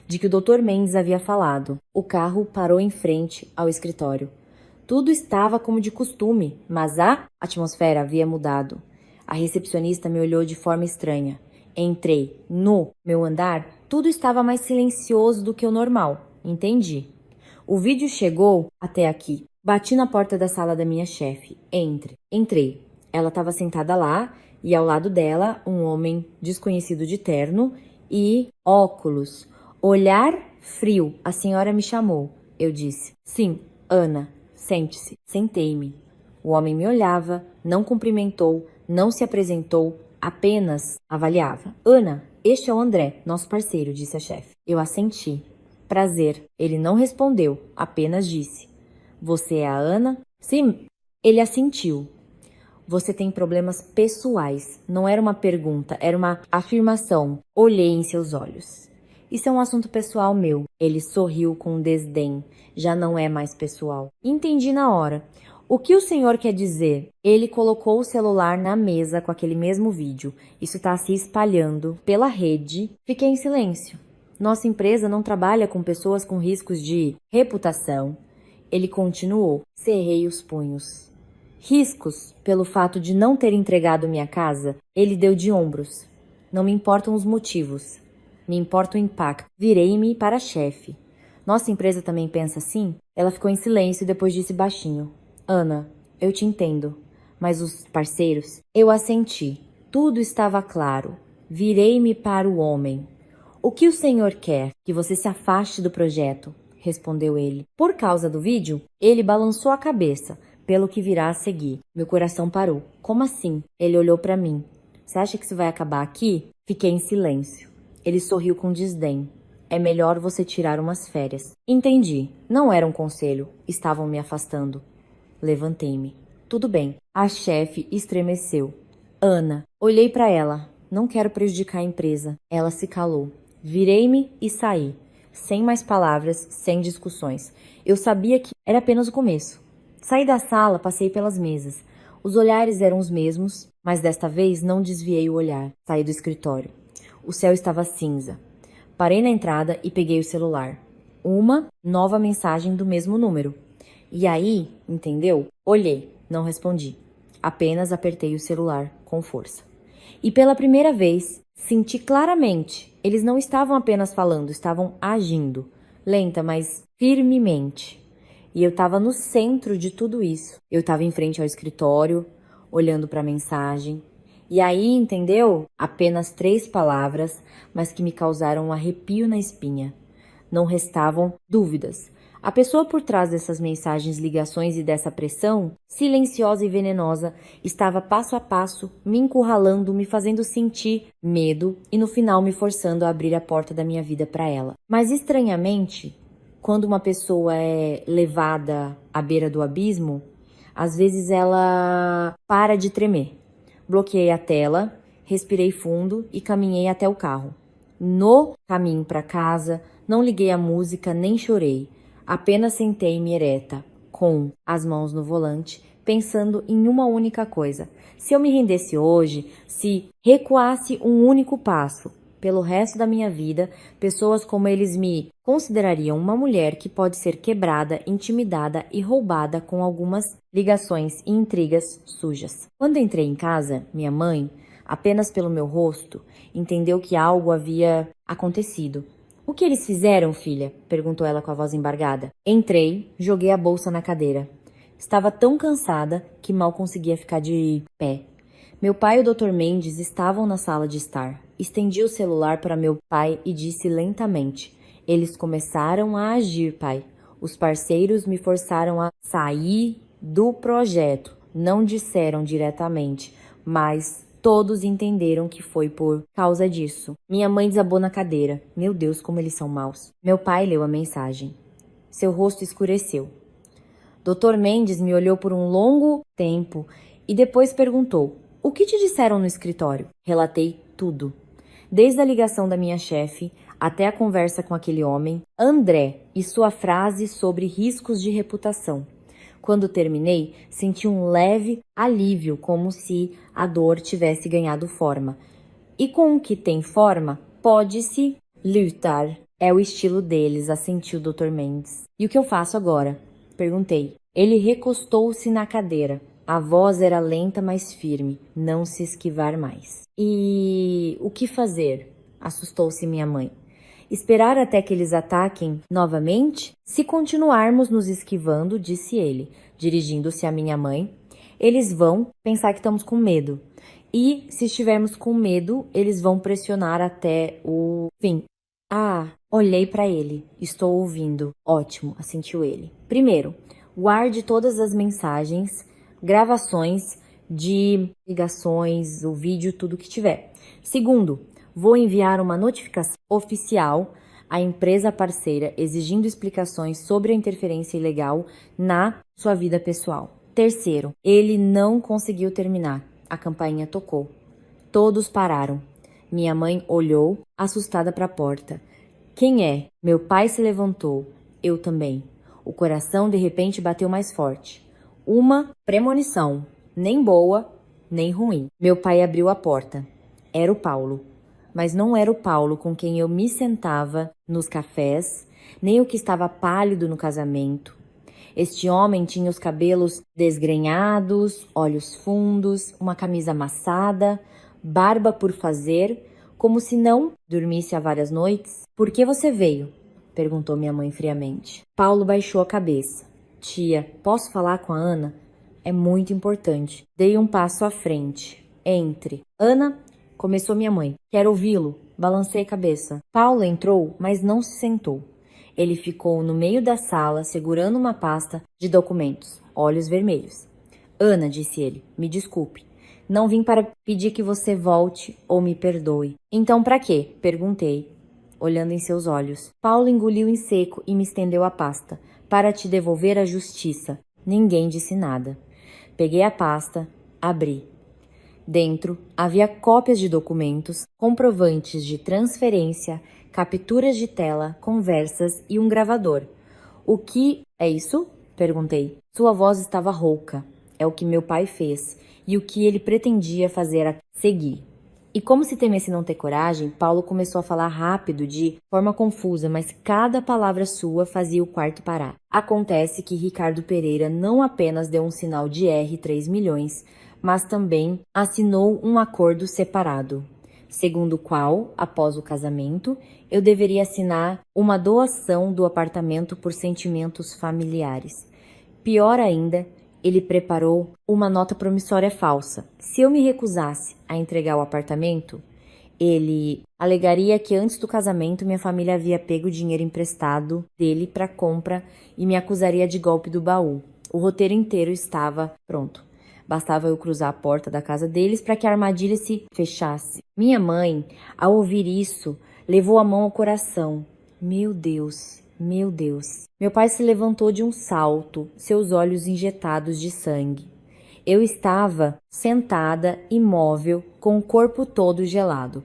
de que o Dr. Mendes havia falado. O carro parou em frente ao escritório. Tudo estava como de costume, mas a atmosfera havia mudado. A recepcionista me olhou de forma estranha. Entrei. No meu andar, tudo estava mais silencioso do que o normal. Entendi. O vídeo chegou até aqui. Bati na porta da sala da minha chefe. Entre. Entrei. Ela estava sentada lá e ao lado dela um homem desconhecido de terno e óculos. Olhar frio. A senhora me chamou. Eu disse. Sim, Ana. Sente-se. Sentei-me. O homem me olhava, não cumprimentou, não se apresentou, apenas avaliava. Ana, este é o André, nosso parceiro, disse a chefe. Eu assenti. Prazer. Ele não respondeu, apenas disse. Você é a Ana? Sim. Ele assentiu. Você tem problemas pessoais. Não era uma pergunta, era uma afirmação. Olhei em seus olhos. Isso é um assunto pessoal meu. Ele sorriu com desdém. Já não é mais pessoal. Entendi na hora. O que o senhor quer dizer? Ele colocou o celular na mesa com aquele mesmo vídeo. Isso está se espalhando pela rede. Fiquei em silêncio. Nossa empresa não trabalha com pessoas com riscos de reputação. Ele continuou. Cerrei os punhos. Riscos pelo fato de não ter entregado minha casa? Ele deu de ombros. Não me importam os motivos. Me importa o impacto. Virei-me para a chefe. Nossa empresa também pensa assim? Ela ficou em silêncio e depois disse baixinho. Ana, eu te entendo, mas os parceiros? Eu assenti. Tudo estava claro. Virei-me para o homem. O que o senhor quer? Que você se afaste do projeto, respondeu ele. Por causa do vídeo, ele balançou a cabeça, pelo que virá a seguir. Meu coração parou. Como assim? Ele olhou para mim. Você acha que isso vai acabar aqui? Fiquei em silêncio. Ele sorriu com desdém. É melhor você tirar umas férias. Entendi. Não era um conselho. Estavam me afastando. Levantei-me. Tudo bem. A chefe estremeceu. Ana. Olhei para ela. Não quero prejudicar a empresa. Ela se calou. Virei-me e saí. Sem mais palavras, sem discussões. Eu sabia que era apenas o começo. Saí da sala, passei pelas mesas. Os olhares eram os mesmos, mas desta vez não desviei o olhar. Saí do escritório. O céu estava cinza. Parei na entrada e peguei o celular. Uma nova mensagem do mesmo número. E aí, entendeu? Olhei, não respondi. Apenas apertei o celular com força. E pela primeira vez, senti claramente. Eles não estavam apenas falando, estavam agindo. Lenta, mas firmemente. E eu estava no centro de tudo isso. Eu estava em frente ao escritório, olhando para a mensagem. E aí, entendeu? Apenas 3 palavras, mas que me causaram um arrepio na espinha. Não restavam dúvidas. A pessoa por trás dessas mensagens, ligações e dessa pressão, silenciosa e venenosa, estava passo a passo, me encurralando, me fazendo sentir medo e no final me forçando a abrir a porta da minha vida para ela. Mas estranhamente, quando uma pessoa é levada à beira do abismo, às vezes ela para de tremer. Bloqueei a tela, respirei fundo e caminhei até o carro. No caminho para casa, não liguei a música nem chorei. Apenas sentei-me ereta, com as mãos no volante, pensando em uma única coisa. Se eu me rendesse hoje, se recuasse um único passo, pelo resto da minha vida, pessoas como eles me considerariam uma mulher que pode ser quebrada, intimidada e roubada com algumas ligações e intrigas sujas. Quando entrei em casa, minha mãe, apenas pelo meu rosto, entendeu que algo havia acontecido. "O que eles fizeram, filha?" perguntou ela com a voz embargada. Entrei, joguei a bolsa na cadeira. Estava tão cansada que mal conseguia ficar de pé. Meu pai e o Dr. Mendes estavam na sala de estar. Estendi o celular para meu pai e disse lentamente: "Eles começaram a agir, pai. Os parceiros me forçaram a sair do projeto. Não disseram diretamente, mas todos entenderam que foi por causa disso." Minha mãe desabou na cadeira. Meu Deus, como eles são maus. Meu pai leu a mensagem. Seu rosto escureceu. Dr. Mendes me olhou por um longo tempo e depois perguntou: "O que te disseram no escritório?" Relatei tudo. Desde a ligação da minha chefe até a conversa com aquele homem, André, e sua frase sobre riscos de reputação. Quando terminei, senti um leve alívio, como se a dor tivesse ganhado forma. E com o que tem forma, pode-se lutar. É o estilo deles, assentiu o Dr. Mendes. "E o que eu faço agora?" perguntei. Ele recostou-se na cadeira. A voz era lenta, mas firme. Não se esquivar mais. "E o que fazer?" assustou-se minha mãe. "Esperar até que eles ataquem novamente? Se continuarmos nos esquivando", disse ele, dirigindo-se à minha mãe, "eles vão pensar que estamos com medo. E se estivermos com medo, eles vão pressionar até o fim." "Ah", olhei para ele. "Estou ouvindo." "Ótimo", assentiu ele. "Primeiro, guarde todas as mensagens, gravações de ligações, o vídeo, tudo que tiver. Segundo, vou enviar uma notificação oficial à empresa parceira exigindo explicações sobre a interferência ilegal na sua vida pessoal." Terceiro, ele não conseguiu terminar. A campainha tocou. Todos pararam. Minha mãe olhou, assustada para a porta. "Quem é?" Meu pai se levantou. Eu também. O coração de repente bateu mais forte. Uma premonição, nem boa, nem ruim. Meu pai abriu a porta. Era o Paulo. Mas não era o Paulo com quem eu me sentava nos cafés, nem o que estava pálido no casamento. Este homem tinha os cabelos desgrenhados, olhos fundos, uma camisa amassada, barba por fazer, como se não dormisse há várias noites. "Por que você veio?" perguntou minha mãe friamente. Paulo baixou a cabeça. "Tia, posso falar com a Ana? É muito importante." Dei um passo à frente. "Entre." "Ana?" começou minha mãe. "Quero ouvi-lo." Balancei a cabeça. Paulo entrou, mas não se sentou. Ele ficou no meio da sala, segurando uma pasta de documentos, olhos vermelhos. "Ana", disse ele, "me desculpe. Não vim para pedir que você volte ou me perdoe." "Então para quê?" perguntei, olhando em seus olhos. Paulo engoliu em seco e me estendeu a pasta. "Para te devolver à justiça." Ninguém disse nada. Peguei a pasta, abri. Dentro havia cópias de documentos, comprovantes de transferência, capturas de tela, conversas e um gravador. "O que é isso?" perguntei. Sua voz estava rouca. É o que meu pai fez e o que ele pretendia fazer a seguir. E como se temesse não ter coragem, Paulo começou a falar rápido, de forma confusa, mas cada palavra sua fazia o quarto parar. "Acontece que Ricardo Pereira não apenas deu um sinal de R 3 milhões, mas também assinou um acordo separado, segundo o qual, após o casamento, eu deveria assinar uma doação do apartamento por sentimentos familiares. Pior ainda, Ele preparou uma nota promissória falsa. Se eu me recusasse a entregar o apartamento, ele alegaria que antes do casamento minha família havia pego dinheiro emprestado dele para compra e me acusaria de golpe do baú. O roteiro inteiro estava pronto. Bastava eu cruzar a porta da casa deles para que a armadilha se fechasse. Minha mãe, ao ouvir isso, levou a mão ao coração. Meu Deus, meu Deus. Meu pai se levantou de um salto, seus olhos injetados de sangue. Eu estava sentada, imóvel, com o corpo todo gelado.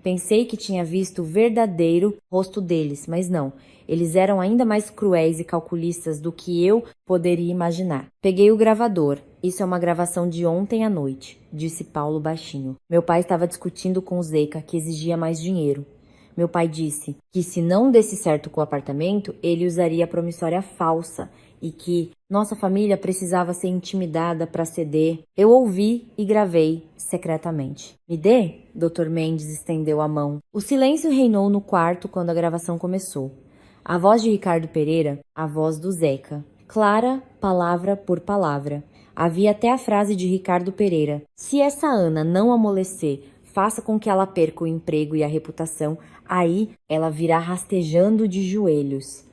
Pensei que tinha visto o verdadeiro rosto deles, mas não. Eles eram ainda mais cruéis e calculistas do que eu poderia imaginar. Peguei o gravador. Isso é uma gravação de ontem à noite, disse Paulo baixinho. Meu pai estava discutindo com o Zeca, que exigia mais dinheiro. Meu pai disse que se não desse certo com o apartamento, ele usaria a promissória falsa e que nossa família precisava ser intimidada para ceder. Eu ouvi e gravei secretamente. Me dê? Dr. Mendes estendeu a mão. O silêncio reinou no quarto quando a gravação começou. A voz de Ricardo Pereira, a voz do Zeca. Clara, palavra por palavra. Havia até a frase de Ricardo Pereira. Se essa Ana não amolecer, faça com que ela perca o emprego e a reputação, aí ela virá rastejando de joelhos.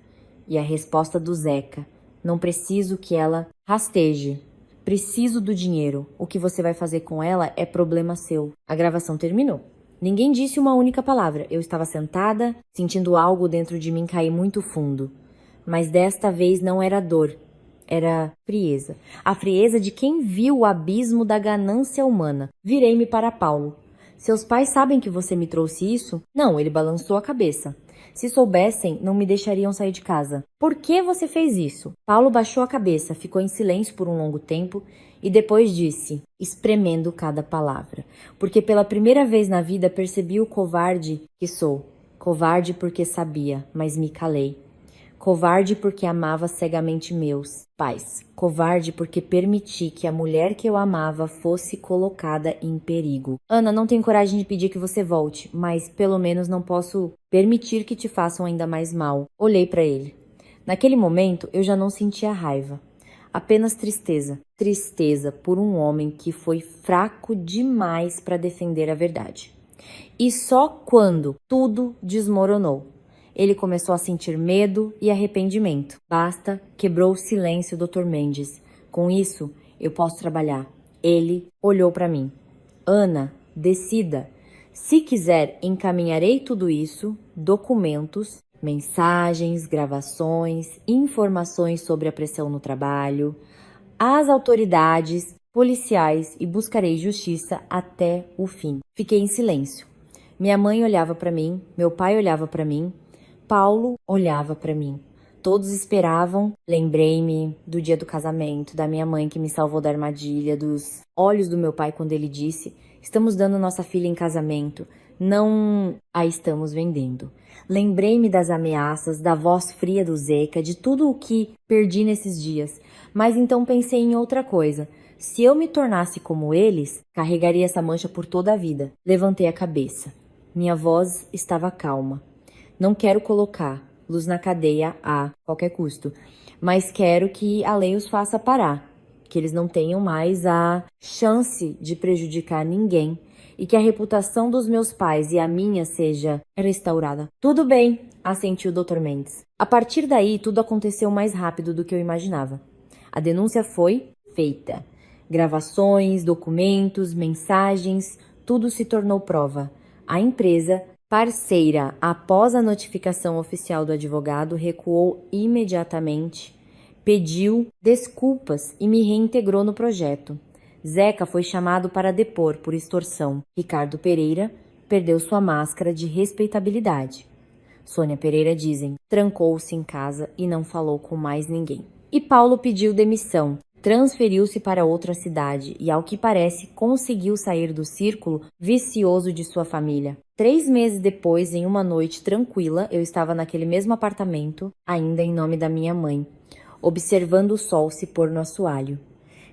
E a resposta do Zeca. Não preciso que ela rasteje. Preciso do dinheiro. O que você vai fazer com ela é problema seu. A gravação terminou. Ninguém disse uma única palavra. Eu estava sentada, sentindo algo dentro de mim cair muito fundo. Mas desta vez não era dor. Era frieza. A frieza de quem viu o abismo da ganância humana. Virei-me para Paulo. Seus pais sabem que você me trouxe isso? Não, ele balançou a cabeça. Se soubessem, não me deixariam sair de casa. Por que você fez isso? Paulo baixou a cabeça, ficou em silêncio por um longo tempo e depois disse, espremendo cada palavra. Porque pela primeira vez na vida percebi o covarde que sou. Covarde porque sabia, mas me calei. Covarde porque amava cegamente meus pais. Covarde porque permiti que a mulher que eu amava fosse colocada em perigo. Ana, não tenho coragem de pedir que você volte, mas pelo menos não posso permitir que te façam ainda mais mal. Olhei para ele. Naquele momento, eu já não sentia raiva. Apenas tristeza. Tristeza por um homem que foi fraco demais para defender a verdade. E só quando tudo desmoronou, ele começou a sentir medo e arrependimento. Basta, quebrou o silêncio Dr. Mendes. Com isso, eu posso trabalhar. Ele olhou para mim. Ana, decida. Se quiser, encaminharei tudo isso, documentos, mensagens, gravações, informações sobre a pressão no trabalho, às autoridades policiais e buscarei justiça até o fim. Fiquei em silêncio. Minha mãe olhava para mim, meu pai olhava para mim, Paulo olhava para mim. Todos esperavam. Lembrei-me do dia do casamento, da minha mãe que me salvou da armadilha, dos olhos do meu pai quando ele disse: estamos dando nossa filha em casamento, não a estamos vendendo. Lembrei-me das ameaças, da voz fria do Zeca, de tudo o que perdi nesses dias. Mas então pensei em outra coisa. Se eu me tornasse como eles, carregaria essa mancha por toda a vida. Levantei a cabeça. Minha voz estava calma. Não quero colocar luz na cadeia a qualquer custo, mas quero que a lei os faça parar, que eles não tenham mais a chance de prejudicar ninguém e que a reputação dos meus pais e a minha seja restaurada. Tudo bem, assentiu o Dr. Mendes. A partir daí, tudo aconteceu mais rápido do que eu imaginava. A denúncia foi feita. Gravações, documentos, mensagens, tudo se tornou prova. A empresa parceira, após a notificação oficial do advogado, recuou imediatamente, pediu desculpas e me reintegrou no projeto. Zeca foi chamado para depor por extorsão. Ricardo Pereira perdeu sua máscara de respeitabilidade. Sônia Pereira, dizem, trancou-se em casa e não falou com mais ninguém. E Paulo pediu demissão. Transferiu-se para outra cidade e, ao que parece, conseguiu sair do círculo vicioso de sua família. 3 meses depois, em uma noite tranquila, eu estava naquele mesmo apartamento, ainda em nome da minha mãe, observando o sol se pôr no assoalho.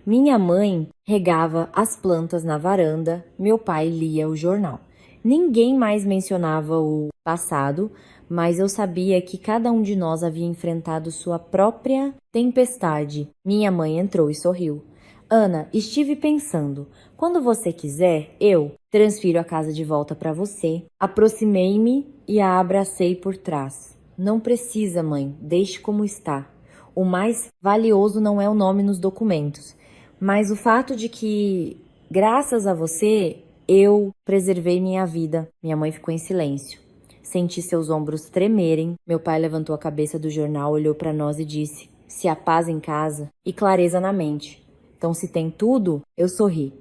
Minha mãe regava as plantas na varanda, meu pai lia o jornal. Ninguém mais mencionava o passado, mas eu sabia que cada um de nós havia enfrentado sua própria tempestade. Minha mãe entrou e sorriu. Ana, estive pensando. Quando você quiser, eu transfiro a casa de volta para você. Aproximei-me e a abracei por trás. Não precisa, mãe, deixe como está. O mais valioso não é o nome nos documentos, mas o fato de que, graças a você, eu preservei minha vida. Minha mãe ficou em silêncio. Senti seus ombros tremerem. Meu pai levantou a cabeça do jornal, olhou para nós e disse: se há paz em casa e clareza na mente. Então, se tem tudo, eu sorri.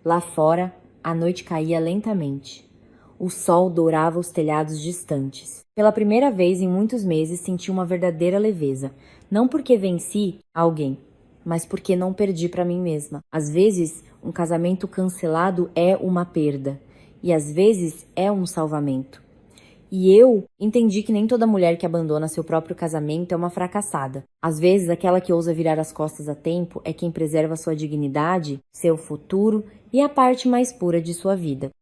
Lá fora, a noite caía lentamente. O sol dourava os telhados distantes. Pela primeira vez em muitos meses, senti uma verdadeira leveza. Não porque venci alguém, mas porque não perdi para mim mesma. Às vezes, um casamento cancelado é uma perda, e às vezes é um salvamento. E eu entendi que nem toda mulher que abandona seu próprio casamento é uma fracassada. Às vezes, aquela que ousa virar as costas a tempo é quem preserva sua dignidade, seu futuro e a parte mais pura de sua vida.